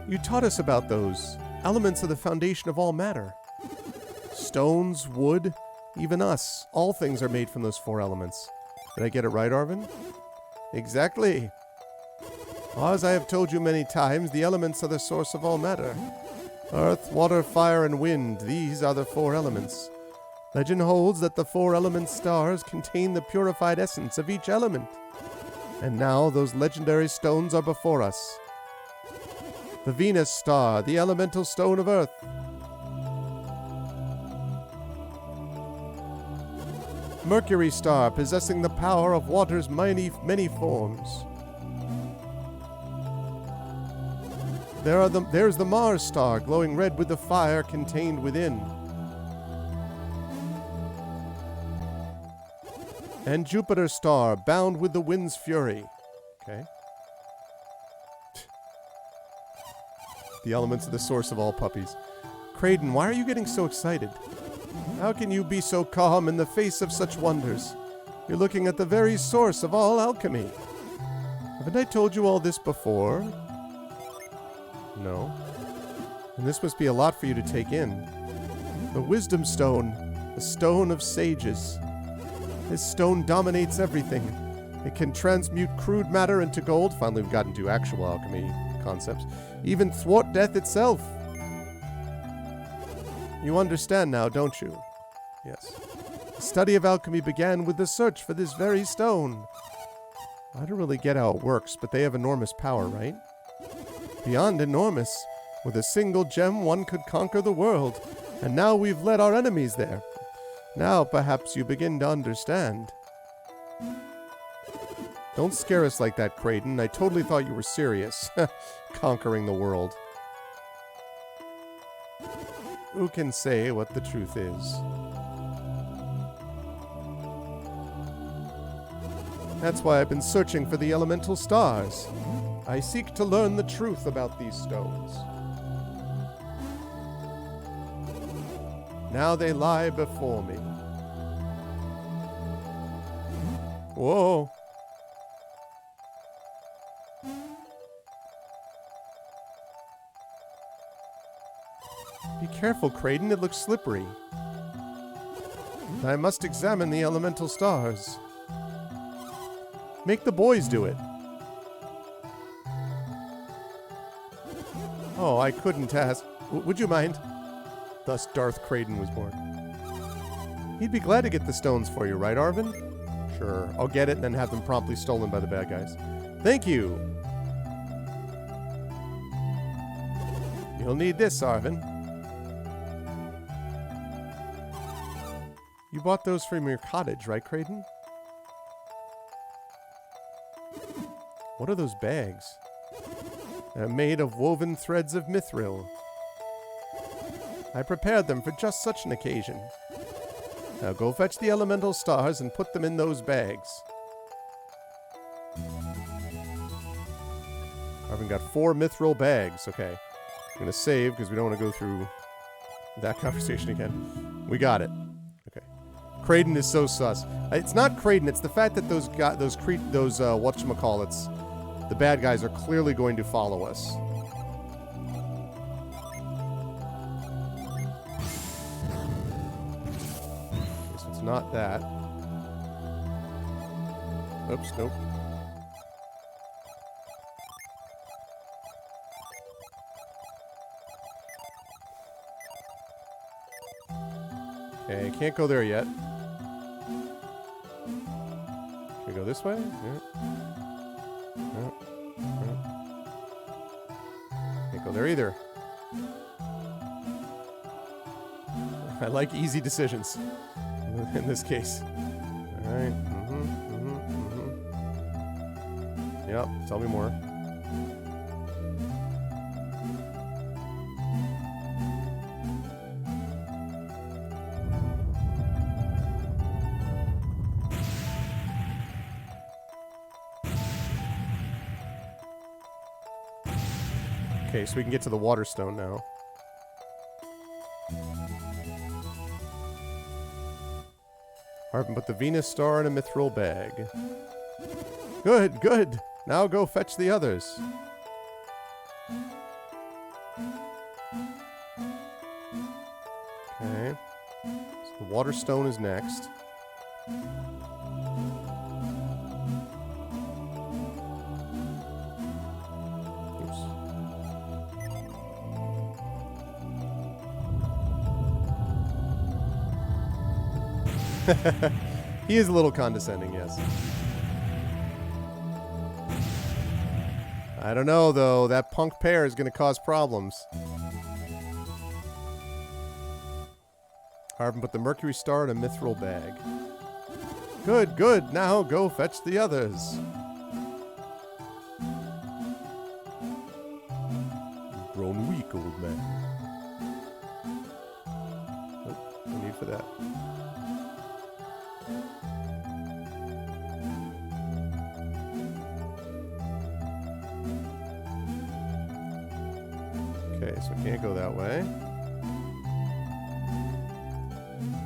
You taught us about those. Elements are the foundation of all matter. Stones, wood, even us. All things are made from those four elements. Did I get it right, Arvin? Exactly. As I have told you many times, the elements are the source of all matter. Earth, water, fire, and wind. These are the four elements. Legend holds that the four element stars contain the purified essence of each element. And now those legendary stones are before us. The Venus star, the elemental stone of Earth. Mercury star, possessing the power of water's many forms. There's the Mars star, glowing red with the fire contained within. And Jupiter star, bound with the wind's fury. Okay. The elements are the source of all puppies. Kraden, why are you getting so excited? How can you be so calm in the face of such wonders? You're looking at the very source of all alchemy. Haven't I told you all this before? No. And this must be a lot for you to take in. The Wisdom Stone, the Stone of Sages. This stone dominates everything. It can transmute crude matter into gold. Finally, we've gotten to actual alchemy concepts. Even thwart death itself. You understand now, don't you? Yes. The study of alchemy began with the search for this very stone. I don't really get how it works, but they have enormous power, right? Beyond enormous. With a single gem, one could conquer the world. And now we've led our enemies there. Now perhaps you begin to understand. Don't scare us like that, Kraden. I totally thought you were serious. Conquering the world. Who can say what the truth is? That's why I've been searching for the elemental stars. I seek to learn the truth about these stones. Now they lie before me. Whoa. Be careful, Kraden. It looks slippery. I must examine the elemental stars. Make the boys do it. Oh, I couldn't ask. Would you mind? Thus Darth Kraden was born. He'd be glad to get the stones for you, right, Arvin? Sure. I'll get it and then have them promptly stolen by the bad guys. Thank you! You'll need this, Arvin. You bought those from your cottage, right, Kraden? What are those bags? They're made of woven threads of mithril. I prepared them for just such an occasion. Now go fetch the elemental stars and put them in those bags. Arvin got 4 mithril bags. Okay. I'm going to save because we don't want to go through that conversation again. We got it. Okay. Kraden is so sus. It's not Kraden. It's the fact that those whatchamacallits, the bad guys, are clearly going to follow us. Not that. Oops, nope. Okay, can't go there yet. Can we go this way? Yeah. No. No. Can't go there either. I like easy decisions. In this case. Alright. Yep, tell me more. Okay, so we can get to the water stone now. Arvin put the Venus star in a mithril bag. Good, good. Now go fetch the others. Okay. So the water stone is next. He is a little condescending, yes. I don't know, though. That punk pear is going to cause problems. Arvin put the Mercury star in a mithril bag. Good, good. Now go fetch the others. You've grown weak, old man. Nope, no need for that. Okay, so we can't go that way.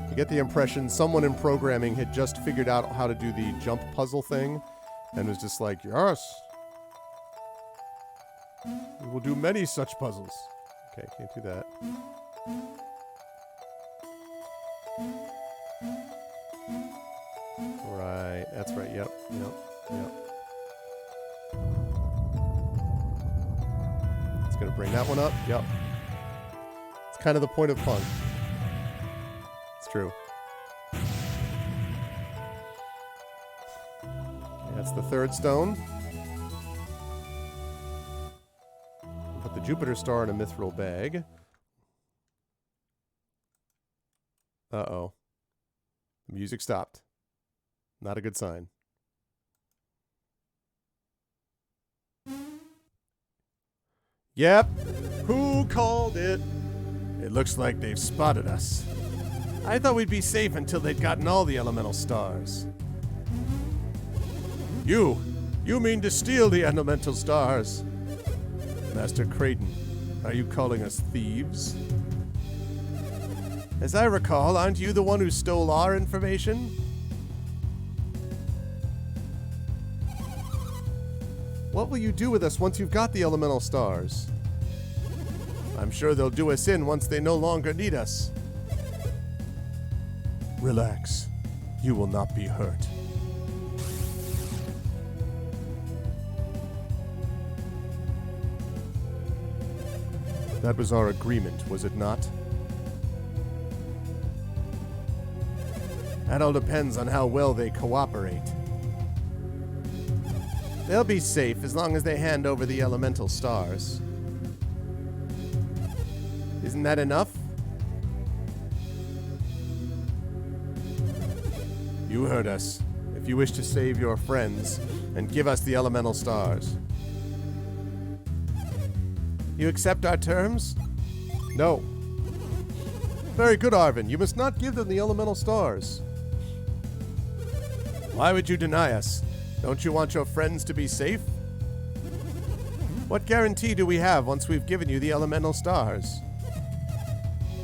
You get the impression someone in programming had just figured out how to do the jump puzzle thing and was just like, yes, we will do many such puzzles. Okay, can't do that. Right, that's right, yep. It's going to bring that one up. Yep. It's kind of the point of punk. It's true. That's the third stone. Put the Jupiter star in a mithril bag. Uh-oh. The music stopped. Not a good sign. Yep. Who called it? It looks like they've spotted us. I thought we'd be safe until they'd gotten all the elemental stars. You mean to steal the elemental stars? Master Creighton, are you calling us thieves? As I recall, aren't you the one who stole our information? What will you do with us once you've got the elemental stars? I'm sure they'll do us in once they no longer need us. Relax. You will not be hurt. That was our agreement, was it not? That all depends on how well they cooperate. They'll be safe as long as they hand over the elemental stars. Isn't that enough? You heard us. If you wish to save your friends, and give us the elemental stars. You accept our terms? No. Very good, Arvin. You must not give them the elemental stars. Why would you deny us? Don't you want your friends to be safe? What guarantee do we have once we've given you the elemental stars?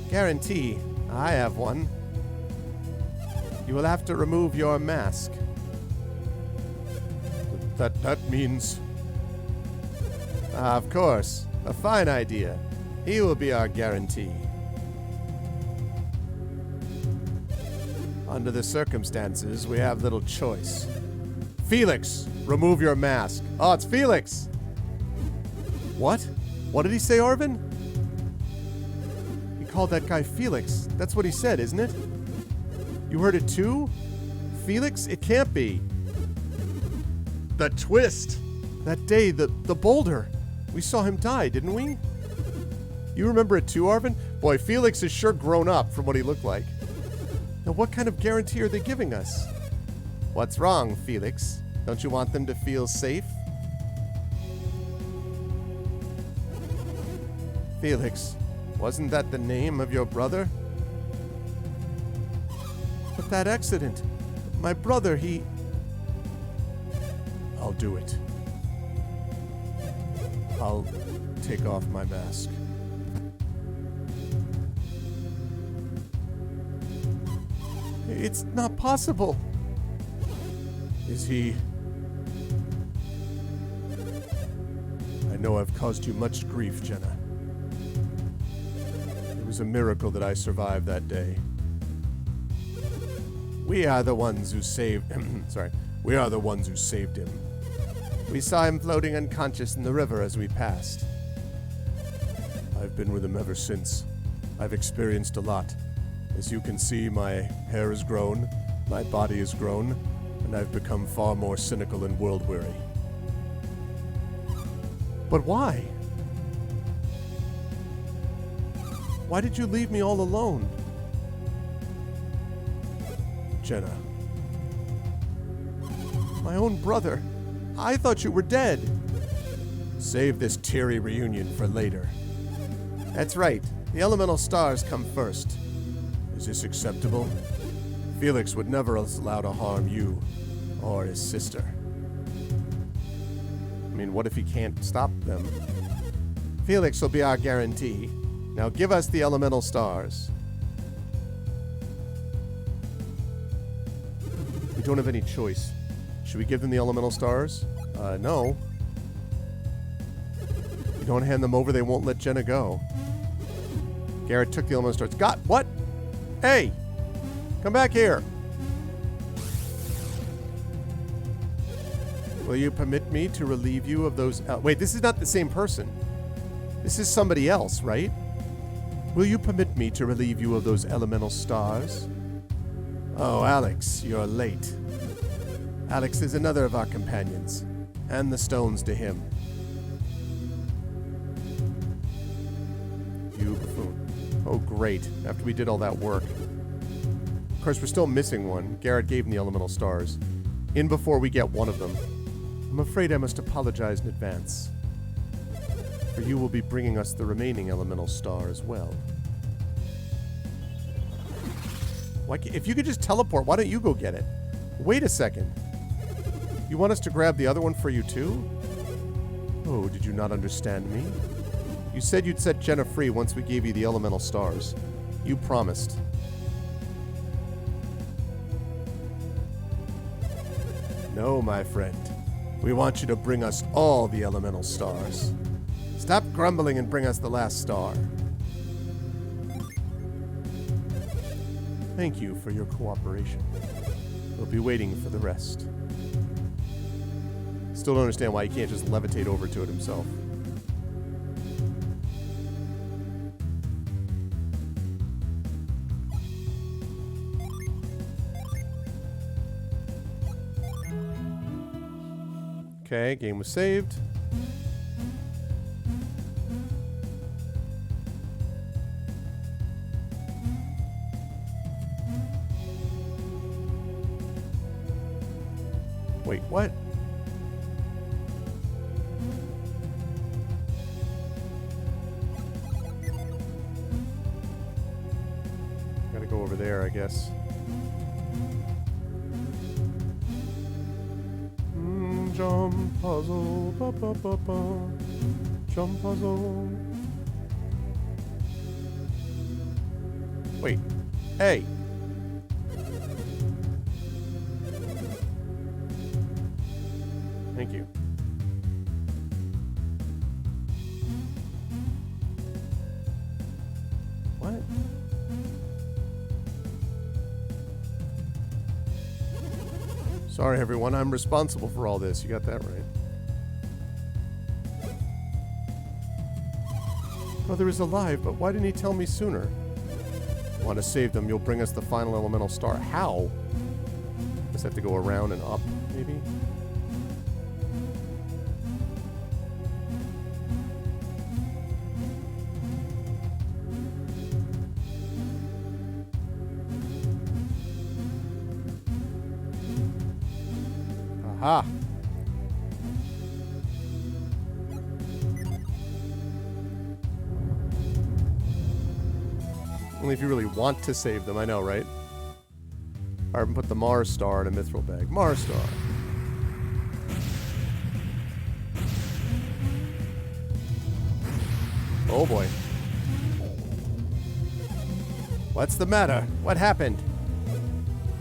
Guarantee? I have one. You will have to remove your mask. That means... of course. A fine idea. He will be our guarantee. Under the circumstances, we have little choice. Felix, remove your mask. Oh, it's Felix! What? What did he say, Arvin? He called that guy Felix. That's what he said, isn't it? You heard it too? Felix? It can't be. The twist! That day, the boulder. We saw him die, didn't we? You remember it too, Arvin? Boy, Felix is sure grown up from what he looked like. Now, what kind of guarantee are they giving us? What's wrong, Felix? Don't you want them to feel safe? Felix, wasn't that the name of your brother? But that accident, my brother, he... I'll do it. I'll take off my mask. It's not possible. Is he... I know I've caused you much grief, Jenna. It was a miracle that I survived that day. We are the ones who saved him. Sorry. We are the ones who saved him. We saw him floating unconscious in the river as we passed. I've been with him ever since. I've experienced a lot. As you can see, my hair has grown, my body has grown, and I've become far more cynical and world-weary. But why? Why did you leave me all alone? Jenna. My own brother. I thought you were dead. Save this teary reunion for later. That's right. The elemental stars come first. Is this acceptable? Felix would never allow to harm you or his sister. I mean, what if he can't stop them? Felix will be our guarantee. Now give us the elemental stars. We don't have any choice. Should we give them the elemental stars? No. If you don't hand them over, they won't let Jenna go. Garrett took the elemental stars. Got what? Hey! Come back here! Will you permit me to relieve you of those... wait, this is not the same person. This is somebody else, right? Will you permit me to relieve you of those elemental stars? Oh, Alex, you're late. Alex is another of our companions, and the stones to him. You buffoon. Oh, great. After we did all that work. Of course, we're still missing one. Garrett gave him the elemental stars. In before we get one of them. I'm afraid I must apologize in advance. For you will be bringing us the remaining elemental star as well. If you could just teleport, why don't you go get it? Wait a second. You want us to grab the other one for you too? Oh, did you not understand me? You said you'd set Jenna free once we gave you the elemental stars. You promised. No, my friend. We want you to bring us all the elemental stars. Stop grumbling and bring us the last star. Thank you for your cooperation. We'll be waiting for the rest. Still don't understand why he can't just levitate over to it himself. Okay, game was saved. Wait, what? Gotta go over there, I guess. Jump puzzle, ba ba ba ba. Jump puzzle. Wait. Hey. Thank you. What? Sorry, everyone. I'm responsible for all this. You got that right. Brother is alive, but why didn't he tell me sooner? Want to save them, you'll bring us the final elemental star. How? Just have to go around and up, maybe? Aha! Only if you really want to save them, I know, right? Or put the Mars star in a mithril bag. Mars star. Oh boy. What's the matter? What happened?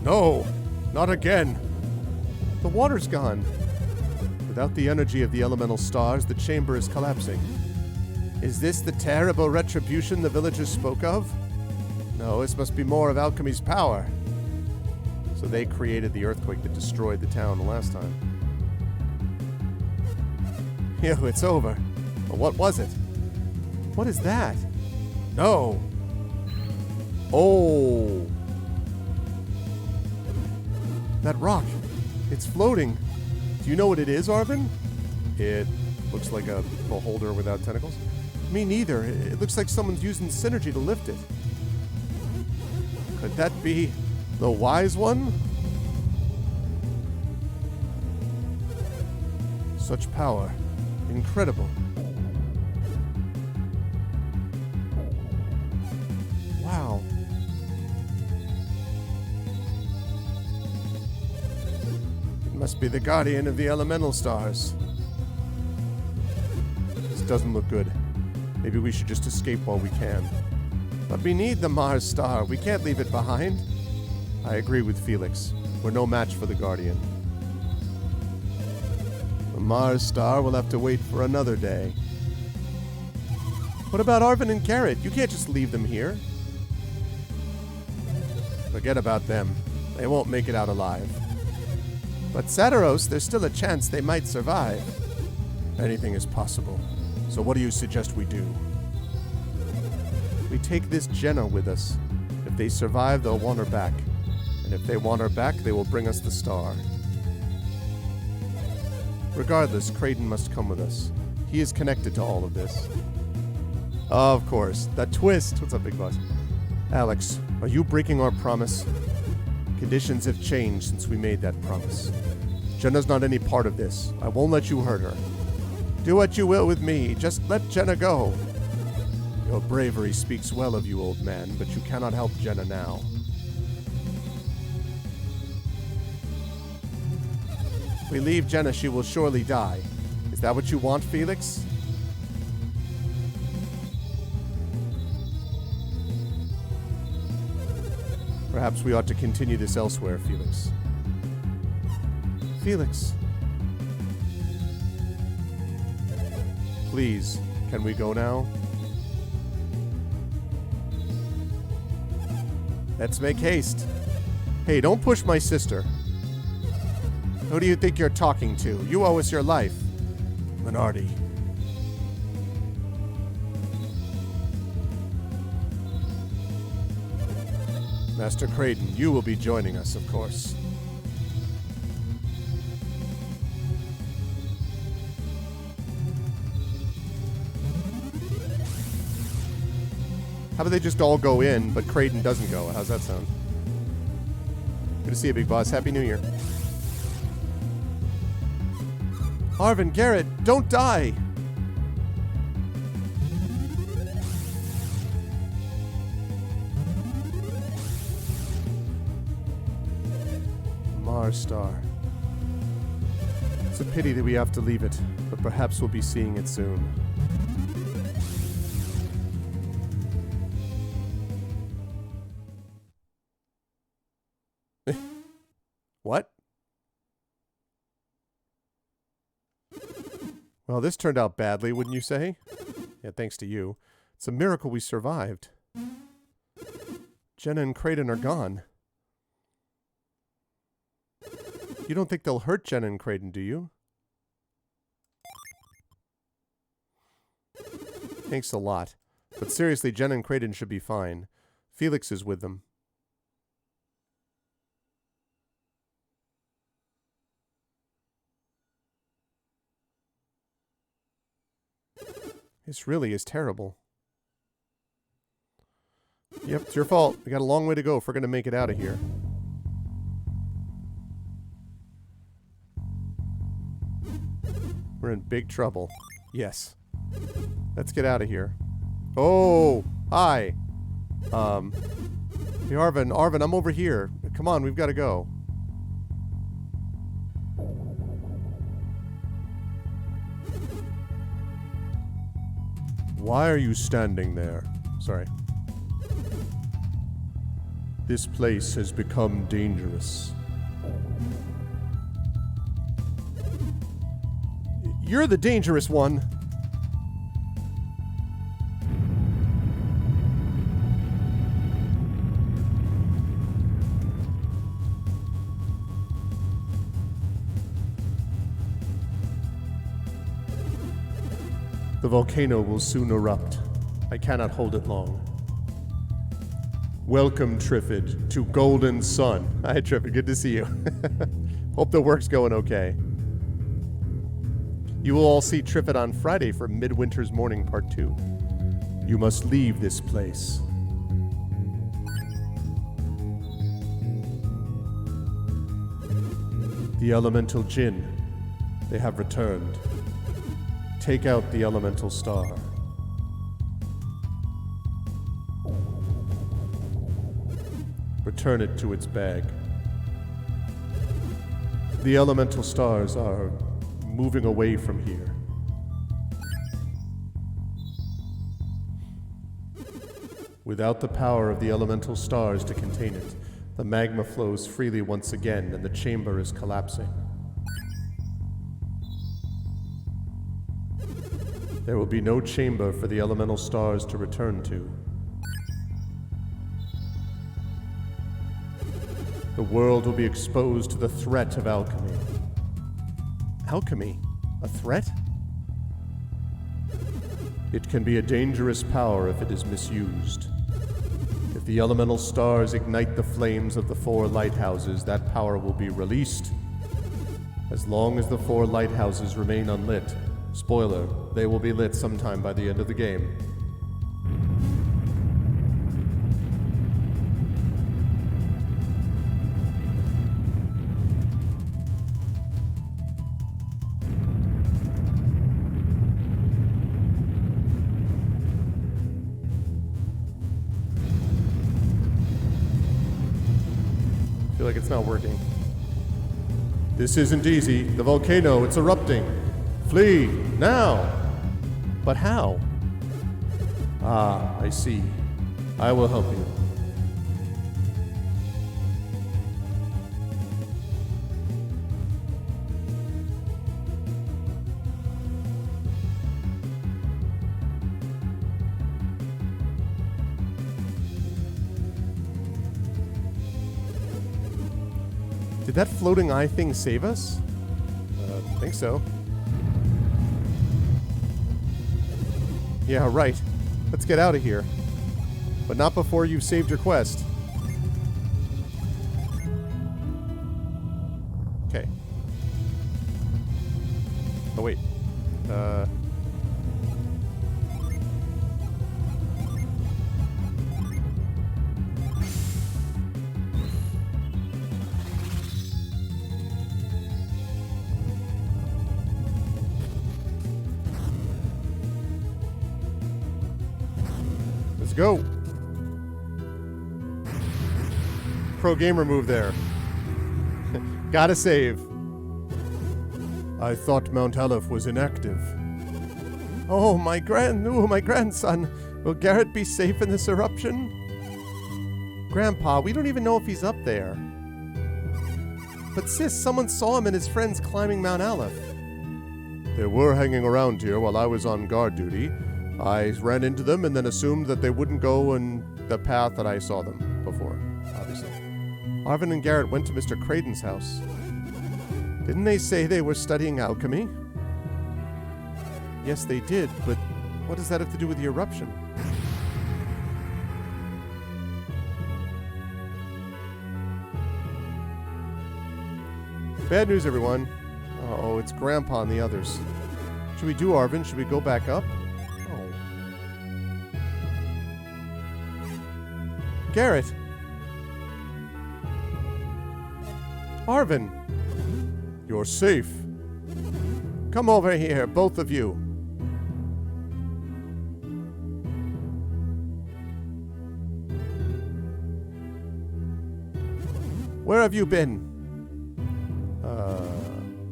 No, not again. The water's gone. Without the energy of the elemental stars, the chamber is collapsing. Is this the terrible retribution the villagers spoke of? No, this must be more of alchemy's power. So they created the earthquake that destroyed the town the last time. Ew, it's over. But what was it? What is that? No. Oh. That rock. It's floating. Do you know what it is, Arvin? It looks like a beholder without tentacles. Me neither. It looks like someone's using synergy to lift it. Could that be the wise one? Such power. Incredible. Wow. It must be the guardian of the elemental stars. This doesn't look good. Maybe we should just escape while we can. But we need the Mars star. We can't leave it behind. I agree with Felix. We're no match for the Guardian. The Mars star will have to wait for another day. What about Arvin and Garrett? You can't just leave them here. Forget about them. They won't make it out alive. But Satiros, there's still a chance they might survive. Anything is possible. So what do you suggest we do? We take this Jenna with us. If they survive, they'll want her back. And if they want her back, they will bring us the star. Regardless, Kraden must come with us. He is connected to all of this. Of course. That twist. What's up, Big Boss? Alex, are you breaking our promise? Conditions have changed since we made that promise. Jenna's not any part of this. I won't let you hurt her. Do what you will with me. Just let Jenna go. Your bravery speaks well of you, old man, but you cannot help Jenna now. If we leave Jenna, she will surely die. Is that what you want, Felix? Perhaps we ought to continue this elsewhere, Felix. Felix. Please, can we go now? Let's make haste. Hey, don't push my sister. Who do you think you're talking to? You owe us your life. Minardi. Master Kraden, you will be joining us, of course. How about they just all go in, but Kraden doesn't go? How's that sound? Good to see you, Big Boss. Happy New Year. Arvin, Garrett, don't die! Mars Star. It's a pity that we have to leave it, but perhaps we'll be seeing it soon. What? Well, this turned out badly, wouldn't you say? Yeah, thanks to you. It's a miracle we survived. Jenna and Kraden are gone. You don't think they'll hurt Jenna and Kraden, do you? Thanks a lot. But seriously, Jenna and Kraden should be fine. Felix is with them. This really is terrible. Yep, it's your fault. We got a long way to go if we're going to make it out of here. We're in big trouble. Yes. Let's get out of here. Oh, hi. Hey, Arvin, I'm over here. Come on, we've got to go. Why are you standing there? Sorry. This place has become dangerous. You're the dangerous one. The volcano will soon erupt. I cannot hold it long. Welcome, Triffid, to Golden Sun. Hi, Triffid. Good to see you. Hope the work's going okay. You will all see Triffid on Friday for Midwinter's Morning Part 2. You must leave this place. The Elemental Jinn. They have returned. Take out the Elemental Star. Return it to its bag. The Elemental Stars are moving away from here. Without the power of the Elemental Stars to contain it, the magma flows freely once again and the chamber is collapsing. There will be no chamber for the Elemental Stars to return to. The world will be exposed to the threat of alchemy. Alchemy? A threat? It can be a dangerous power if it is misused. If the Elemental Stars ignite the flames of the 4 lighthouses, that power will be released. As long as the 4 lighthouses remain unlit, spoiler, they will be lit sometime by the end of the game. I feel like it's not working. This isn't easy. The volcano, it's erupting. Flee, now! But how? Ah, I see. I will help you. Did that floating eye thing save us? I think so. Yeah, right. Let's get out of here. But not before you've saved your quest. Okay. Oh, wait. Let's go. Pro gamer move there. Gotta save. I thought Mount Aleph was inactive. Oh, my grandson. Will Garrett be safe in this eruption? Grandpa, we don't even know if he's up there. But sis, someone saw him and his friends climbing Mount Aleph. They were hanging around here while I was on guard duty. I ran into them and then assumed that they wouldn't go in the path that I saw them before, obviously. Arvin and Garrett went to Mr. Creighton's house. Didn't they say they were studying alchemy? Yes, they did, but what does that have to do with the eruption? Bad news, everyone. Uh-oh, it's Grandpa and the others. Should we do Arvin? Should we go back up? Garrett! Arvin! You're safe. Come over here, both of you. Where have you been?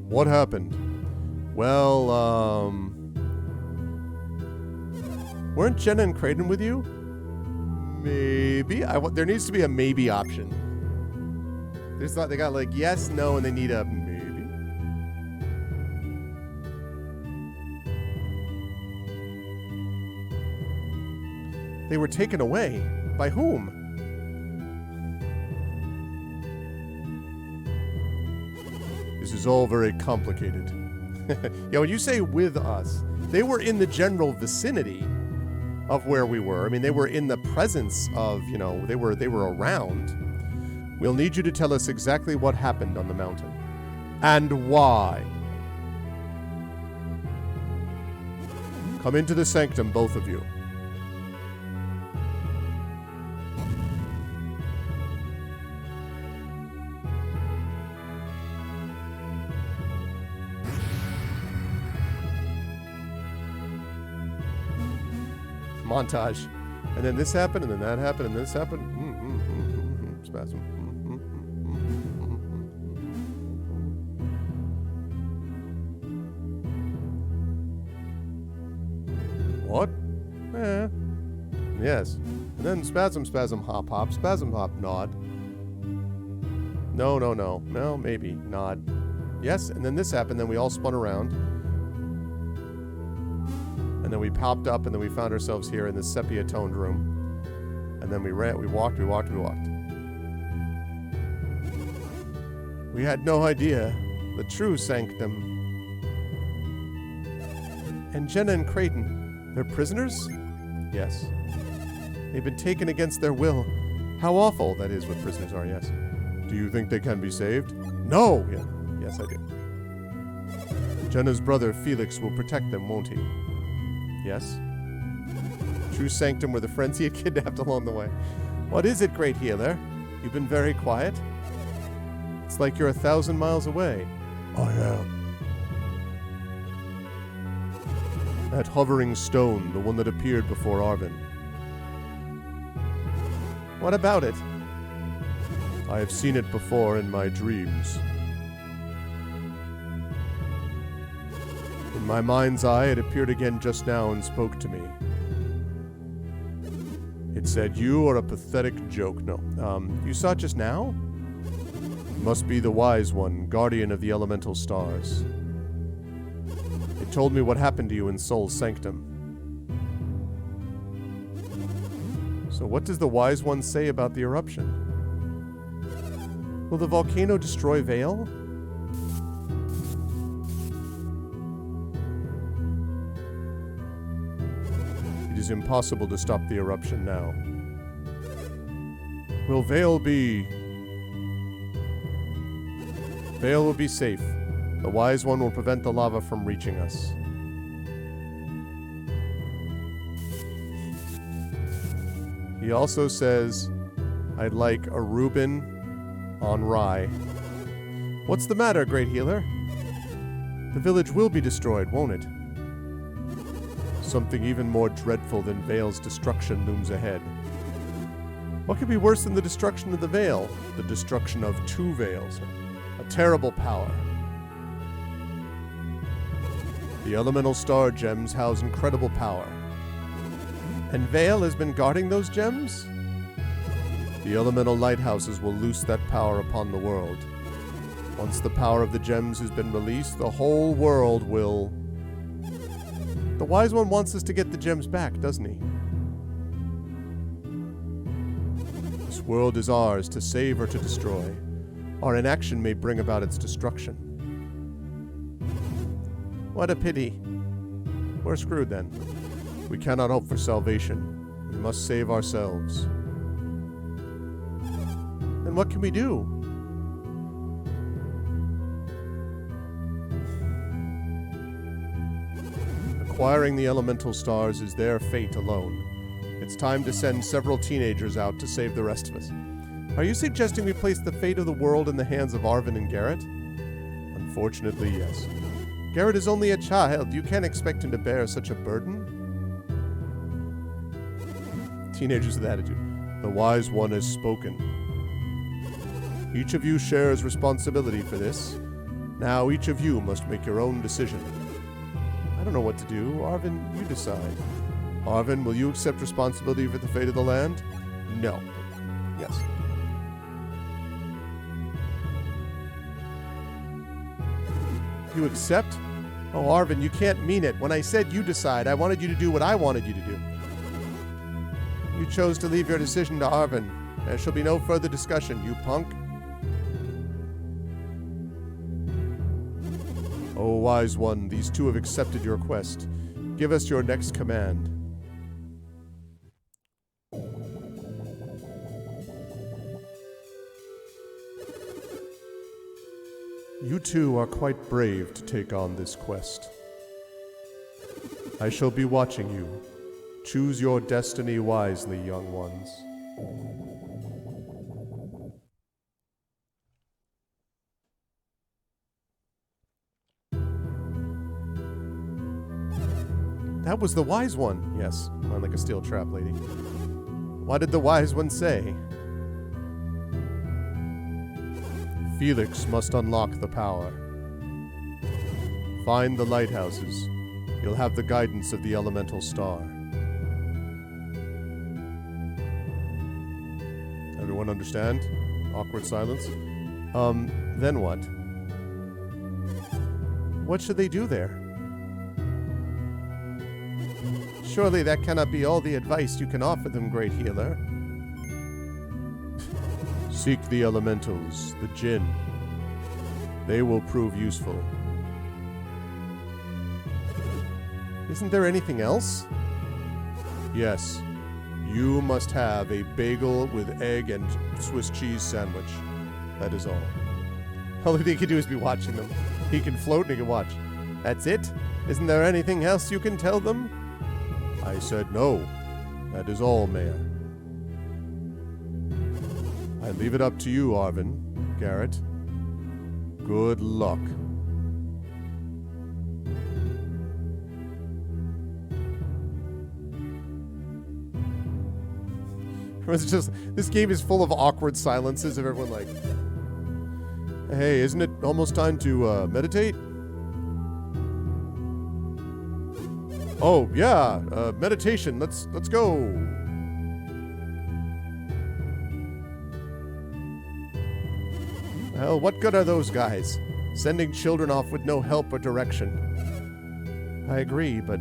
What happened? Well, weren't Jenna and Creighton with you? Maybe. There needs to be a maybe option. They got like yes, no, and they need a maybe. They were taken away. By whom? This is all very complicated. Yeah, when you say with us, they were in the general vicinity of where we were. I mean, they were in the presence of, they were around. We'll need you to tell us exactly what happened on the mountain. And why. Come into the sanctum, both of you. Montage. And then this happened, and then that happened, and this happened. Spasm. What? Yes. And then spasm, hop, hop, spasm, hop, nod. No, maybe, nod. Yes, and then this happened, then we all spun around. And then we popped up, and then we found ourselves here in this sepia-toned room. And then we walked. We had no idea. The true sanctum. And Jenna and Creighton, they're prisoners? Yes. They've been taken against their will. How awful that is what prisoners are, yes. Do you think they can be saved? No! Yeah. Yes, I do. Jenna's brother Felix will protect them, won't he? Yes. True sanctum were the friends he had kidnapped along the way. What is it, great healer? You've been very quiet. It's like you're 1,000 miles away. I am. That hovering stone, the one that appeared before Arvin. What about it? I have seen it before in my dreams. In my mind's eye, it appeared again just now and spoke to me. It said, "You are a pathetic joke." No. You saw it just now? It must be the wise one, guardian of the elemental stars. It told me what happened to you in Soul's Sanctum. So what does the wise one say about the eruption? Will the volcano destroy Vale? It is impossible to stop the eruption now. Will Vale be... Vale will be safe. The wise one will prevent the lava from reaching us. He also says, I'd like a Reuben on rye. What's the matter, great healer? The village will be destroyed, won't it? Something even more dreadful than Vale's destruction looms ahead. What could be worse than the destruction of the Vale? The destruction of 2 Vales. A terrible power. The elemental star gems house incredible power. And Vale has been guarding those gems? The elemental lighthouses will loose that power upon the world. Once the power of the gems has been released, the whole world will... The wise one wants us to get the gems back, doesn't he? This world is ours to save or to destroy. Our inaction may bring about its destruction. What a pity. We're screwed then. We cannot hope for salvation. We must save ourselves. Then what can we do? Acquiring the elemental stars is their fate alone. It's time to send several teenagers out to save the rest of us. Are you suggesting we place the fate of the world in the hands of Arvin and Garrett? Unfortunately, yes. Garrett is only a child. You can't expect him to bear such a burden. Teenagers with attitude. The wise one has spoken. Each of you shares responsibility for this. Now each of you must make your own decision. I don't know what to do. Arvin, you decide. Arvin, will you accept responsibility for the fate of the land? No. Yes. You accept? Oh, Arvin, you can't mean it. When I said you decide, I wanted you to do what I wanted you to do. You chose to leave your decision to Arvin. There shall be no further discussion, you punk. Oh, wise one, these two have accepted your quest. Give us your next command. You two are quite brave to take on this quest. I shall be watching you. Choose your destiny wisely, young ones. That was the wise one. Yes, mine like a steel trap, lady. What did the wise one say? Felix must unlock the power. Find the lighthouses. You'll have the guidance of the elemental star. Everyone understand? Awkward silence. Then what? What should they do there? Surely that cannot be all the advice you can offer them, great healer. Seek the elementals, the Jinn. They will prove useful. Isn't there anything else? Yes. You must have a bagel with egg and Swiss cheese sandwich. That is all. All he can do is be watching them. He can float and he can watch. That's it? Isn't there anything else you can tell them? I said no. That is all, Mayor. I leave it up to you, Arvin, Garrett. Good luck. It's just, this game is full of awkward silences of everyone like, hey, isn't it almost time to meditate? Oh, yeah, meditation. Let's go. Well, what good are those guys? Sending children off with no help or direction. I agree, but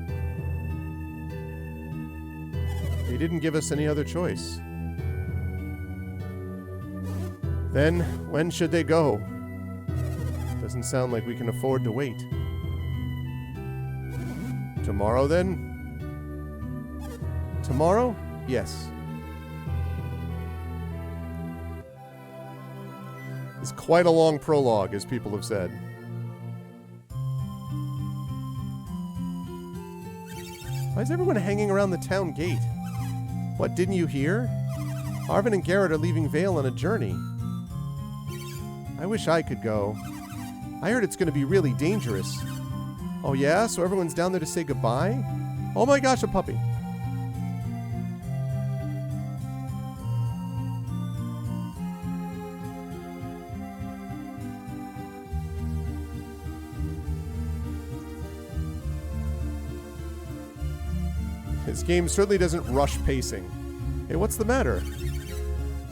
they didn't give us any other choice. Then, when should they go? Doesn't sound like we can afford to wait. Tomorrow, then? Tomorrow? Yes. It's quite a long prologue, as people have said. Why is everyone hanging around the town gate? What, didn't you hear? Arvin and Garrett are leaving Vale on a journey. I wish I could go. I heard it's going to be really dangerous. Oh yeah? So everyone's down there to say goodbye? Oh my gosh, a puppy. This game certainly doesn't rush pacing. Hey, what's the matter?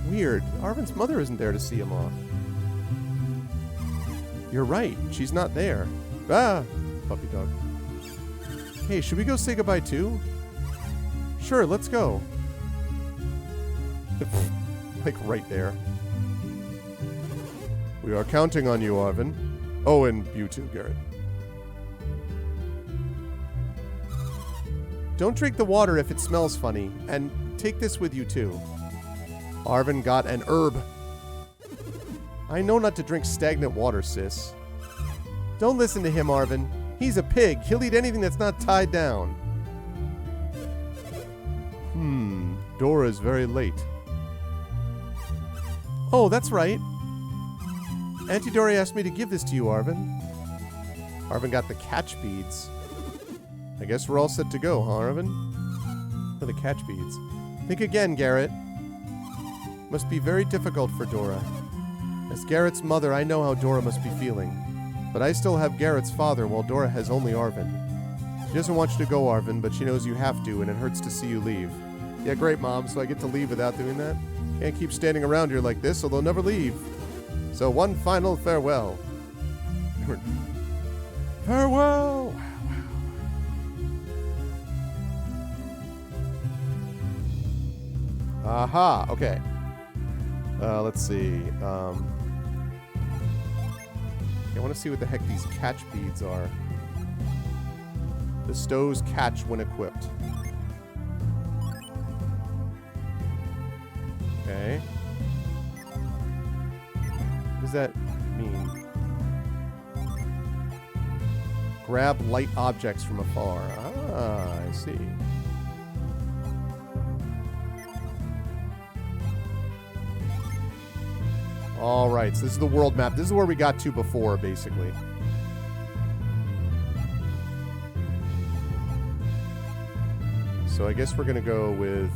Weird. Arvin's mother isn't there to see him off. You're right. She's not there. Ah! Puppy dog. Hey, should we go say goodbye too? Sure, let's go. Like right there. We are counting on you, Arvin. Oh, and you too, Garrett. Don't drink the water if it smells funny, and take this with you too. Arvin got an herb. I know not to drink stagnant water, sis. Don't listen to him, Arvin. He's a pig. He'll eat anything that's not tied down. Dora's very late. Oh, that's right. Auntie Dory asked me to give this to you, Arvin. Arvin got the catch beads. I guess we're all set to go, huh, Arvin? For the catch beads. Think again, Garrett. Must be very difficult for Dora. As Garrett's mother, I know how Dora must be feeling. But I still have Garrett's father, while Dora has only Arvin. She doesn't want you to go, Arvin, but she knows you have to, and it hurts to see you leave. Yeah, great, Mom, so I get to leave without doing that? Can't keep standing around here like this, or they'll never leave. So one final farewell. Farewell! Aha, okay. Let's see. I want to see what the heck these catch beads are. Bestows catch when equipped. Okay. What does that mean? Grab light objects from afar. Ah, I see. All right, so this is the world map. This is where we got to before, basically. So I guess we're going to go with,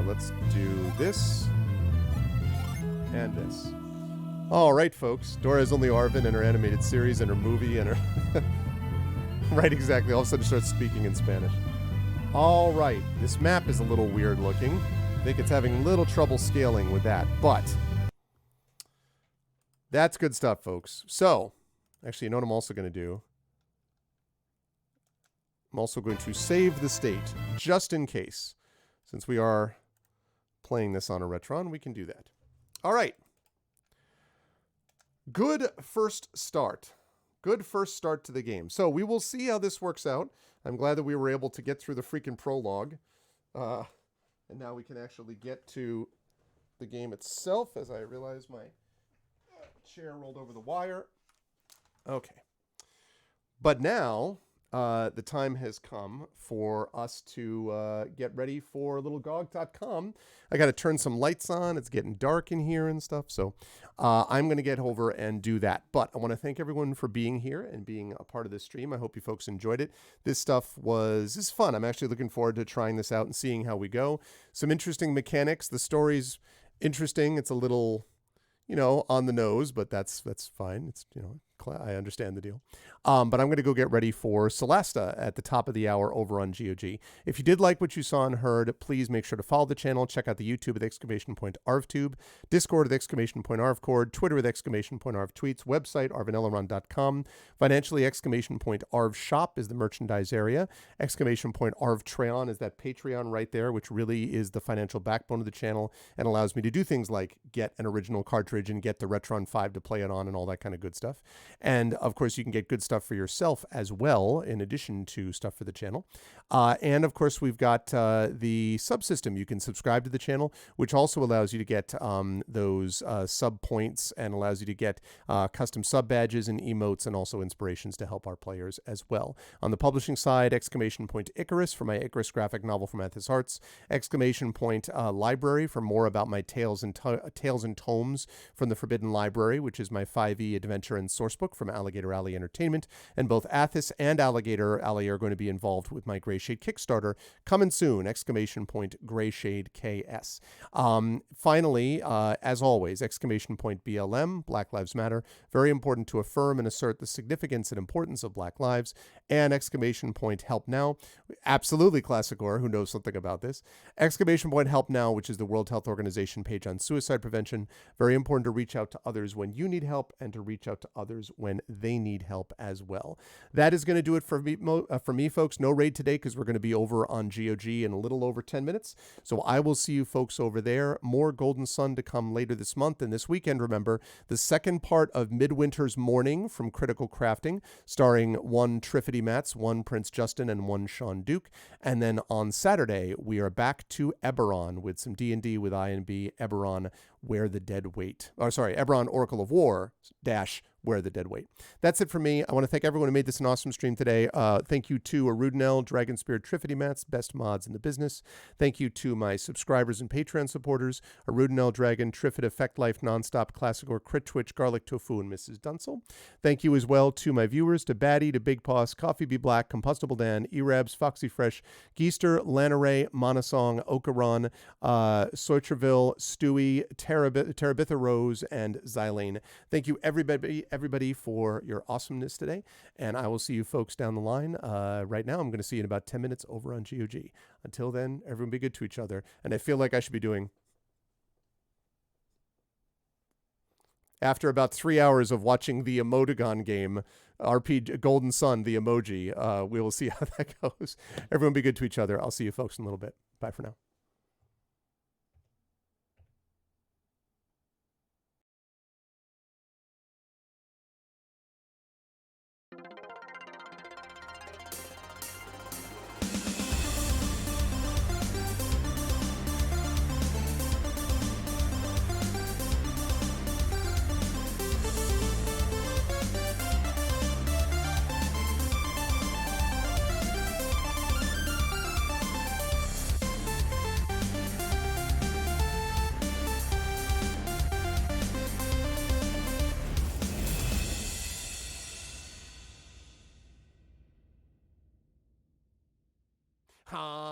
let's do this and this. All right, folks. Dora is only Arvin in her animated series and her movie and her... Right, exactly. All of a sudden she starts speaking in Spanish. All right. This map is a little weird looking. I think it's having a little trouble scaling with that, but... That's good stuff, folks. So, actually, you know what I'm also going to do? I'm also going to save the state, just in case. Since we are playing this on a Retron, we can do that. All right. Good first start. Good first start to the game. So, we will see how this works out. I'm glad that we were able to get through the freaking prologue. And now we can actually get to the game itself, as I realize my... chair rolled over the wire. Okay. But now the time has come for us to get ready for littlegog.com. I got to turn some lights on. It's getting dark in here and stuff. So I'm going to get over and do that. But I want to thank everyone for being here and being a part of this stream. I hope you folks enjoyed it. This is fun. I'm actually looking forward to trying this out and seeing how we go. Some interesting mechanics. The story's interesting. It's a little, on the nose, but that's fine. It's, I understand the deal. But I'm going to go get ready for Celesta at the top of the hour over on GOG. If you did like what you saw and heard, please make sure to follow the channel. Check out the YouTube with !ArvTube, Discord with !ArvCord, Twitter with !Arv Tweets, website arvaneleron.com, financially !Arv Shop is the merchandise area, !Arvtreon is that Patreon right there, which really is the financial backbone of the channel and allows me to do things like get an original cartridge and get the Retron 5 to play it on and all that kind of good stuff. And of course, you can get good stuff for yourself as well, in addition to stuff for the channel. And of course, we've got the subsystem. You can subscribe to the channel, which also allows you to get those sub points and allows you to get custom sub badges and emotes and also inspirations to help our players as well. On the publishing side, Icarus for my Icarus graphic novel from Athos Arts, Library for more about my Tales and Tomes from the Forbidden Library, which is my 5e adventure and sourcebook from Alligator Alley Entertainment. And both Athos and Alligator Alley are going to be involved with my Greyshade Kickstarter coming soon, Greyshade KS. Finally, as always, BLM, Black Lives Matter, very important to affirm and assert the significance and importance of Black lives, and Help Now, absolutely classic or who knows something about this, Help Now, which is the World Health Organization page on suicide prevention, very important to reach out to others when you need help and to reach out to others when they need help as well. That is going to do it for me, folks. No raid today because we're going to be over on GOG in a little over 10 minutes. So I will see you folks over there. More Golden Sun to come later this month and this weekend. Remember, the second part of Midwinter's Morning from Critical Crafting, starring one Triffity Mats, one Prince Justin, and one Sean Duke. And then on Saturday, we are back to Eberron with some D&D with I&B, Eberron, Where the Dead Wait. Eberron, Oracle of War, Where the Dead Wait. That's it for me. I want to thank everyone who made this an awesome stream today. Thank you to Arudinel, Dragon Spirit, Triffity Mats, best mods in the business. Thank you to my subscribers and Patreon supporters, Arudinel, Dragon, Triffid, Effect Life, Nonstop, Classic or Crit Twitch, Garlic Tofu, and Mrs. Dunsel. Thank you as well to my viewers, to Batty, to Big Paws, Coffee Be Black, Combustible Dan, Erabs, Foxy Fresh, Geester, Lanaray, Monasong, Okaron, Soitreville, Stewie, Terabitha Rose, and Xylane. Thank you, everybody, for your awesomeness today. And I will see you folks down the line. Right now, I'm going to see you in about 10 minutes over on GOG. Until then, everyone be good to each other. And I feel like I should be doing, after about 3 hours of watching the Emoticon game, RPG Golden Sun, the emoji, we will see how that goes. Everyone be good to each other. I'll see you folks in a little bit. Bye for now. Ha!